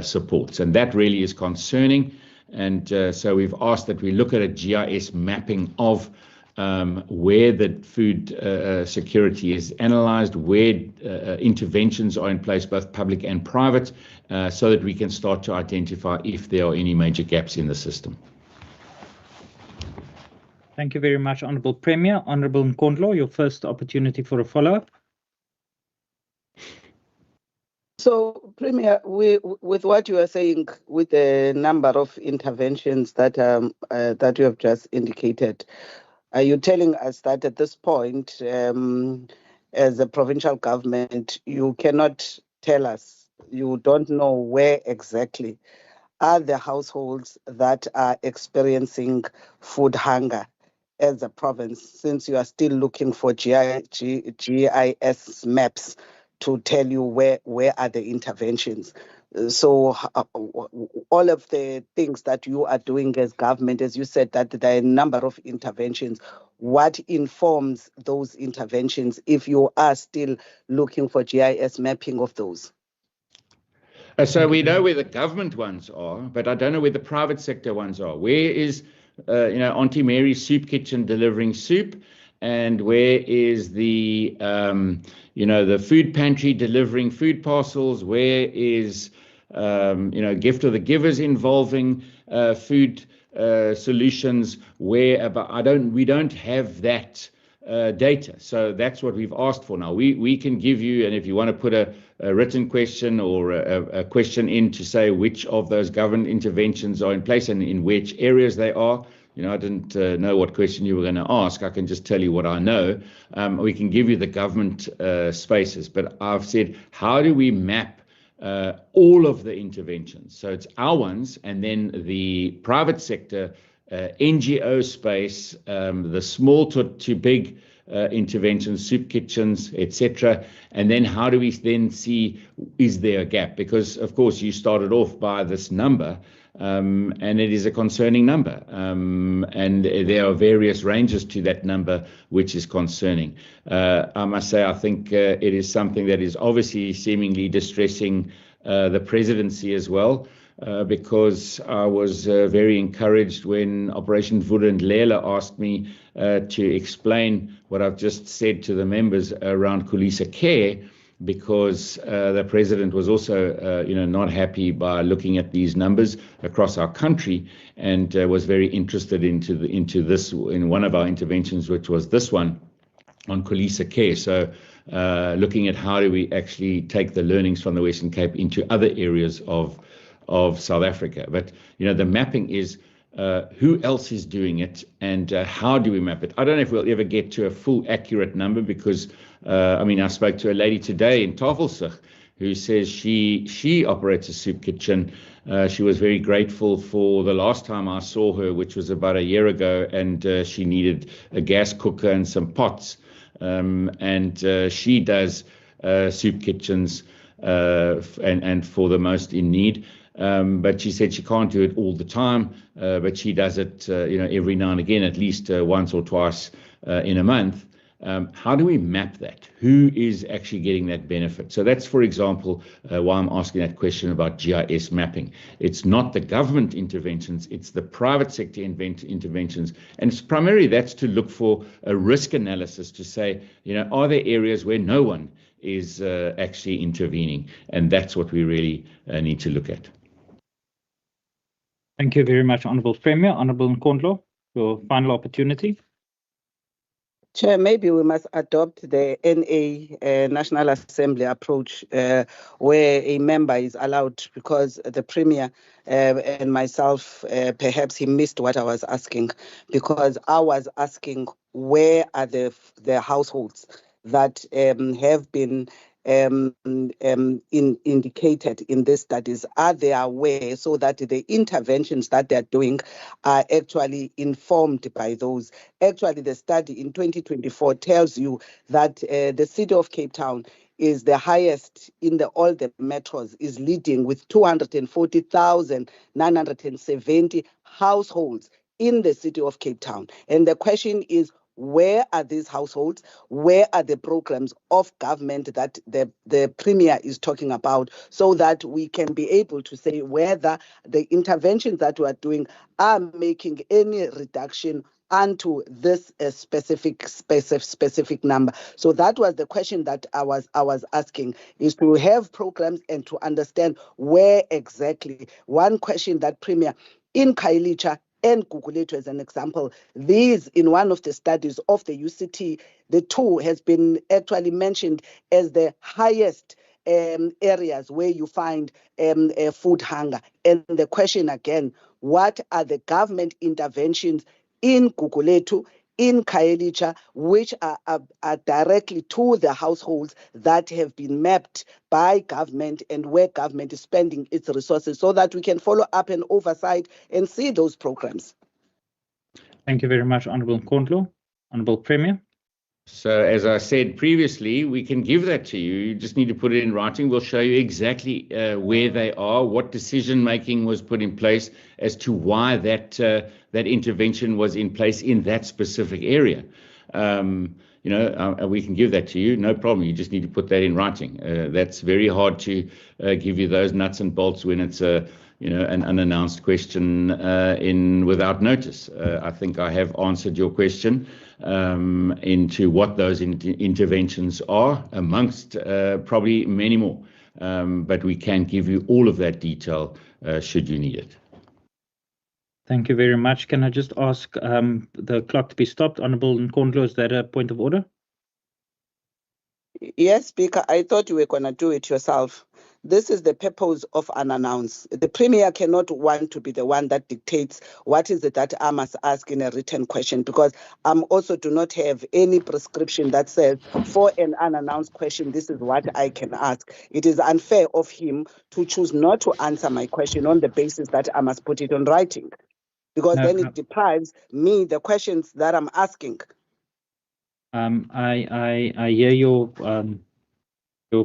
S10: supports. And that really is concerning. And so we've asked that we look at a GIS mapping of where the food security is analysed, where interventions are in place, both public and private, so that we can start to identify if there are any major gaps in the system.
S2: Thank you very much, Honourable Premier. Honourable Nkondlo, your first opportunity for a follow-up.
S4: So, Premier, with what you are saying, with the number of interventions that that you have just indicated, are you telling us that at this point, as a provincial government, you cannot tell us, you don't know where exactly are the households that are experiencing food hunger as a province, since you are still looking for GIS maps to tell you where are the interventions? So all of the things that you are doing as government, as you said, that there are a number of interventions, what informs those interventions if you are still looking for GIS mapping of those?
S10: So we know where the government ones are, but I don't know where the private sector ones are. Where is, Auntie Mary's Soup Kitchen delivering soup? And where is the, the food pantry delivering food parcels? Where is, Gift of the Givers involving food solutions? We don't have that data. So that's what we've asked for now. We can give you, and if you want to put a written question or a question in to say which of those government interventions are in place and in which areas they are. I didn't know what question you were going to ask. I can just tell you what I know. We can give you the government spaces, but I've said, how do we map all of the interventions? So it's our ones, and then the private sector, NGO space, the small to big interventions, soup kitchens, etc. And then how do we then see, is there a gap? Because, of course, you started off by this number, and it is a concerning number. And there are various ranges to that number, which is concerning. I must say, I think it is something that is obviously seemingly distressing the presidency as well. Because I was very encouraged when Operation Vulindlela asked me to explain what I've just said to the members around Kulisa Care, because the president was also, not happy by looking at these numbers across our country, and was very interested into this in one of our interventions, which was this one on Kulisa Care. So looking at how do we actually take the learnings from the Western Cape into other areas of South Africa. But, the mapping is who else is doing it, and how do we map it? I don't know if we'll ever get to a full accurate number, because, I spoke to a lady today in Tafelsig who says she operates a soup kitchen. She was very grateful for the last time I saw her, which was about a year ago, and she needed a gas cooker and some pots. And she does soup kitchens and for the most in need. But she said she can't do it all the time, but she does it, every now and again, at least once or twice in a month. How do we map that? Who is actually getting that benefit? So that's, for example, why I'm asking that question about GIS mapping. It's not the government interventions, it's the private sector interventions. And it's primarily that's to look for a risk analysis to say, are there areas where no one is actually intervening? And that's what we really need to look at.
S2: Thank you very much, Honourable Premier. Honourable Nkondlo, your final opportunity.
S4: Chair, maybe we must adopt the NA National Assembly approach, where a member is allowed, because the Premier and myself, perhaps he missed what I was asking, because I was asking where are the households that have been indicated in these studies? Are they aware so that the interventions that they're doing are actually informed by those? Actually, the study in 2024 tells you that the city of Cape Town is the highest in all the metros, is leading with 240,970 households in the city of Cape Town. And the question is, where are these households? Where are the programs of government that the Premier is talking about, so that we can be able to say whether the interventions that we are doing are making any reduction onto this specific number? So that was the question that I was asking, is to have programs and to understand where exactly. One question that Premier in Khayelitsha and Gugulethu, as an example, these in one of the studies of the UCT, the two has been actually mentioned as the highest areas where you find food hunger. And the question again, what are the government interventions in Gugulethu, in Khayelitsha, which are directly to the households that have been mapped by government and where government is spending its resources, so that we can follow up and oversight and see those programs?
S2: Thank you very much, Honourable Nkondlo. Honourable Premier.
S10: So as I said previously, we can give that to you. You just need to put it in writing. We'll show you exactly where they are, what decision making was put in place as to why that intervention was in place in that specific area. We can give that to you, no problem. You just need to put that in writing. That's very hard to give you those nuts and bolts when it's an unannounced question without notice. I think I have answered your question into what those interventions are, amongst probably many more. But we can give you all of that detail should you need it.
S2: Thank you very much. Can I just ask the clock to be stopped? Honourable Nkondlo, is that a point of order?
S4: Yes, Speaker, I thought you were going to do it yourself. This is the purpose of unannounced. The Premier cannot want to be the one that dictates what is it that I must ask in a written question, because I also do not have any prescription that says for an unannounced question, this is what I can ask. It is unfair of him to choose not to answer my question on the basis that I must put it on writing, because then it deprives me the questions that I'm asking.
S2: I hear your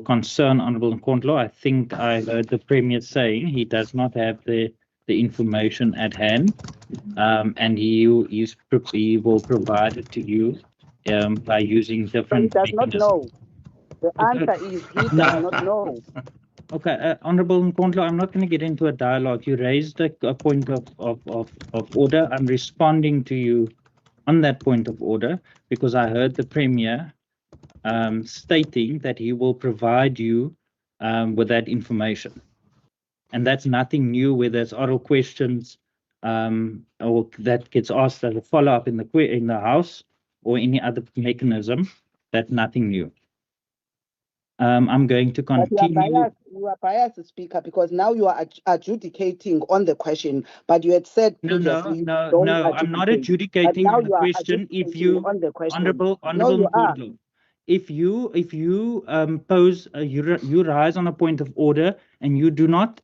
S2: concern, Honourable Nkondlo. I think I heard the Premier saying he does not have the information at hand, and he will provide it to you by using different.
S4: So he does not know. The answer is he does not know.
S2: Okay, Honourable Nkondlo, I'm not going to get into a dialogue. You raised a point of order. I'm responding to you on that point of order because I heard the Premier stating that he will provide you with that information. And that's nothing new, whether it's oral questions or that gets asked as a follow-up in the House or any other mechanism. That's nothing new. I'm going to continue.
S4: You are biased, Speaker, because now you are adjudicating on the question, but you had said previously.
S2: No, I'm not adjudicating on the question. If you, Honourable Nkondlo, if you pose, you rise on a point of order and you do not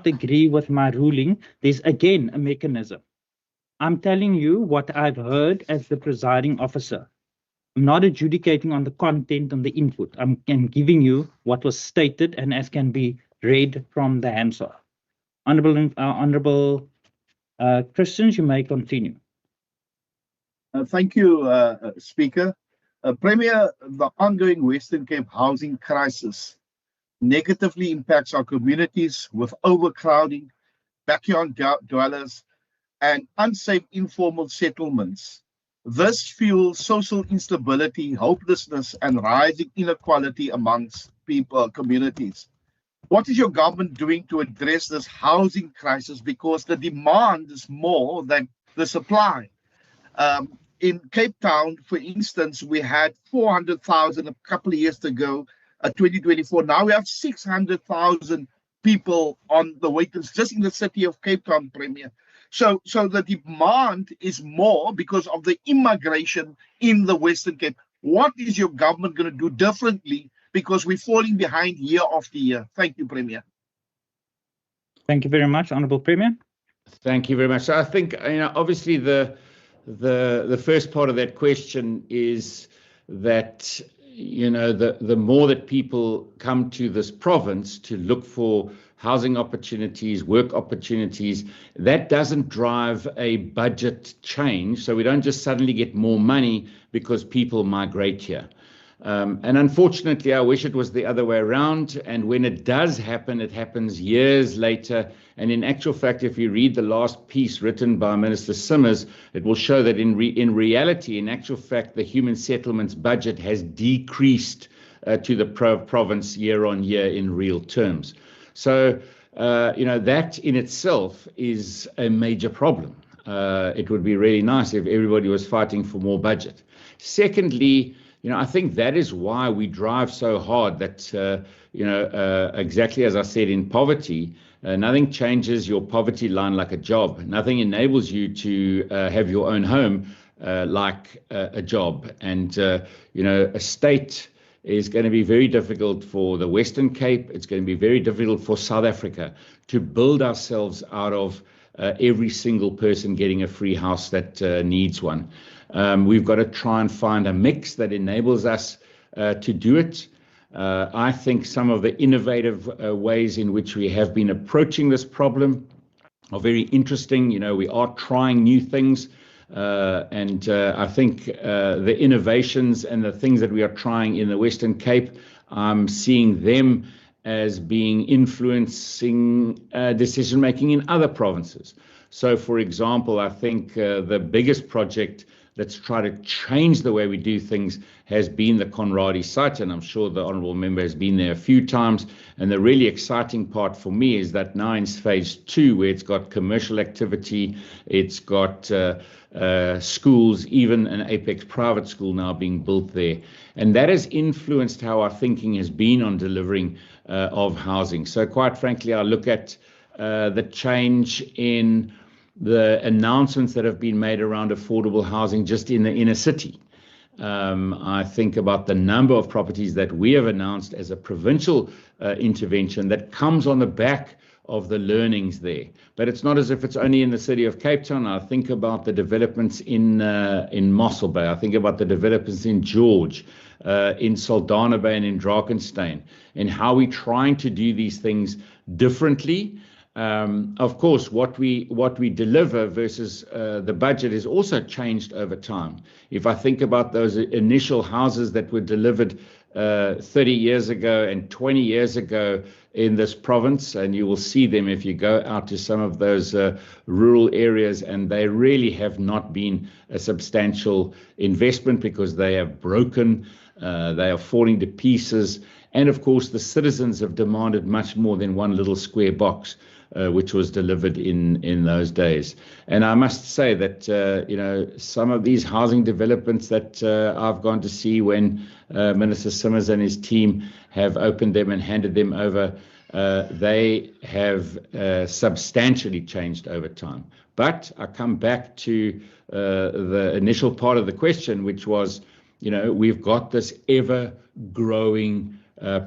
S2: agree with my ruling, there's again a mechanism. I'm telling you what I've heard as the presiding officer. I'm not adjudicating on the content and the input. I'm giving you what was stated and as can be read from the Hansard. Honourable Christians, you may continue.
S5: Thank you, Speaker. Premier, the ongoing Western Cape housing crisis negatively impacts our communities with overcrowding, backyard dwellers, and unsafe informal settlements. This fuels social instability, hopelessness, and rising inequality amongst communities. What is your government doing to address this housing crisis? Because the demand is more than the supply. In Cape Town, for instance, we had 400,000 a couple of years ago, 2024. Now we have 600,000 people on the wait list just in the city of Cape Town, Premier. So the demand is more because of the immigration in the Western Cape. What is your government going to do differently? Because we're falling behind year after year. Thank you, Premier.
S2: Thank you very much, Honourable Premier.
S10: Thank you very much. So I think, obviously the first part of that question is that, the more that people come to this province to look for housing opportunities, work opportunities, that doesn't drive a budget change. So we don't just suddenly get more money because people migrate here. And unfortunately, I wish it was the other way around. And when it does happen, it happens years later. And in actual fact, if you read the last piece written by Minister Simmers, it will show that in reality, in actual fact, the human settlements budget has decreased to the province year on year in real terms. So, that in itself is a major problem. It would be really nice if everybody was fighting for more budget. Secondly, I think that is why we drive so hard that, exactly as I said, in poverty, nothing changes your poverty line like a job. Nothing enables you to have your own home like a job. And, a state is going to be very difficult for the Western Cape. It's going to be very difficult for South Africa to build ourselves out of every single person getting a free house that needs one. We've got to try and find a mix that enables us to do it. I think some of the innovative ways in which we have been approaching this problem are very interesting. We are trying new things. And I think the innovations and the things that we are trying in the Western Cape, I'm seeing them as being influencing decision-making in other provinces. So, for example, I think the biggest project that's tried to change the way we do things has been the Conradie site, and I'm sure the Honourable Member has been there a few times. And the really exciting part for me is that now in phase 2, where it's got commercial activity, it's got schools, even an Apex private school now being built there. And that has influenced how our thinking has been on delivering of housing. So quite frankly, I look at the change in the announcements that have been made around affordable housing just in the inner city. I think about the number of properties that we have announced as a provincial intervention that comes on the back of the learnings there. But it's not as if it's only in the city of Cape Town. I think about the developments in Mossel Bay. I think about the developments in George, in Saldanha Bay and in Drakenstein, and how we're trying to do these things differently. Of course, what we deliver versus the budget is also changed over time. If I think about those initial houses that were delivered 30 years ago and 20 years ago in this province, and you will see them if you go out to some of those rural areas, and they really have not been a substantial investment because they have broken, they are falling to pieces. And of course, the citizens have demanded much more than one little square box, which was delivered in those days. And I must say that, some of these housing developments that I've gone to see when Minister Simmers and his team have opened them and handed them over, they have substantially changed over time. But I come back to the initial part of the question, which was, we've got this ever-growing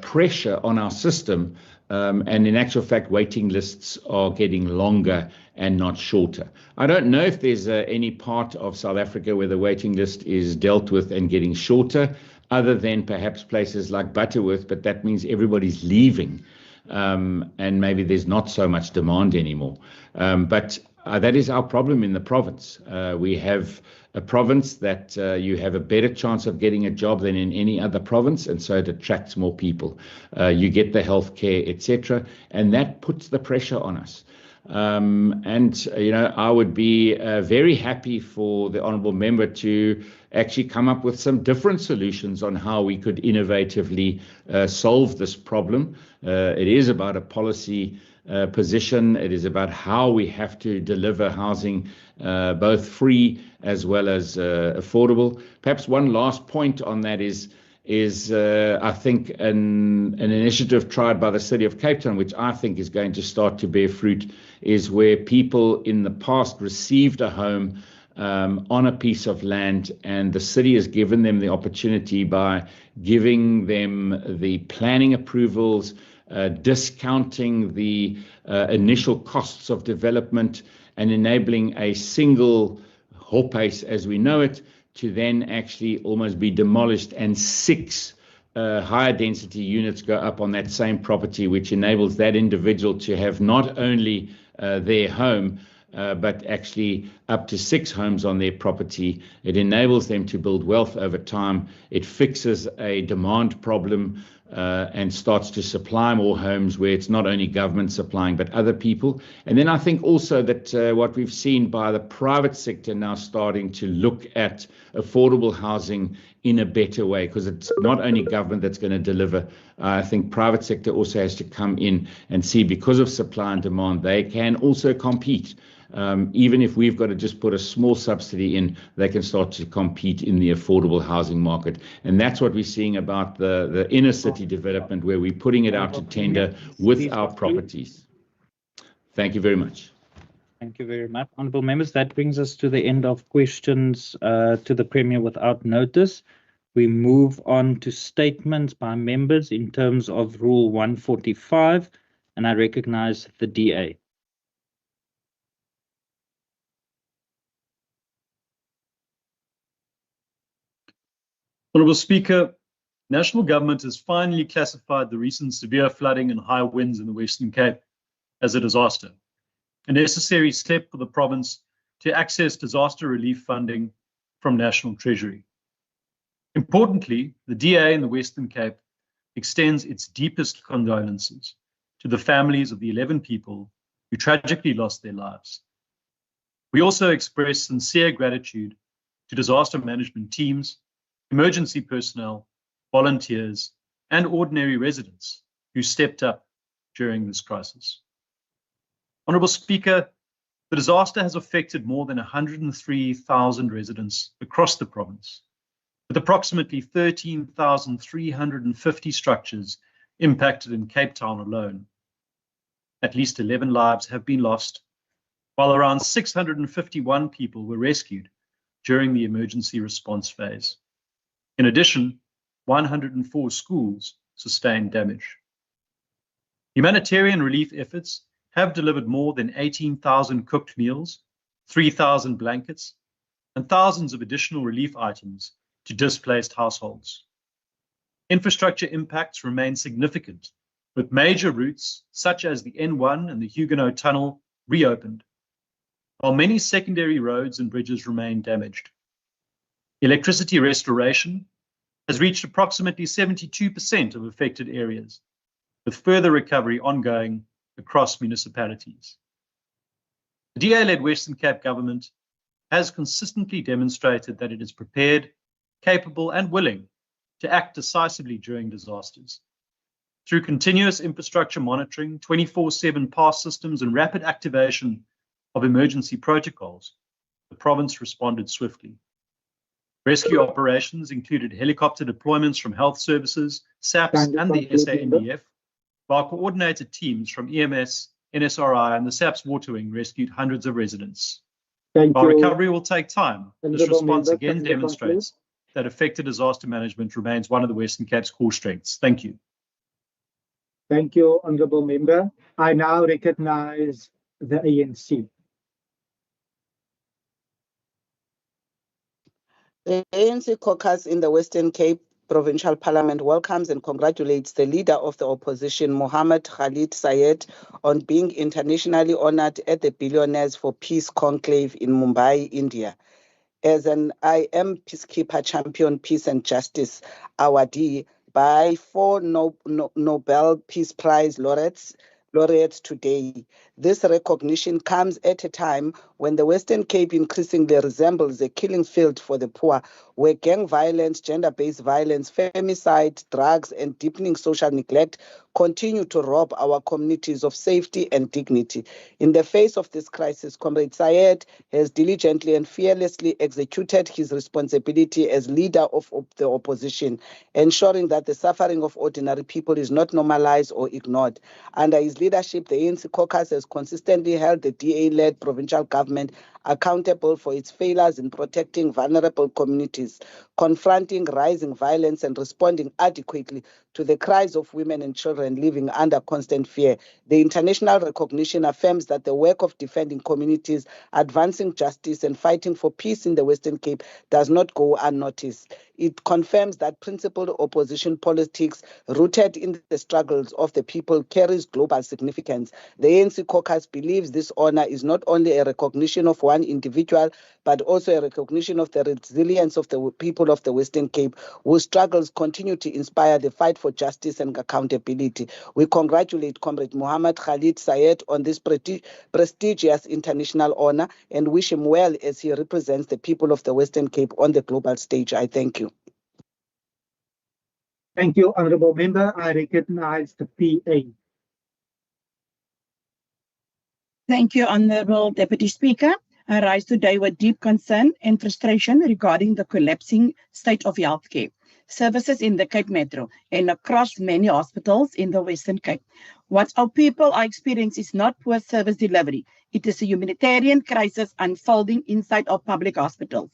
S10: pressure on our system, and in actual fact, waiting lists are getting longer and not shorter. I don't know if there's any part of South Africa where the waiting list is dealt with and getting shorter, other than perhaps places like Butterworth, but that means everybody's leaving, and maybe there's not so much demand anymore. But that is our problem in the province. We have a province that you have a better chance of getting a job than in any other province, and so it attracts more people. You get the healthcare, etc., and that puts the pressure on us. I would be very happy for the Honourable Member to actually come up with some different solutions on how we could innovatively solve this problem. It is about a policy position. It is about how we have to deliver housing, both free as well as affordable. Perhaps one last point on that is I think an initiative tried by the City of Cape Town, which I think is going to start to bear fruit, is where people in the past received a home on a piece of land, and the city has given them the opportunity by giving them the planning approvals, discounting the initial costs of development, and enabling a single hopace as we know it to then actually almost be demolished, and 6 higher density units go up on that same property, which enables that individual to have not only their home, but actually up to 6 homes on their property. It enables them to build wealth over time. It fixes a demand problem and starts to supply more homes where it's not only government supplying, but other people. And then I think also that what we've seen by the private sector now starting to look at affordable housing in a better way, because it's not only government that's going to deliver. I think private sector also has to come in and see, because of supply and demand, they can also compete. Even if we've got to just put a small subsidy in, they can start to compete in the affordable housing market. And that's what we're seeing about the inner city development, where we're putting it out to tender with our properties. Thank you very much.
S2: Thank you very much, honourable members. That brings us to the end of questions to the Premier without notice. We move on to statements by members in terms of Rule 145, and I recognise the DA.
S7: Honourable Speaker, National Government has finally classified the recent severe flooding and high winds in the Western Cape as a disaster, a necessary step for the province to access disaster relief funding from National Treasury. Importantly, the DA in the Western Cape extends its deepest condolences to the families of the 11 people who tragically lost their lives. We also express sincere gratitude to disaster management teams, emergency personnel, volunteers, and ordinary residents who stepped up during this crisis. Honourable Speaker, the disaster has affected more than 103,000 residents across the province, with approximately 13,350 structures impacted in Cape Town alone. At least 11 lives have been lost, while around 651 people were rescued during the emergency response phase. In addition, 104 schools sustained damage. Humanitarian relief efforts have delivered more than 18,000 cooked meals, 3,000 blankets, and thousands of additional relief items to displaced households. Infrastructure impacts remain significant, with major routes such as the N1 and the Huguenot Tunnel reopened, while many secondary roads and bridges remain damaged. Electricity restoration has reached approximately 72% of affected areas, with further recovery ongoing across municipalities. The DA-led Western Cape government has consistently demonstrated that it is prepared, capable, and willing to act decisively during disasters. Through continuous infrastructure monitoring, 24/7 pass systems, and rapid activation of emergency protocols, the province responded swiftly. Rescue operations included helicopter deployments from health services, SAPS, and the SANDF, while coordinated teams from EMS, NSRI, and the SAPS Water Wing rescued hundreds of residents. While recovery will take time, this response again demonstrates that effective disaster management remains one of the Western Cape's core strengths. Thank you.
S16: Thank you, Honourable Member. I now recognise the ANC.
S4: The ANC caucus in the Western Cape Provincial Parliament welcomes and congratulates the leader of the opposition, Mohammed Khalid Sayed, on being internationally honoured at the Billionaires for Peace Conclave in Mumbai, India. As an I Am Peacekeeper Champion Peace and Justice awardee by 4 Nobel Peace Prize laureates today. This recognition comes at a time when the Western Cape increasingly resembles a killing field for the poor, where gang violence, gender-based violence, femicide, drugs, and deepening social neglect continue to rob our communities of safety and dignity. In the face of this crisis, Comrade Sayed has diligently and fearlessly executed his responsibility as leader of the opposition, ensuring that the suffering of ordinary people is not normalized or ignored. Under his leadership, the ANC caucus has consistently held the DA-led provincial government accountable for its failures in protecting vulnerable communities, confronting rising violence and responding adequately to the cries of women and children living under constant fear. The international recognition affirms that the work of defending communities, advancing justice and fighting for peace in the Western Cape does not go unnoticed. It confirms that principled opposition politics rooted in the struggles of the people carries global significance. The ANC caucus believes this honor is not only a recognition of one individual, but also a recognition of the resilience of the people of the Western Cape, whose struggles continue to inspire the fight for justice and accountability. We congratulate Comrade Muhammad Khalid Sayed on this prestigious international honor and wish him well as he represents the people of the Western Cape on the global stage. I thank you.
S16: Thank you, Honourable Member. I recognize the PA.
S17: Thank you, Honourable Deputy Speaker. I rise today with deep concern and frustration regarding the collapsing state of healthcare services in the Cape Metro and across many hospitals in the Western Cape. What our people are experiencing is not poor service delivery. It is a humanitarian crisis unfolding inside our public hospitals.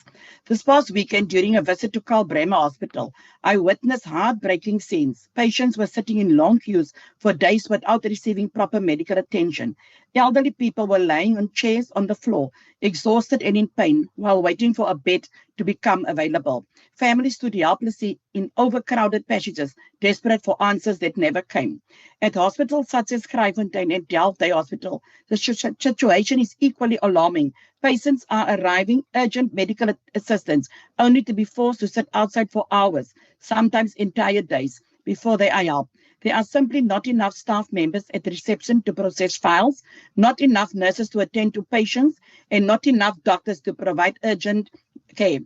S17: This past weekend, during a visit to Karl Bremer Hospital, I witnessed heartbreaking scenes. Patients were sitting in long queues for days without receiving proper medical attention. Elderly people were lying on chairs on the floor, exhausted and in pain, while waiting for a bed to become available. Families stood helplessly in overcrowded passages, desperate for answers that never came. At hospitals such as Kraaifontein and Delft Day Hospital, the situation is equally alarming. Patients are arriving urgent medical assistance only to be forced to sit outside for hours, sometimes entire days, before they are helped. There are simply not enough staff members at the reception to process files, not enough nurses to attend to patients, and not enough doctors to provide urgent care.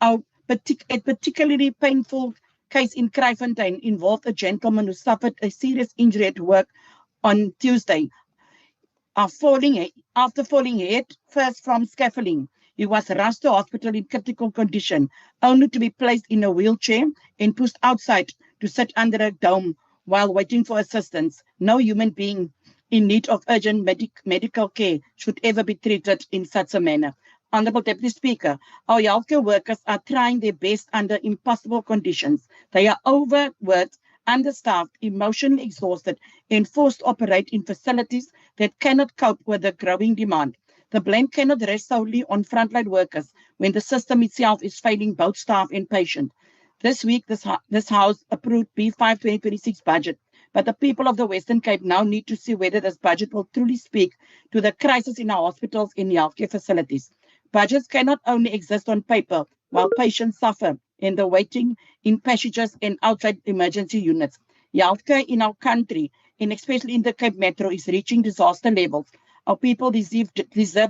S17: A particularly painful case in Kraaifontein involved a gentleman who suffered a serious injury at work on Tuesday. After falling head first from scaffolding, he was rushed to hospital in critical condition, only to be placed in a wheelchair and pushed outside to sit under a dome while waiting for assistance. No human being in need of urgent medical care should ever be treated in such a manner. Honourable Deputy Speaker, our healthcare workers are trying their best under impossible conditions. They are overworked, understaffed, emotionally exhausted, and forced to operate in facilities that cannot cope with the growing demand. The blame cannot rest solely on frontline workers when the system itself is failing both staff and patient. This week, this House approved B5 2026 budget, but the people of the Western Cape now need to see whether this budget will truly speak to the crisis in our hospitals and healthcare facilities. Budgets cannot only exist on paper while patients suffer in the waiting in passages and outside emergency units. Healthcare in our country, and especially in the Cape Metro, is reaching disaster levels. Our people deserve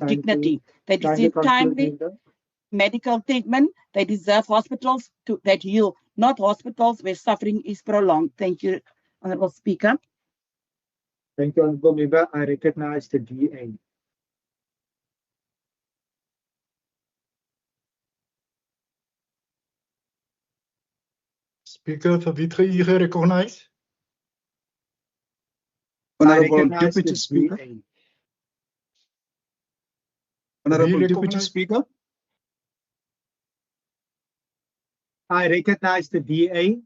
S17: dignity. They deserve timely medical treatment. They deserve hospitals that heal, not hospitals where suffering is prolonged. Thank you, Honourable Speaker.
S16: Thank you, Honourable Member. I recognize the DA.
S18: Speaker, Favitra, you recognize?
S1: Honourable Deputy Speaker. Honourable Deputy Speaker.
S16: I recognize the DA.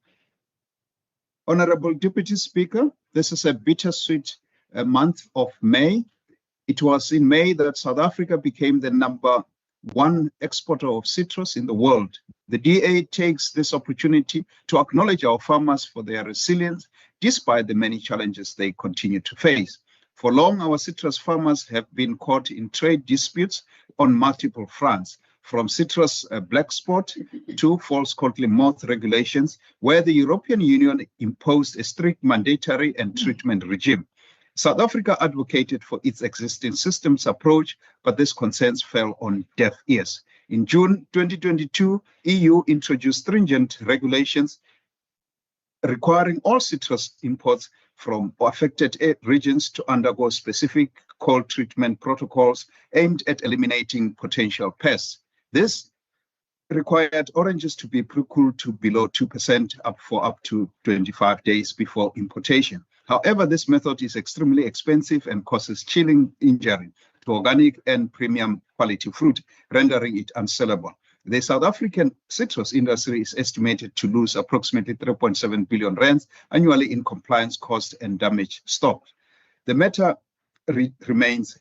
S1: Honourable Deputy Speaker, this is a bittersweet month of May. It was in May that South Africa became the #1 exporter of citrus in the world. The DA takes this opportunity to acknowledge our farmers for their resilience despite the many challenges they continue to face. For long, our citrus farmers have been caught in trade disputes on multiple fronts, from citrus black spot to false cotton moth regulations, where the European Union imposed a strict mandatory and treatment regime. South Africa advocated for its existing systems approach, but these concerns fell on deaf ears. In June 2022, EU introduced stringent regulations requiring all citrus imports from affected regions to undergo specific cold treatment protocols aimed at eliminating potential pests. This required oranges to be pre-cooled to below 2% for up to 25 days before importation. However, this method is extremely expensive and causes chilling injury to organic and premium quality fruit, rendering it unsellable. The South African citrus industry is estimated to lose approximately 3.7 billion rands annually in compliance costs and damaged stock. The matter remains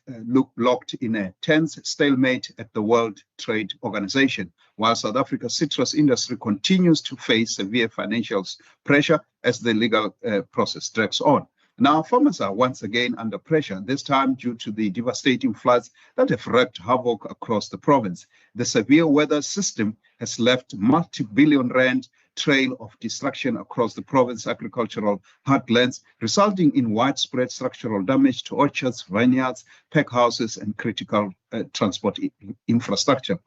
S1: locked in a tense stalemate at the World Trade Organization, while South Africa's citrus industry continues to face severe financial pressure as the legal process drags on. Now, farmers are once again under pressure, this time due to the devastating floods that have wreaked havoc across the province. The severe weather system has left multi-billion rand trail of destruction across the province's agricultural heartlands, resulting in widespread structural damage to orchards, vineyards, pack houses, and critical transport infrastructure.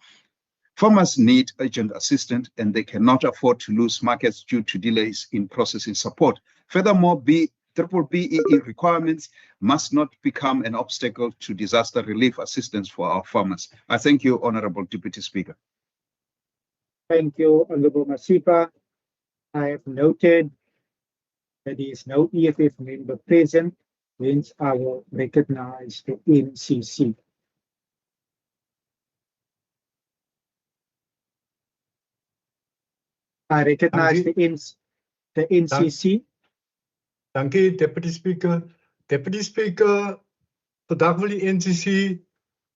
S1: Farmers need urgent assistance, and they cannot afford to lose markets due to delays in processing support. Furthermore, BEE requirements must not become an obstacle to disaster relief assistance for our farmers. I thank you, Honorable Deputy Speaker.
S16: Thank you, Honorable Masipa. I have noted that there is no EFF member present, hence I will recognize the NCC. I recognize the NCC.
S18: Dankie, Deputy Speaker. Deputy Speaker, vandag wil die NCC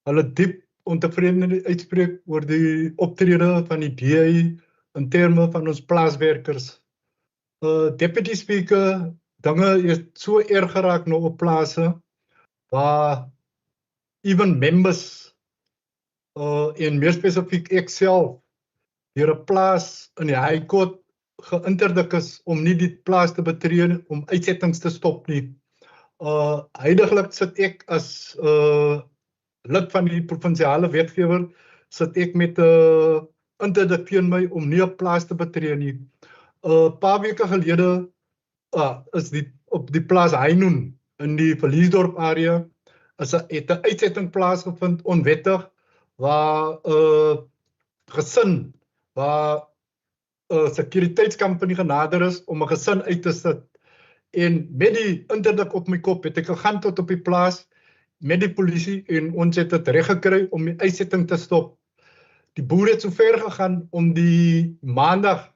S18: hulle diep ontevredenheid uitspreek oor die optrede van die DA in terme van ons plaaswerkers. Deputy Speaker, dinge is so erg geraak nou op plase waar even members en meer spesifiek ek self deur 'n plaas in die High Court geïnterdik is om nie die plaas te betree om uitsettings te stop nie. Huidiglik sit ek as lid van die provinsiale wetgewer, sit ek met interdik teen my om nie 'n plaas te betree nie. Paar weke gelede is op die plaas Heinoen in die Verliesdorp area het 'n uitsetting plaasgevind onwettig waar gesin waar sekuriteitskompanie genader is om 'n gesin uit te sit. En met die interdik op my kop het ek gegaan tot op die plaas met die polisie en ons het dit reg gekry om die uitsetting te stop. Die boer het so ver gegaan om die maandag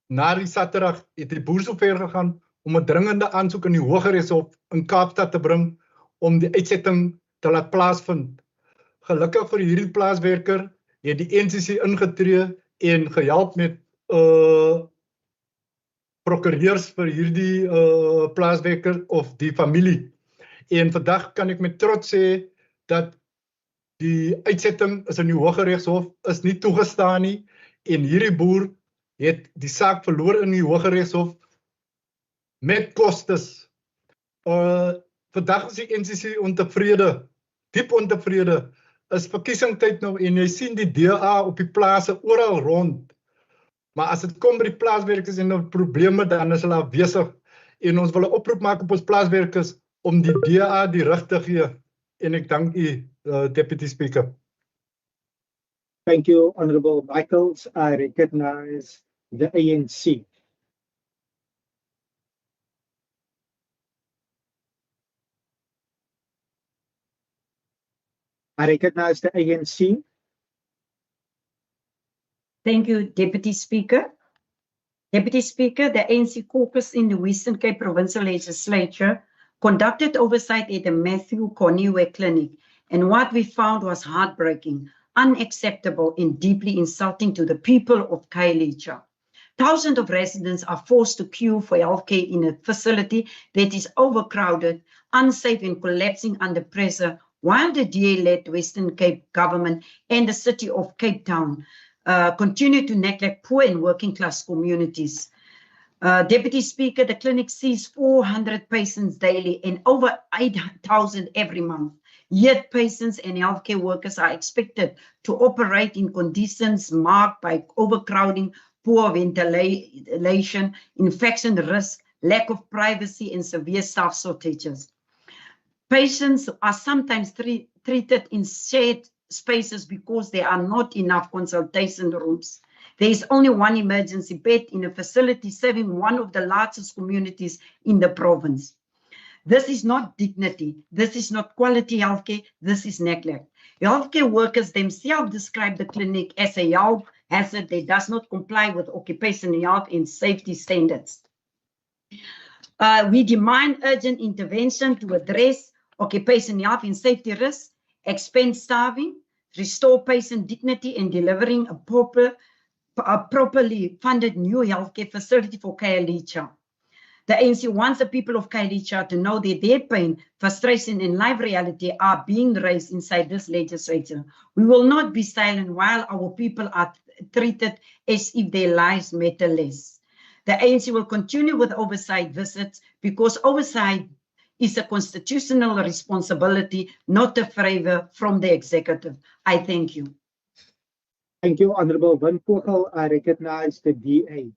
S18: na die Saterdag het die boer so ver gegaan om 'n dringende aansoek in die Hooggeregshof in Kaapstad te bring om die uitsetting te laat plaasvind. Gelukkig vir hierdie plaaswerker het die NCC ingetree en gehelp met prokureurs vir hierdie plaaswerker of die familie. En vandag kan ek met trots sê dat die uitsetting is in die Hooggeregshof is nie toegestaan nie en hierdie boer het die saak verloor in die Hooggeregshof met kostes. Vandag is die NCC ontevrede, diep ontevrede. Is verkiesingstyd nou en jy sien die DA op die plase oral rond. Maar as dit kom by die plaaswerkers en nou probleme, dan is hulle afwesig. En ons wil 'n oproep maak op ons plaaswerkers om die DA die rig te gee. En ek dank u, Deputy Speaker.
S16: Thank you, Honorable Michaels. I recognize the ANC. I recognize the ANC.
S9: Thank you, Deputy Speaker. Deputy Speaker, the ANC caucus in the Western Cape Provincial Legislature conducted oversight at the Matthew Cornway Clinic, and what we found was heartbreaking, unacceptable, and deeply insulting to the people of Khayelitsha. Thousands of residents are forced to queue for healthcare in a facility that is overcrowded, unsafe, and collapsing under pressure, while the DA-led Western Cape government and the city of Cape Town continue to neglect poor and working class communities. Deputy Speaker, the clinic sees 400 patients daily and over 8,000 every month. Yet patients and healthcare workers are expected to operate in conditions marked by overcrowding, poor ventilation, infection risk, lack of privacy, and severe staff shortages. Patients are sometimes treated in shared spaces because there are not enough consultation rooms. There is only one emergency bed in a facility serving one of the largest communities in the province. This is not dignity. This is not quality healthcare. This is neglect. Healthcare workers themselves describe the clinic as a health hazard that does not comply with occupational health and safety standards. We demand urgent intervention to address occupational health and safety risks, expand staffing, restore patient dignity, and delivering a properly funded new healthcare facility for KLHR. The ANC wants the people of KLHR to know that their pain, frustration, and life reality are being raised inside this legislature. We will not be silent while our people are treated as if their lives matter less. The ANC will continue with oversight visits because oversight is a constitutional responsibility, not a favor from the executive. I thank you.
S16: Thank you, Honorable Van Vogel. I recognize the DA.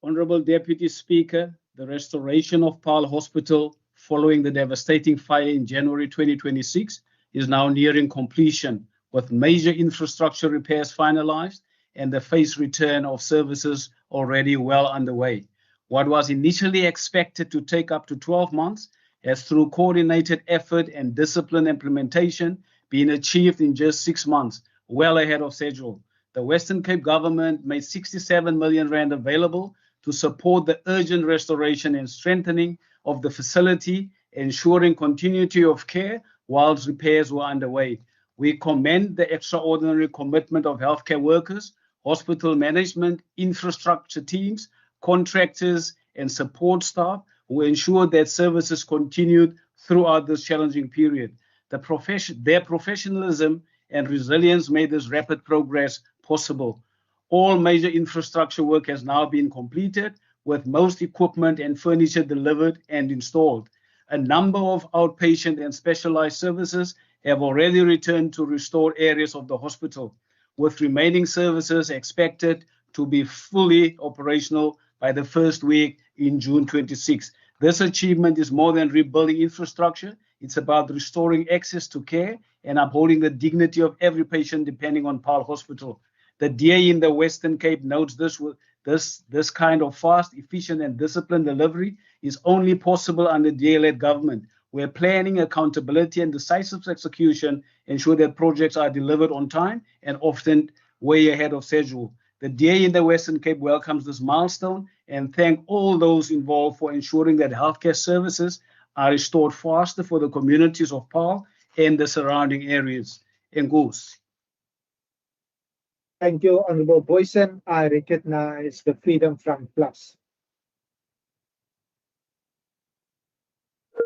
S19: Honorable Deputy Speaker, the restoration of Paarl Hospital following the devastating fire in January 2026 is now nearing completion, with major infrastructure repairs finalized and the phased return of services already well underway. What was initially expected to take up to 12 months has, through coordinated effort and disciplined implementation, been achieved in just 6 months, well ahead of schedule. The Western Cape government made 67 million rand available to support the urgent restoration and strengthening of the facility, ensuring continuity of care whilst repairs were underway. We commend the extraordinary commitment of healthcare workers, hospital management, infrastructure teams, contractors, and support staff who ensured that services continued throughout this challenging period. Their professionalism and resilience made this rapid progress possible. All major infrastructure work has now been completed, with most equipment and furniture delivered and installed. A number of outpatient and specialized services have already returned to restored areas of the hospital, with remaining services expected to be fully operational by the first week in June 26. This achievement is more than rebuilding infrastructure. It's about restoring access to care and upholding the dignity of every patient depending on Paarl Hospital. The DA in the Western Cape notes this kind of fast, efficient, and disciplined delivery is only possible under DA-led government, where planning, accountability, and decisive execution ensure that projects are delivered on time and often way ahead of schedule. The DA in the Western Cape welcomes this milestone and thank all those involved for ensuring that healthcare services are restored faster for the communities of Paarl and the surrounding areas. Engus.
S16: Thank you, Honorable Boyson. I recognize the Freedom Front Plus.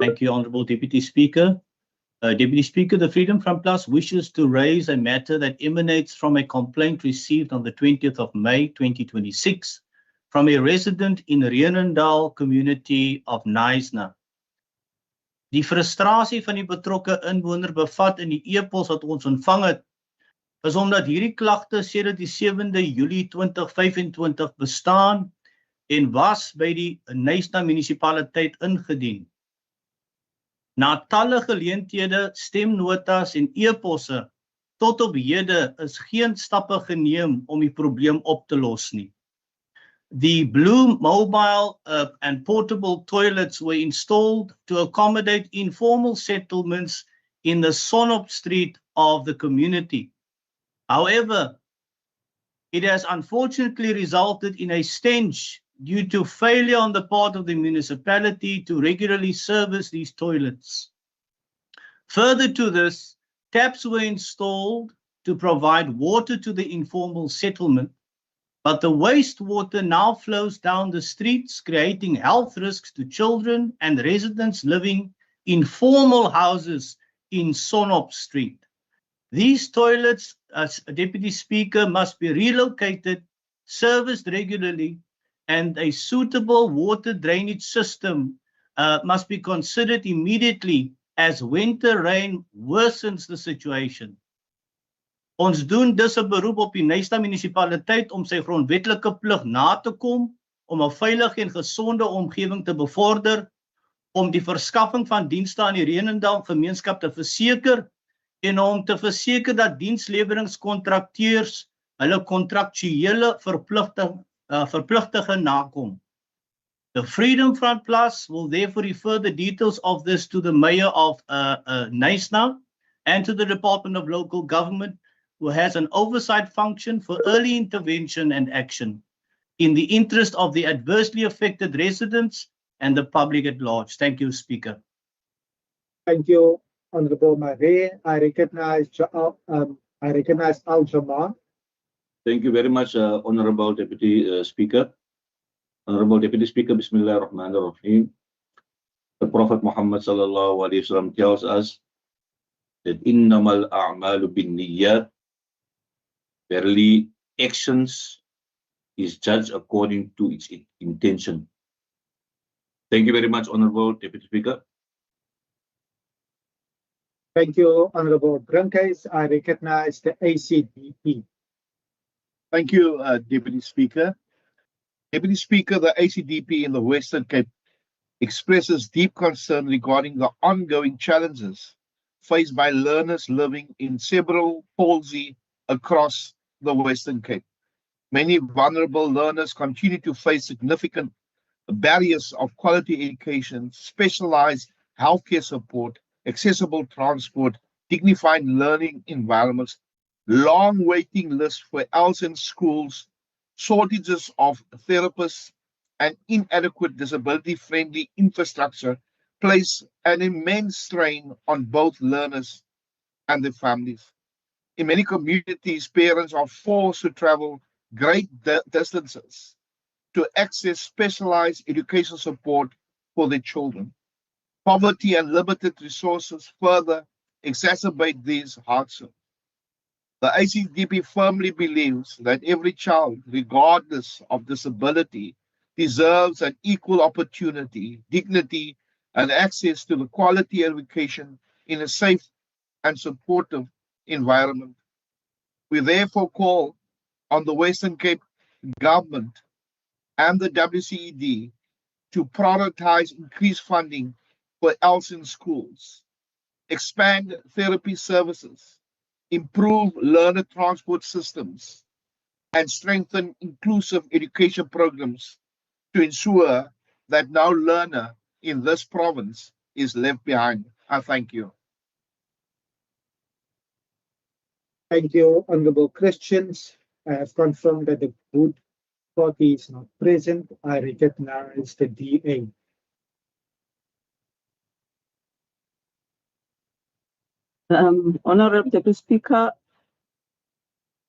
S12: Thank you, Honorable Deputy Speaker. Deputy Speaker, the Freedom Front Plus wishes to raise a matter that emanates from a complaint received on the 20th of May 2026 from a resident in Renendal community of Knysna. Die frustrasie van die betrokke inwoner bevat in die e-pos wat ons ontvang het, is omdat hierdie klagte sedert die 7de Julie 2025 bestaan en was by die Knysna munisipaliteit ingedien. Na talle geleenthede, stemnotas en e-posse tot op hede is geen stappe geneem om die probleem op te los nie. The blue mobile and portable toilets were installed to accommodate informal settlements in the Sonop Street of the community. However, it has unfortunately resulted in a stench due to failure on the part of the municipality to regularly service these toilets. Further to this, taps were installed to provide water to the informal settlement, but the wastewater now flows down the streets, creating health risks to children and residents living in formal houses in Sonop Street. These toilets, as Deputy Speaker, must be relocated, serviced regularly, and a suitable water drainage system must be considered immediately as winter rain worsens the situation. Ons doen dus 'n beroep op die Knysna munisipaliteit om sy grondwetlike plig na te kom om 'n veilige en gesonde omgewing te bevorder, om die verskaffing van dienste aan die Renendal gemeenskap te verseker en om te verseker dat diensleweringkontrakteurs hulle kontraktuele verpligtinge nakom. The Freedom Front Plus will therefore refer the details of this to the Mayor of Knysna and to the Department of Local Government, who has an oversight function for early intervention and action in the interest of the adversely affected residents and the public at large. Thank you, Speaker.
S16: Thank you, Honorable Marie. I recognize Al Jamal.
S20: Thank you very much, Honorable Deputy Speaker. Honorable Deputy Speaker, Bismillah ar-Rahman ar-Rahim. The Prophet Muhammad sallallahu alaihi wasallam tells us that innamal a'malu bin niyyat, verily actions is judged according to its intention. Thank you very much, Honorable Deputy Speaker.
S16: Thank you, Honorable Brunkhuis. I recognize the ACDP.
S5: Thank you, Deputy Speaker. Deputy Speaker, the ACDP in the Western Cape expresses deep concern regarding the ongoing challenges faced by learners living in cerebral palsy across the Western Cape. Many vulnerable learners continue to face significant barriers of quality education, specialized healthcare support, accessible transport, dignified learning environments, long waiting lists for ELS in schools, shortages of therapists, and inadequate disability-friendly infrastructure place an immense strain on both learners and their families. In many communities, parents are forced to travel great distances to access specialized education support for their children. Poverty and limited resources further exacerbate these hardships. The ACDP firmly believes that every child, regardless of disability, deserves an equal opportunity, dignity, and access to the quality education in a safe and supportive environment. We therefore call on the Western Cape government and the WCED to prioritize increased funding for ELS in schools, expand therapy services, improve learner transport systems, and strengthen inclusive education programs to ensure that no learner in this province is left behind. I thank you.
S16: Thank you, Honorable Christians. I have confirmed that the Good Party is not present. I recognize the DA.
S21: Honorable Deputy Speaker,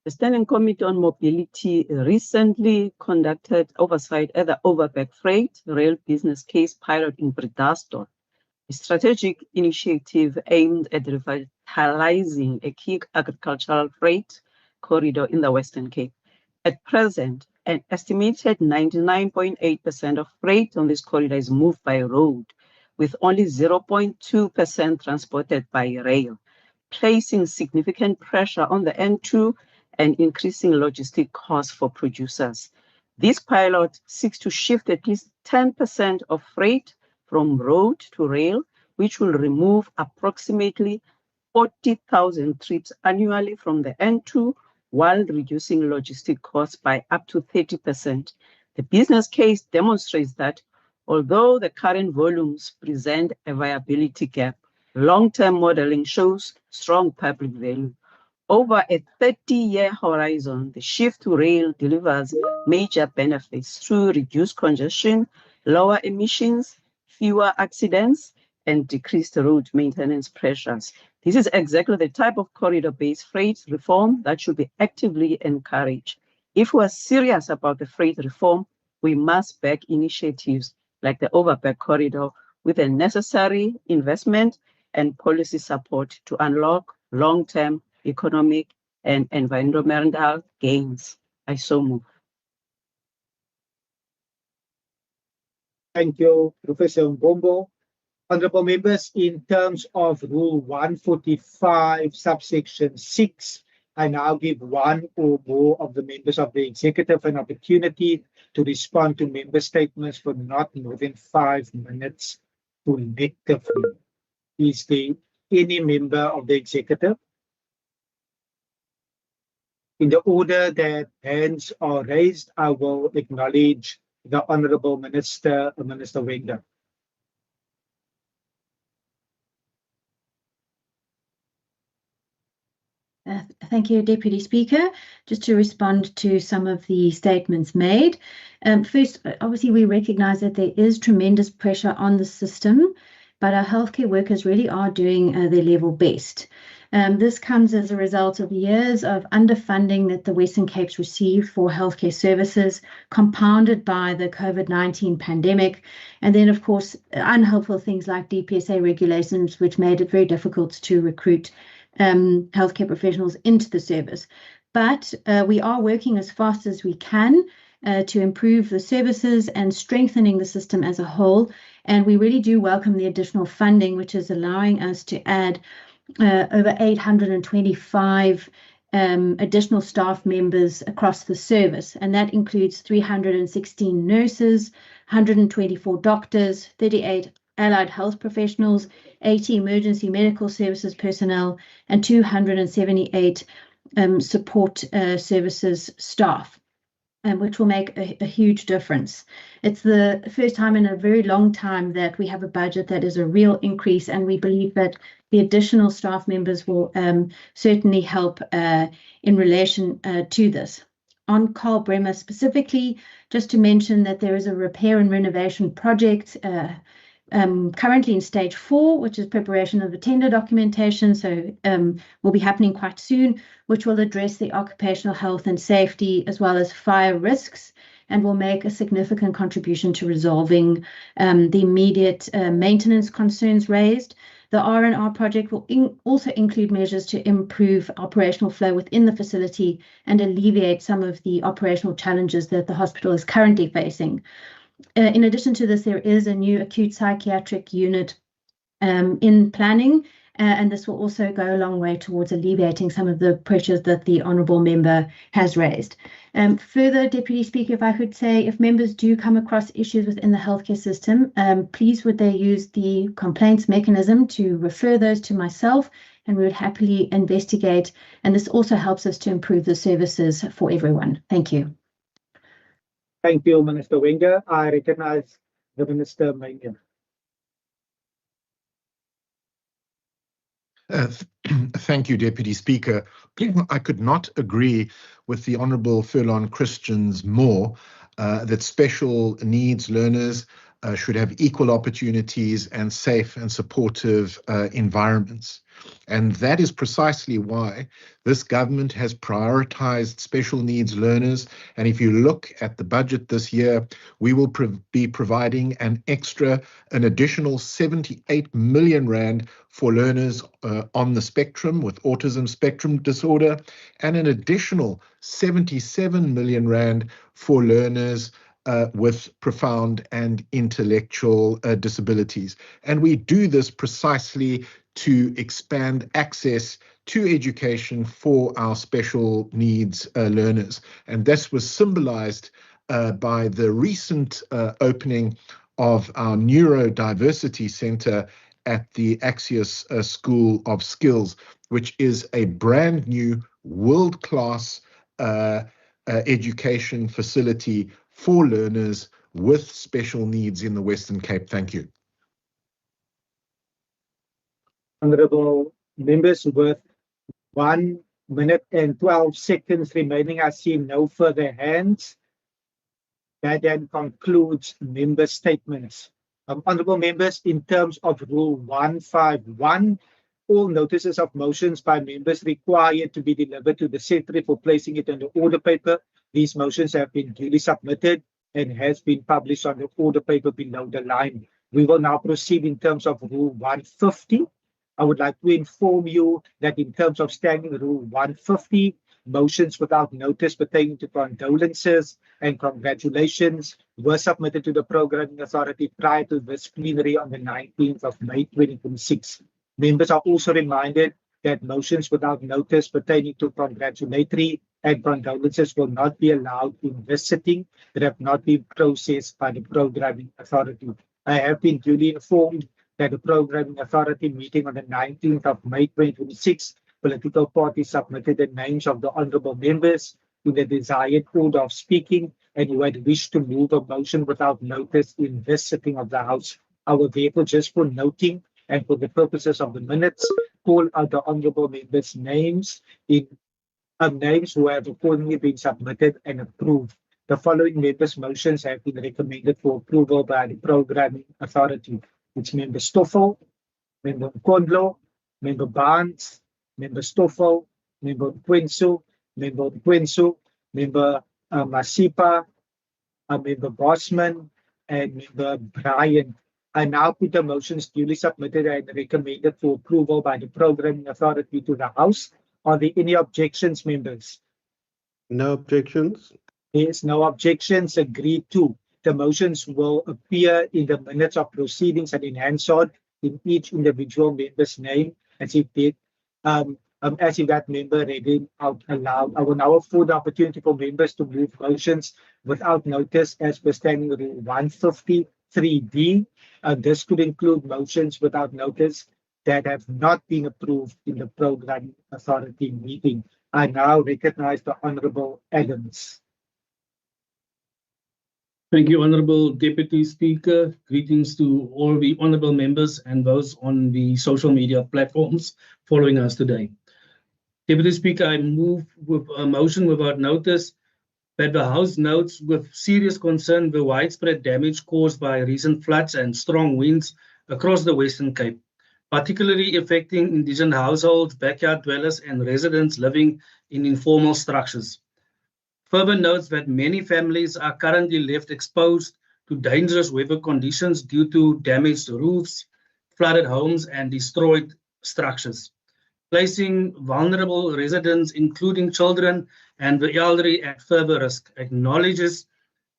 S21: the Standing Committee on Mobility recently conducted oversight at the Overberg Freight Rail Business Case Pilot in Bredasdorp, a strategic initiative aimed at revitalizing a key agricultural freight corridor in the Western Cape. At present, an estimated 99.8% of freight on this corridor is moved by road, with only 0.2% transported by rail, placing significant pressure on the N2 and increasing logistic costs for producers. This pilot seeks to shift at least 10% of freight from road to rail, which will remove approximately 40,000 trips annually from the N2 while reducing logistic costs by up to 30%. The business case demonstrates that although the current volumes present a viability gap, long-term modeling shows strong public value. Over a 30-year horizon, the shift to rail delivers major benefits through reduced congestion, lower emissions, fewer accidents, and decreased road maintenance pressures. This is exactly the type of corridor-based freight reform that should be actively encouraged. If we are serious about the freight reform, we must back initiatives like the Overberg corridor with the necessary investment and policy support to unlock long-term economic and environmental gains. I so move.
S16: Thank you, Professor Mbombo. Honorable members, in terms of Rule 145, subsection 6, I now give one or more of the members of the executive an opportunity to respond to member statements for not more than 5 minutes collectively. Is there any member of the executive? In the order that hands are raised, I will acknowledge the Honourable Minister, Minister Wenger.
S3: Thank you, Deputy Speaker. Just to respond to some of the statements made. First, obviously, we recognise that there is tremendous pressure on the system, but our healthcare workers really are doing their level best. This comes as a result of years of underfunding that the Western Cape's received for healthcare services, compounded by the COVID-19 pandemic, and then, of course, unhelpful things like DPSA regulations, which made it very difficult to recruit healthcare professionals into the service. But we are working as fast as we can to improve the services and strengthening the system as a whole. And we really do welcome the additional funding, which is allowing us to add over 825 additional staff members across the service. And that includes 316 nurses, 124 doctors, 38 allied health professionals, 80 emergency medical services personnel, and 278 support services staff, which will make a huge difference. It's the first time in a very long time that we have a budget that is a real increase, and we believe that the additional staff members will certainly help in relation to this. On Carl Bremer specifically, just to mention that there is a repair and renovation project currently in stage 4, which is preparation of the tender documentation, so will be happening quite soon, which will address the occupational health and safety as well as fire risks, and will make a significant contribution to resolving the immediate maintenance concerns raised. The R&R project will also include measures to improve operational flow within the facility and alleviate some of the operational challenges that the hospital is currently facing. In addition to this, there is a new acute psychiatric unit in planning, and this will also go a long way towards alleviating some of the pressures that the Honourable Member has raised. Further, Deputy Speaker, if I could say, if members do come across issues within the healthcare system, please would they use the complaints mechanism to refer those to myself, and we would happily investigate, and this also helps us to improve the services for everyone. Thank you.
S16: Thank you, Minister Wenger. I recognize the Minister Wenger.
S14: Thank you, Deputy Speaker. I could not agree with the Honourable Furlong Christians more that special needs learners should have equal opportunities and safe and supportive environments. And that is precisely why this government has prioritised special needs learners. And if you look at the budget this year, we will be providing an additional 78 million rand for learners on the spectrum with autism spectrum disorder, and an additional 77 million rand for learners with profound and intellectual disabilities. And we do this precisely to expand access to education for our special needs learners. And this was symbolized by the recent opening of our Neurodiversity Center at the Axios School of Skills, which is a brand new world-class education facility for learners with special needs in the Western Cape. Thank you.
S16: Honourable members, with 1 minute and 12 seconds remaining, I see no further hands. That then concludes member statements. Honourable members, in terms of Rule 151, all notices of motions by members required to be delivered to the Secretary for placing it on the order paper. These motions have been duly submitted and has been published on the order paper below the line. We will now proceed in terms of Rule 150. I would like to inform you that in terms of Standing Rule 150, motions without notice pertaining to condolences and congratulations were submitted to the Programming Authority prior to this plenary on the 19th of May 2026. Members are also reminded that motions without notice pertaining to congratulatory and condolences will not be allowed in this sitting that have not been processed by the Programming Authority. I have been duly informed that the Programming Authority meeting on the 19th of May 2026, political parties submitted the names of the honourable members to the desired order of speaking, and who had wished to move a motion without notice in this sitting of the House, I will therefore, just for noting and for the purposes of the minutes, call out the honourable members' names who have accordingly been submitted and approved. The following members' motions have been recommended for approval by the Programming Authority. It's Member Stoffel, Member Kondlo, Member Barnes, Member Stoffel, Member Quinsu, Member Masipa, Member Bosman, and Member Bryan. I now put the motions duly submitted and recommended for approval by the Programming Authority to the House. Are there any objections, members?
S8: No objections.
S16: There is no objections. Agreed to. The motions will appear in the minutes of proceedings and in Hansard in each individual member's name as if that member read it out aloud. I will now afford the opportunity for members to move motions without notice as per Standing Rule 153D. This could include motions without notice that have not been approved in the Programming Authority meeting. I now recognize the Honourable Adams.
S19: Thank you, Honourable Deputy Speaker. Greetings to all the honourable members and those on the social media platforms following us today. Deputy Speaker, I move with a motion without notice that the House notes with serious concern the widespread damage caused by recent floods and strong winds across the Western Cape, particularly affecting indigenous households, backyard dwellers, and residents living in informal structures. Further notes that many families are currently left exposed to dangerous weather conditions due to damaged roofs, flooded homes, and destroyed structures, placing vulnerable residents, including children and the elderly, at further risk. Acknowledges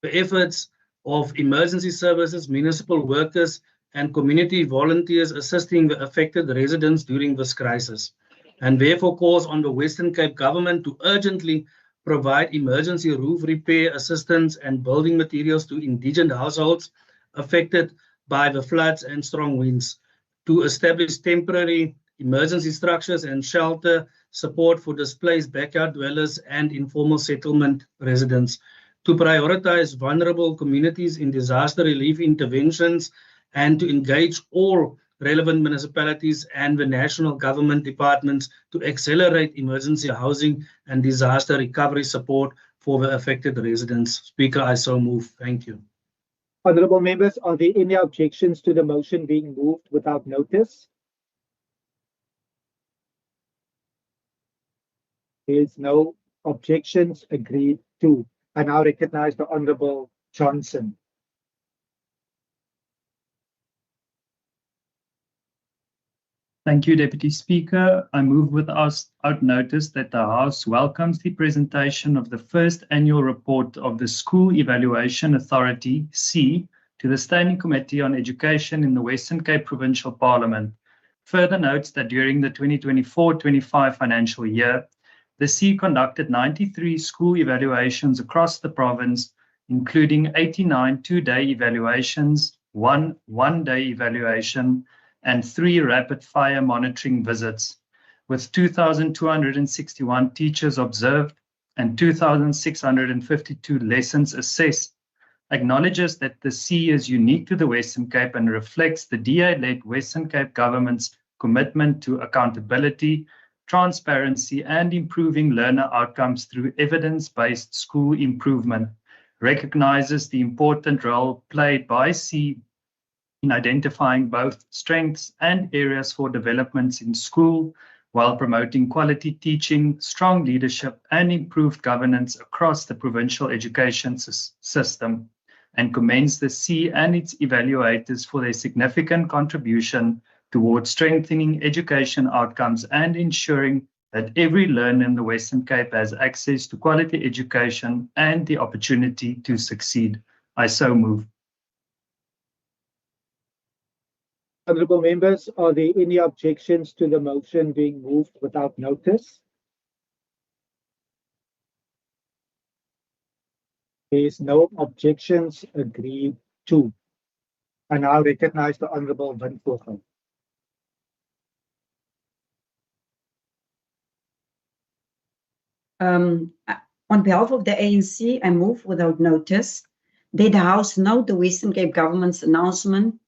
S19: the efforts of emergency services, municipal workers, and community volunteers assisting the affected residents during this crisis, and therefore calls on the Western Cape government to urgently provide emergency roof repair assistance and building materials to indigenous households affected by the floods and strong winds, to establish temporary emergency structures and shelter support for displaced backyard dwellers and informal settlement residents, to prioritize vulnerable communities in disaster relief interventions, and to engage all relevant municipalities and the national government departments to accelerate emergency housing and disaster recovery support for the affected residents. Speaker, I so move. Thank you.
S16: Honourable members, are there any objections to the motion being moved without notice? There is no objections. Agreed to. I now recognize the Honourable Johnson.
S15: Thank you, Deputy Speaker. I move without notice that the House welcomes the presentation of the first annual report of the School Evaluation Authority, C, to the Standing Committee on Education in the Western Cape Provincial Parliament. Further notes that during the 2024-25 financial year, the C conducted 93 school evaluations across the province, including 89 two-day evaluations, one one-day evaluation, and 3 rapid-fire monitoring visits, with 2,261 teachers observed and 2,652 lessons assessed, acknowledges that the C is unique to the Western Cape and reflects the DA-led Western Cape government's commitment to accountability, transparency, and improving learner outcomes through evidence-based school improvement, recognizes the important role played by C in identifying both strengths and areas for developments in school, while promoting quality teaching, strong leadership, and improved governance across the provincial education system, and commends the C and its evaluators for their significant contribution towards strengthening education outcomes and ensuring that every learner in the Western Cape has access to quality education and the opportunity to succeed. I so move.
S16: Honourable members, are there any objections to the motion being moved without notice? There is no objections. Agreed to. I now recognize the Honourable Van Vogel.
S9: On behalf of the ANC, I move without notice that the House note the Western Cape government's announcement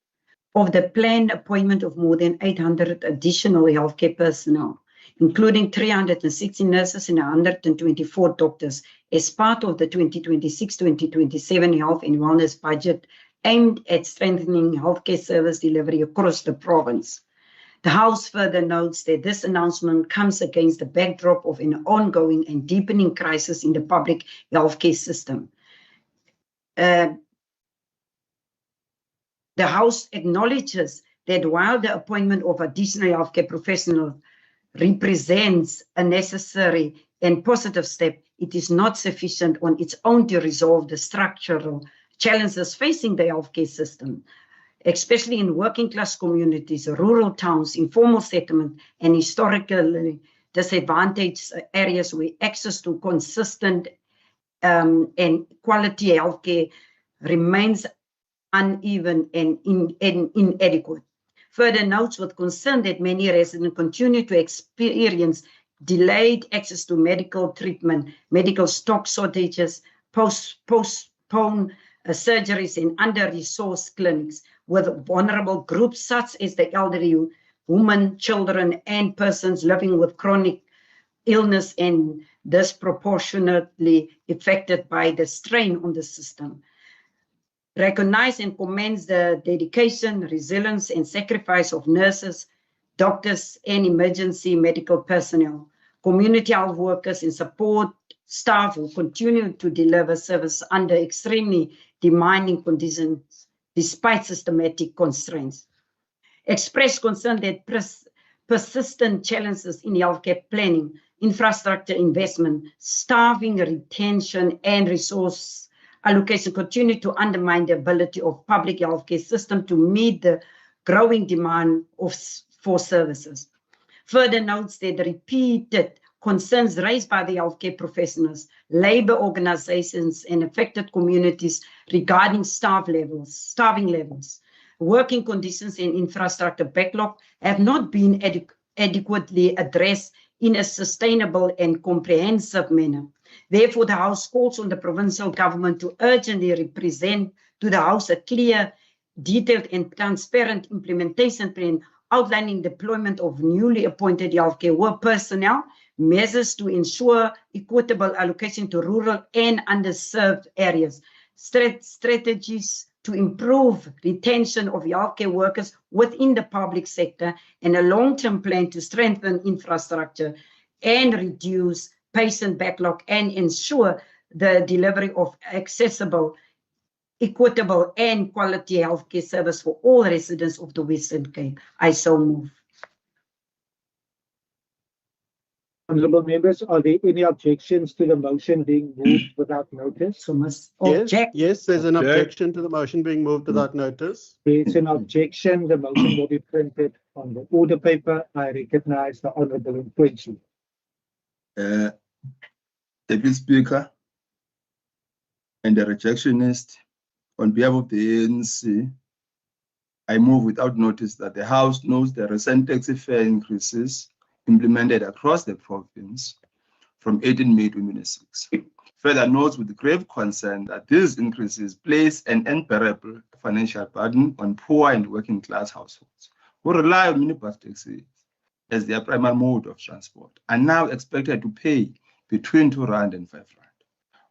S9: of the planned appointment of more than 800 additional healthcare personnel, including 360 nurses and 124 doctors, as part of the 2026-2027 health and wellness budget aimed at strengthening healthcare service delivery across the province. The House further notes that this announcement comes against the backdrop of an ongoing and deepening crisis in the public healthcare system. The House acknowledges that while the appointment of additional healthcare professionals represents a necessary and positive step, it is not sufficient on its own to resolve the structural challenges facing the healthcare system, especially in working class communities, rural towns, informal settlement, and historically disadvantaged areas where access to consistent and quality healthcare remains uneven and inadequate. Further notes with concern that many residents continue to experience delayed access to medical treatment, medical stock shortages, postpone surgeries in under-resourced clinics, with vulnerable groups such as the elderly, women, children, and persons living with chronic illness and disproportionately affected by the strain on the system. Recognize and commends the dedication, resilience, and sacrifice of nurses, doctors, and emergency medical personnel, community health workers, and support staff who continue to deliver service under extremely demanding conditions despite systematic constraints. Express concern that persistent challenges in healthcare planning, infrastructure investment, staffing retention, and resource allocation continue to undermine the ability of public healthcare system to meet the growing demand for services. Further notes that the repeated concerns raised by the healthcare professionals, labor organizations, and affected communities regarding staffing levels, working conditions, and infrastructure backlog have not been adequately addressed in a sustainable and comprehensive manner. Therefore, the House calls on the provincial government to urgently represent to the House a clear, detailed, and transparent implementation plan outlining deployment of newly appointed healthcare work personnel, measures to ensure equitable allocation to rural and underserved areas, strategies to improve retention of healthcare workers within the public sector, and a long-term plan to strengthen infrastructure and reduce patient backlog and ensure the delivery of accessible, equitable, and quality healthcare service for all residents of the Western Cape. I so move.
S16: Honourable members, are there any objections to the motion being moved without notice?
S9: So must
S8: Yes,
S9: object.
S8: yes, there's an objection to the motion being moved without notice.
S16: There's an objection. The motion will be printed on the order paper. I recognize the Honourable Provincial.
S13: Deputy Speaker and the rejectionist, on behalf of the ANC, I move without notice that the House knows the recent taxi fare increases implemented across the province from 18 May 2026. Further notes with grave concern that these increases place an unbearable financial burden on poor and working class households who rely on minibus taxis as their primary mode of transport are now expected to pay between R2 and R5,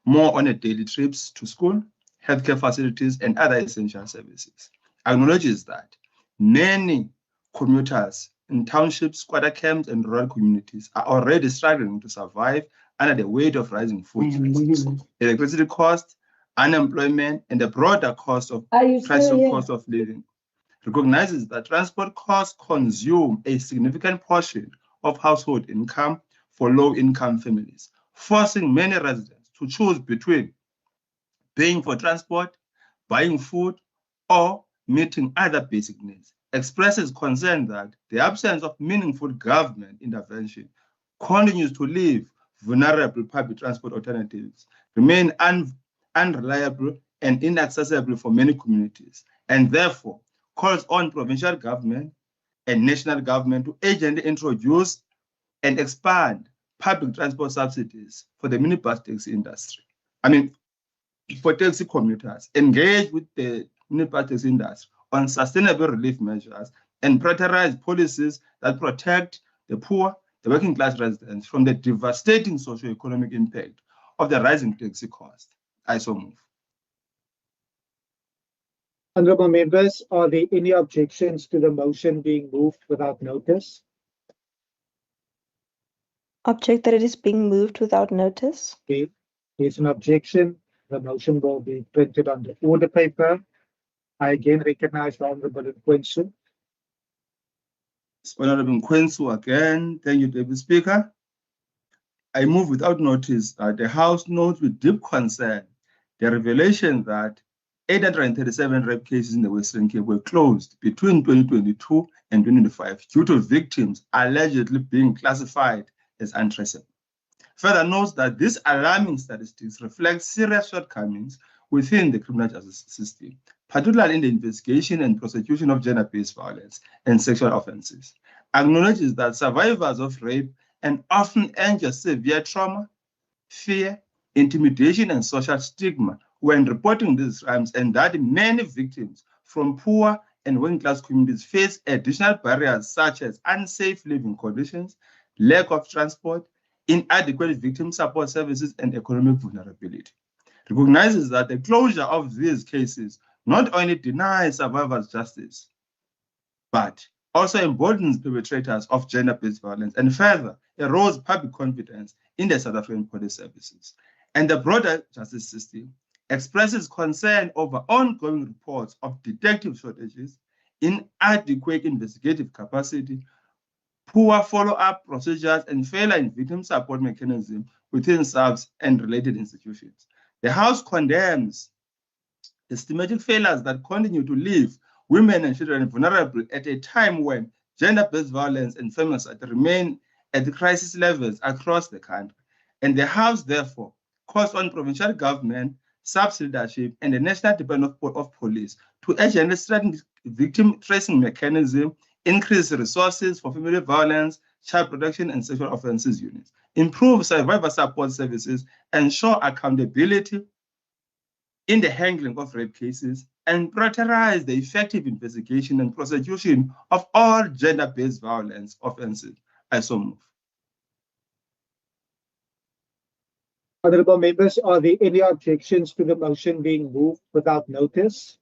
S13: more on a daily trips to school, healthcare facilities, and other essential services. Acknowledges that many commuters in townships, squatter camps, and rural communities are already struggling to survive under the weight of rising food prices, electricity costs, unemployment, and the broader cost of cost of living. Recognizes that transport costs consume a significant portion of household income for low-income families, forcing many residents to choose between paying for transport, buying food, or meeting other basic needs. Expresses concern that the absence of meaningful government intervention continues to leave vulnerable public transport alternatives remain unreliable and inaccessible for many communities, and therefore calls on provincial government and national government to urgently introduce and expand public transport subsidies for the minibus taxi industry. I mean, for taxi commuters, engage with the minibus taxi industry on sustainable relief measures and prioritize policies that protect the poor, the working class residents from the devastating socio-economic impact of the rising taxi cost. I so move.
S16: Honourable members, are there any objections to the motion being moved without notice?
S6: Object that it is being moved without notice.
S16: Okay. There's an objection. The motion will be printed on the order paper. I again recognize the Honourable Nkwensu.
S13: Honourable Nkwensu again. Thank you, Deputy Speaker. I move without notice that the House notes with deep concern the revelation that 837 rape cases in the Western Cape were closed between 2022 and 2025 due to victims allegedly being classified as untraceable. Further notes that these alarming statistics reflect serious shortcomings within the criminal justice system, particularly in the investigation and prosecution of gender-based violence and sexual offenses. Acknowledges that survivors of rape and often endure severe trauma, fear, intimidation, and social stigma when reporting these crimes, and that many victims from poor and working-class communities face additional barriers such as unsafe living conditions, lack of transport, inadequate victim support services, and economic vulnerability. Recognizes that the closure of these cases not only denies survivors justice, but also emboldens perpetrators of gender-based violence and further erodes public confidence in the South African police services. And the broader justice system expresses concern over ongoing reports of detective shortages, inadequate investigative capacity, poor follow-up procedures, and failure in victim support mechanisms within SAPS and related institutions. The House condemns the systematic failures that continue to leave women and children vulnerable at a time when gender-based violence and femicide remain at the crisis levels across the country. And the House, therefore, calls on provincial government, SAPS leadership, and the National Department of Police to urgently strengthen victim tracing mechanism, increase resources for family violence, child protection, and sexual offences units, improve survivor support services, ensure accountability in the handling of rape cases, and prioritize the effective investigation and prosecution of all gender-based violence offences. I so move.
S16: Honourable members, are there any objections to the motion being moved without notice?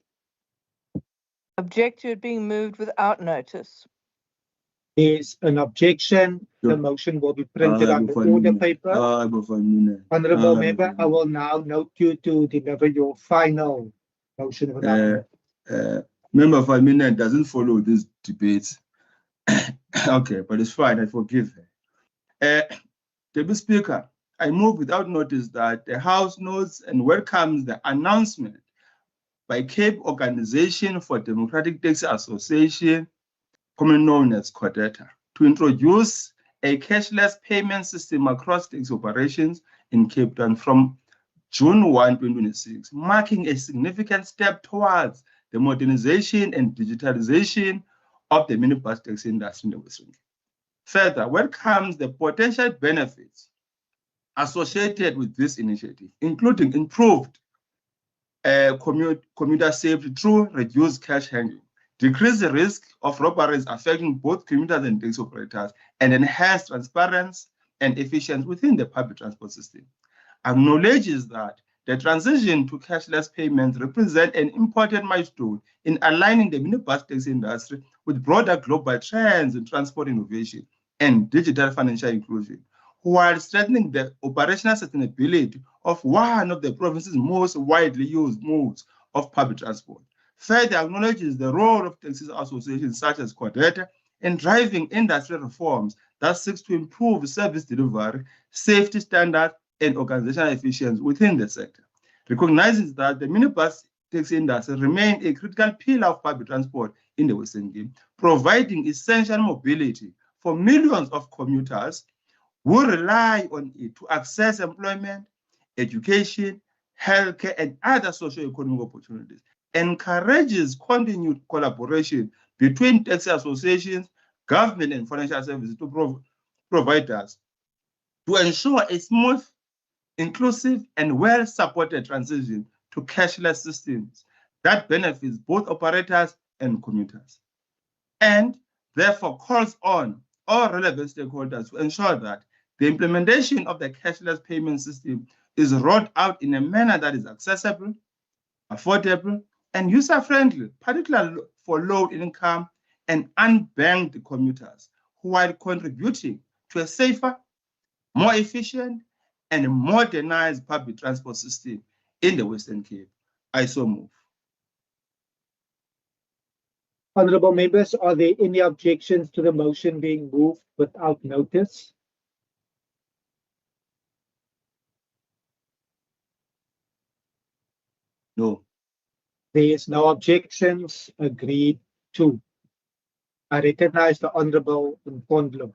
S6: Object to it being moved without notice.
S16: There's an objection. The motion will be printed on the order paper. Honourable member, I will now note you to deliver your final motion without notice.
S13: Member for a minute doesn't follow this debate. Okay, but it's fine. I forgive her. Deputy Speaker, I move without notice that the House notes and welcomes the announcement by Cape Organization for Democratic Taxi Association, commonly known as CODETA, to introduce a cashless payment system across taxi operations in Cape Town from June 1, 2026, marking a significant step towards the modernization and digitalization of the minibus taxi industry in the Western Cape. Further, welcomes the potential benefits associated with this initiative, including improved commuter safety through reduced cash handling, decrease the risk of robberies affecting both commuters and taxi operators, and enhance transparency and efficiency within the public transport system. Acknowledges that the transition to cashless payments represents an important milestone in aligning the minibus taxi industry with broader global trends in transport innovation and digital financial inclusion, while strengthening the operational sustainability of one of the province's most widely used modes of public transport. Further acknowledges the role of taxi associations such as CODETA in driving industry reforms that seeks to improve service delivery, safety standards, and organizational efficiency within the sector. Recognizes that the minibus taxi industry remains a critical pillar of public transport in the Western Cape, providing essential mobility for millions of commuters who rely on it to access employment, education, healthcare, and other socio-economic opportunities. Encourages continued collaboration between taxi associations, government, and financial services to providers to ensure a smooth, inclusive, and well-supported transition to cashless systems that benefits both operators and commuters, and therefore calls on all relevant stakeholders to ensure that the implementation of the cashless payment system is rolled out in a manner that is accessible, affordable, and user-friendly, particularly for low-income and unbanked commuters, while contributing to a safer, more efficient, and modernized public transport system in the Western Cape. I so move.
S16: Honourable members, are there any objections to the motion being moved without notice?
S13: No.
S16: There is no objections. Agreed to. I recognize the Honourable Nkondlo.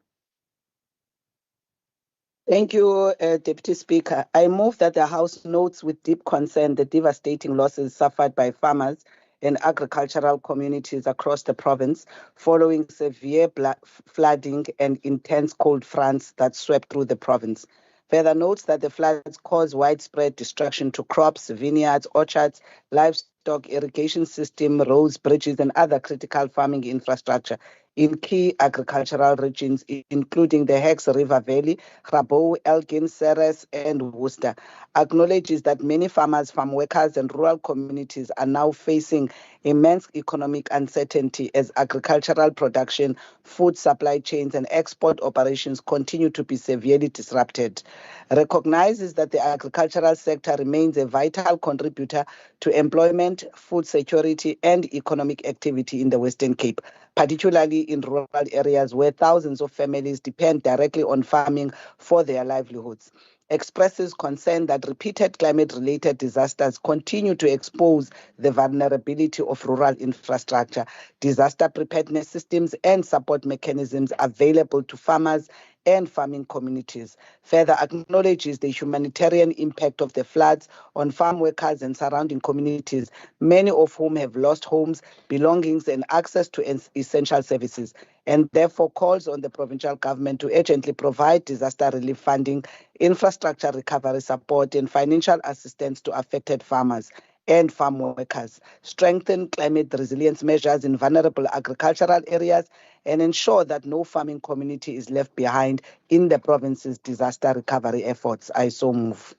S4: Thank you, Deputy Speaker. I move that the House notes with deep concern the devastating losses suffered by farmers and agricultural communities across the province following severe flooding and intense cold fronts that swept through the province. Further notes that the floods caused widespread destruction to crops, vineyards, orchards, livestock, irrigation system, roads, bridges, and other critical farming infrastructure in key agricultural regions, including the Hex River Valley, Grabouw, Elgin, Ceres, and Worcester. Acknowledges that many farmers, farm workers, and rural communities are now facing immense economic uncertainty as agricultural production, food supply chains, and export operations continue to be severely disrupted. Recognizes that the agricultural sector remains a vital contributor to employment, food security, and economic activity in the Western Cape, particularly in rural areas where thousands of families depend directly on farming for their livelihoods. Expresses concern that repeated climate-related disasters continue to expose the vulnerability of rural infrastructure, disaster preparedness systems, and support mechanisms available to farmers and farming communities. Further acknowledges the humanitarian impact of the floods on farm workers and surrounding communities, many of whom have lost homes, belongings, and access to essential services, and therefore calls on the provincial government to urgently provide disaster relief funding, infrastructure recovery support, and financial assistance to affected farmers and farm workers, strengthen climate resilience measures in vulnerable agricultural areas, and ensure that no farming community is left behind in the province's disaster recovery efforts. I so move.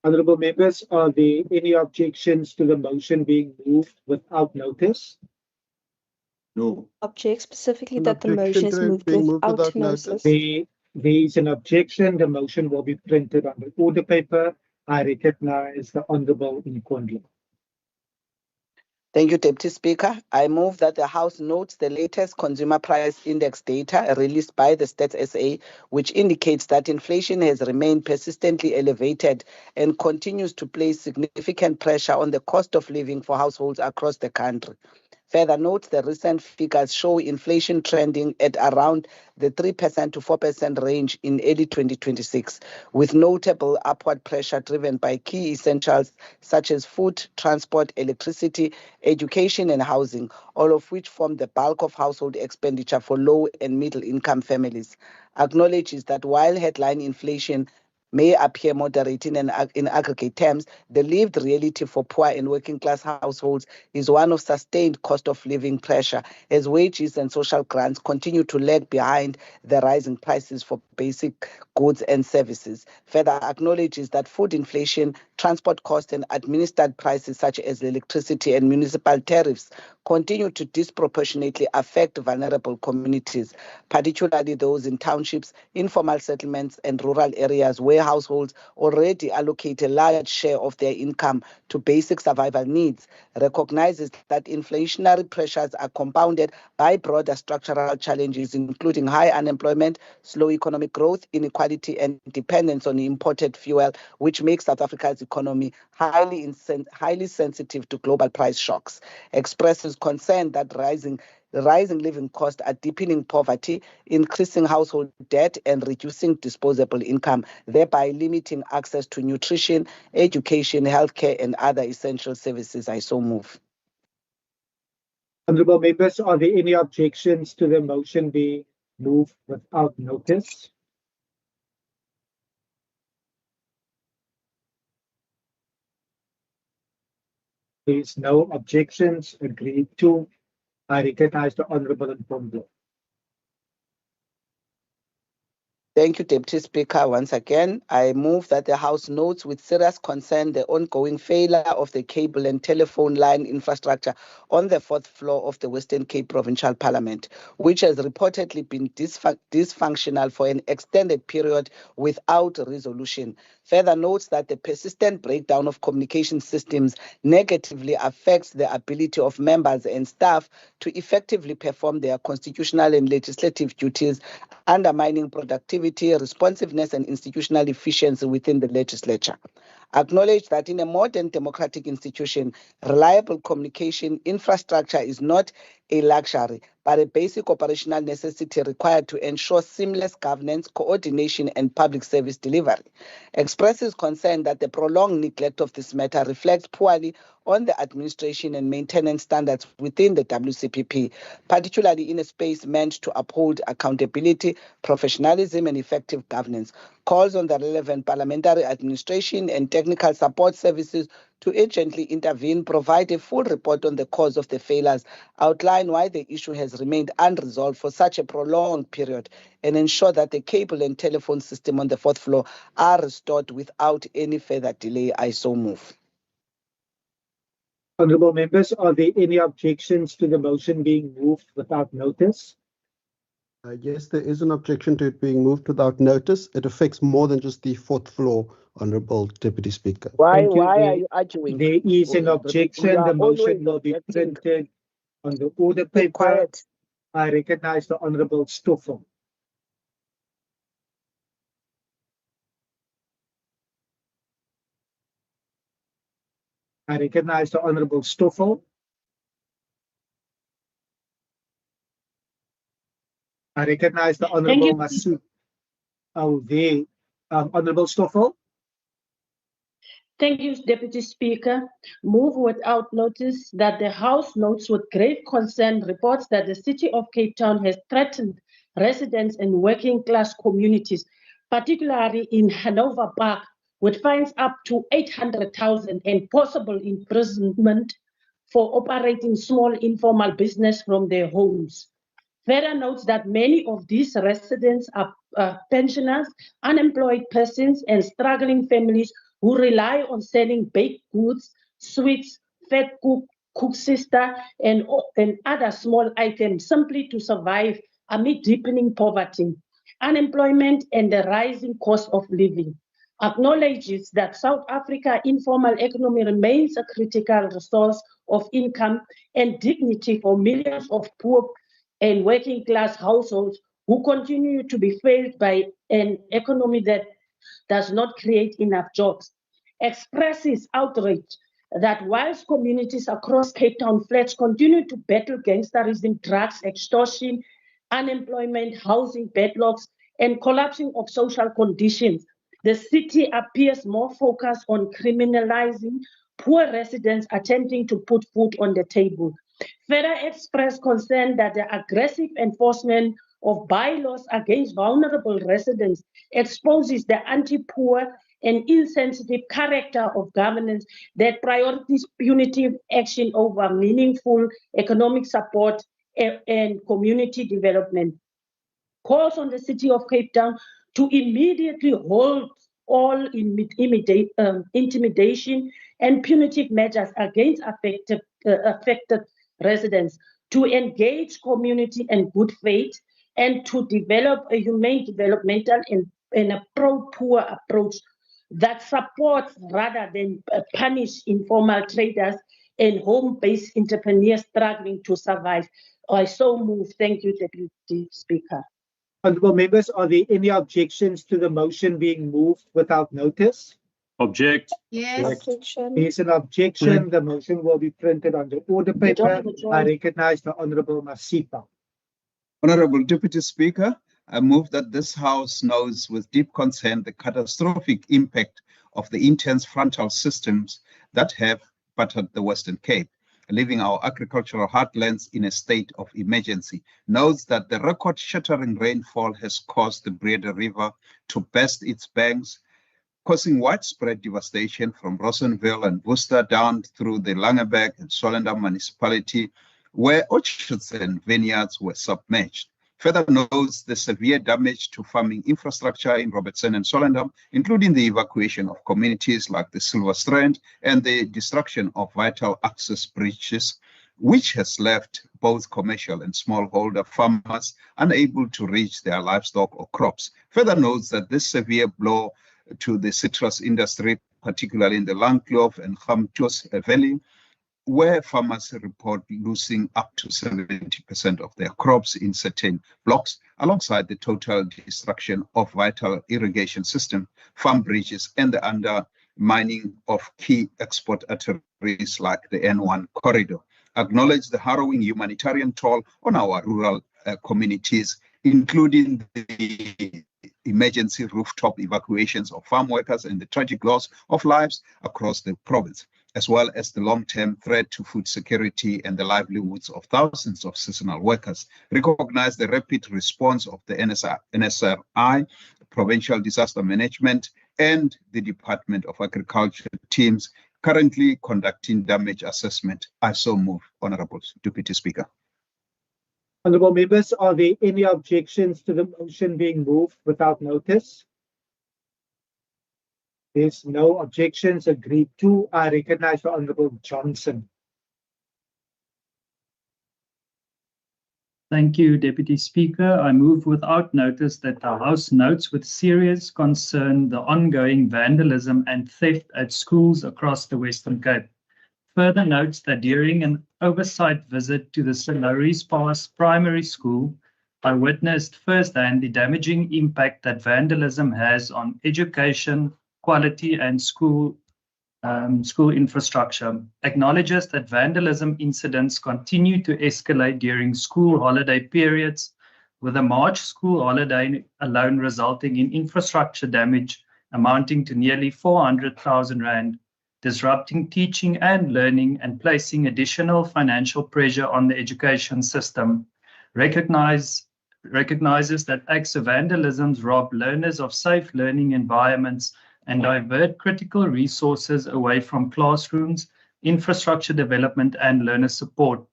S16: Honourable members, are there any objections to the motion being moved without notice?
S13: No.
S6: Object specifically
S8: An
S6: that the motion
S8: objection
S6: is
S8: to it
S6: moved
S8: being moved
S6: without
S8: without
S6: notice.
S8: notice.
S16: There is an objection. The motion will be printed on the order paper. I recognize the Honourable Nkondlo.
S4: Thank you, Deputy Speaker. I move that the House notes the latest consumer price index data released by the Stats SA, which indicates that inflation has remained persistently elevated and continues to place significant pressure on the cost of living for households across the country. Further note, the recent figures show inflation trending at around the 3% to 4% range in early 2026, with notable upward pressure driven by key essentials such as food, transport, electricity, education, and housing, all of which form the bulk of household expenditure for low and middle income families. Acknowledges that while headline inflation may appear moderate in aggregate terms, the lived reality for poor and working class households is one of sustained cost of living pressure as wages and social grants continue to lag behind the rising prices for basic goods and services. Further acknowledges that food inflation, transport costs, and administered prices such as electricity and municipal tariffs continue to disproportionately affect vulnerable communities, particularly those in townships, informal settlements, and rural areas where households already allocate a large share of their income to basic survival needs. Recognizes that inflationary pressures are compounded by broader structural challenges, including high unemployment, slow economic growth, inequality, and dependence on imported fuel, which makes South Africa's economy highly sensitive to global price shocks. Expresses concern that rising living costs are deepening poverty, increasing household debt, and reducing disposable income, thereby limiting access to nutrition, education, healthcare, and other essential services. I so move.
S16: Honourable members, are there any objections to the motion being moved without notice. There is no objections. Agreed to. I recognize the Honorable Mpondo.
S4: Thank you, Deputy Speaker. Once again, I move that the House notes with serious concern the ongoing failure of the cable and telephone line infrastructure on the 4th floor of the Western Cape Provincial Parliament, which has reportedly been dysfunctional for an extended period without resolution. Further notes that the persistent breakdown of communication systems negatively affects the ability of members and staff to effectively perform their constitutional and legislative duties, undermining productivity, responsiveness, and institutional efficiency within the legislature. Acknowledge that in a modern democratic institution, reliable communication infrastructure is not a luxury, but a basic operational necessity required to ensure seamless governance, coordination, and public service delivery. Expresses concern that the prolonged neglect of this matter reflects poorly on the administration and maintenance standards within the WCPP, particularly in a space meant to uphold accountability, professionalism, and effective governance. Calls on the relevant parliamentary administration and technical support services to urgently intervene, provide a full report on the cause of the failures, outline why the issue has remained unresolved for such a prolonged period, and ensure that the cable and telephone system on the 4th floor are restored without any further delay. I so move.
S16: Honourable members, are there any objections to the motion being moved without notice?
S8: Yes, there is an objection to it being moved without notice. It affects more than just the 4th floor, Honourable Deputy Speaker.
S4: Why are you arguing?
S16: There is an objection. The motion will be
S4: objecting.
S16: printed on the order
S4: Be
S16: paper.
S4: quiet.
S16: I recognize the Honourable Stoffel. I recognize the Honourable Stoffel. I recognize the Honourable Masood. Oh, there. Honourable Stoffel.
S11: Thank you, Deputy Speaker. Move without notice that the House notes with great concern reports that the City of Cape Town has threatened residents and working class communities, particularly in Hanover Park, with fines up to 800,000 and possible imprisonment for operating small informal business from their homes. Further notes that many of these residents are pensioners, unemployed persons, and struggling families who rely on selling baked goods, sweets, fat cook sister, and other small items simply to survive amid deepening poverty, unemployment, and the rising cost of living. Acknowledges that South Africa informal economy remains a critical resource of income and dignity for millions of poor and working class households who continue to be failed by an economy that does not create enough jobs. Expresses outrage that whilst communities across Cape Town flats continue to battle gangsterism, drugs, extortion, unemployment, housing backlogs, and collapsing of social conditions, the city appears more focused on criminalizing poor residents attempting to put food on the table. Further express concern that the aggressive enforcement of bylaws against vulnerable residents exposes the anti-poor and insensitive character of governance that prioritizes punitive action over meaningful economic support and community development. Calls on the City of Cape Town to immediately hold all intimidation and punitive measures against affected residents, to engage community and good faith, and to develop a humane developmental and a pro-poor approach that supports rather than punish informal traders and home-based entrepreneurs struggling to survive. I so move. Thank you, Deputy Speaker.
S16: Honourable members, are there any objections to the motion being moved without notice?
S7: Object.
S21: Yes.
S6: Objection.
S16: There is an objection. The motion will be printed on the order paper. I recognize the Honourable Masipa.
S1: Honourable Deputy Speaker, I move that this House knows with deep concern the catastrophic impact of the intense frontal systems that have battered the Western Cape. leaving our agricultural heartlands in a state of emergency. Notes that the record-shattering rainfall has caused the Breda River to burst its banks, causing widespread devastation from Rossonville and Worcester down through the Langeberg and Swellendam municipality, where orchards and vineyards were submerged. Further notes the severe damage to farming infrastructure in Robertson and Swellendam, including the evacuation of communities like the Silver Strand and the destruction of vital access bridges, which has left both commercial and smallholder farmers unable to reach their livestock or crops. Further notes that this severe blow to the citrus industry, particularly in the Langkloof and Gamtoos Valley, where farmers report losing up to 70% of their crops in certain blocks, alongside the total destruction of vital irrigation system, farm bridges, and the undermining of key export arteries like the N1 corridor. Acknowledge the harrowing humanitarian toll on our rural communities, including the emergency rooftop evacuations of farm workers and the tragic loss of lives across the province, as well as the long-term threat to food security and the livelihoods of thousands of seasonal workers. Recognize the rapid response of the NSRI, Provincial Disaster Management, and the Department of Agriculture teams currently conducting damage assessment. I so move, Honorable Deputy Speaker.
S16: Honourable members, are there any objections to the motion being moved without notice? There's no objections. Agreed to. I recognize the Honourable Johnson.
S15: Thank you, Deputy Speaker. I move without notice that the House notes with serious concern the ongoing vandalism and theft at schools across the Western Cape. Further notes that during an oversight visit to the St. Lauris Pass Primary School, I witnessed firsthand the damaging impact that vandalism has on education, quality, and school infrastructure. Acknowledges that vandalism incidents continue to escalate during school holiday periods, with the March school holiday alone resulting in infrastructure damage amounting to nearly 400,000 rand, disrupting teaching and learning and placing additional financial pressure on the education system. Recognizes that acts of vandalism rob learners of safe learning environments and divert critical resources away from classrooms, infrastructure development, and learner support.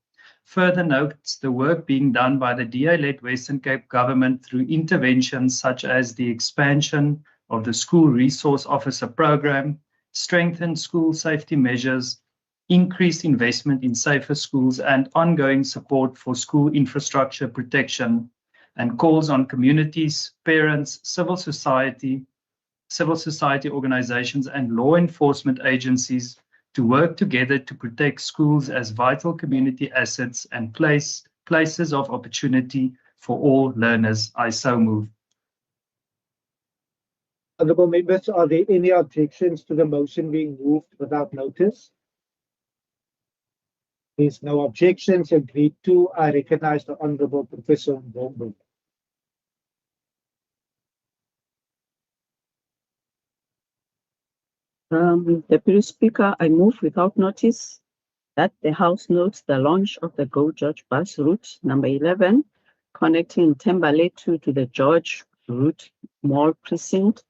S15: Further notes the work being done by the DA-led Western Cape government through interventions such as the expansion of the School Resource Officer program, strengthened school safety measures, increased investment in safer schools, and ongoing support for school infrastructure protection, and calls on communities, parents, civil society organizations, and law enforcement agencies to work together to protect schools as vital community assets and places of opportunity for all learners. I so move.
S16: Honourable members, are there any objections to the motion being moved without notice? There's no objections. Agreed to. I recognize the Honourable Professor Mbombo.
S21: Deputy Speaker, I move without notice that the House notes the launch of the Go George bus route number 11, connecting Thembale to the George Route Mall Precinct.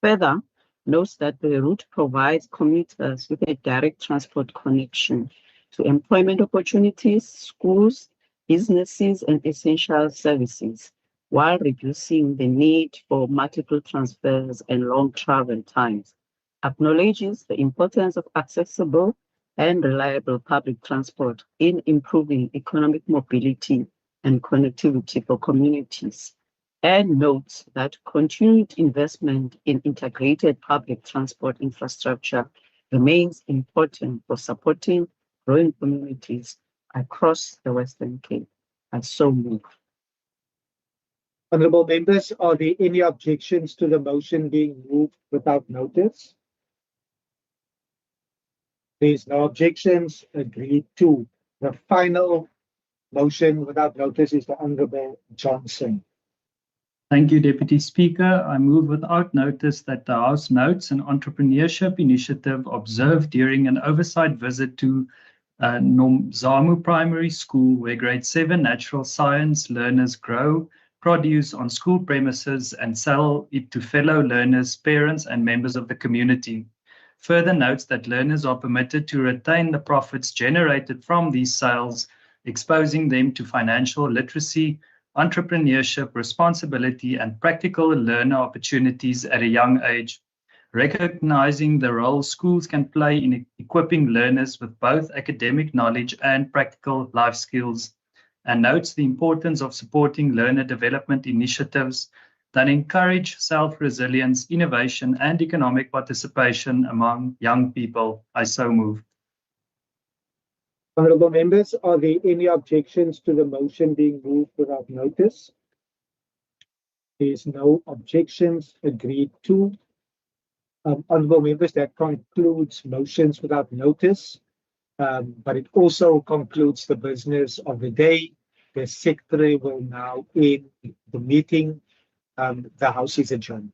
S21: Further, notes that the route provides commuters with a direct transport connection to employment opportunities, schools, businesses, and essential services, while reducing the need for multiple transfers and long travel times. Acknowledges the importance of accessible and reliable public transport in improving economic mobility and connectivity for communities, and notes that continued investment in integrated public transport infrastructure remains important for supporting growing communities across the Western Cape. I so move.
S16: Honourable members, are there any objections to the motion being moved without notice? There's no objections. Agreed to. The final motion without notice is the Honourable Johnson.
S15: Thank you, Deputy Speaker. I move without notice that the House notes an entrepreneurship initiative observed during an oversight visit to Nomzamo Primary School, where grade 7 natural science learners grow produce on school premises and sell it to fellow learners, parents, and members of the community. Further notes that learners are permitted to retain the profits generated from these sales, exposing them to financial literacy, entrepreneurship, responsibility, and practical learner opportunities at a young age. Recognizing the role schools can play in equipping learners with both academic knowledge and practical life skills, and notes the importance of supporting learner development initiatives that encourage self-resilience, innovation, and economic participation among young people. I so move.
S16: Honourable members, are there any objections to the motion being moved without notice? There is no objections. Agreed to. Honourable members, that concludes motions without notice, but it also concludes the business of the day. The secretary will now end the meeting. The House is adjourned.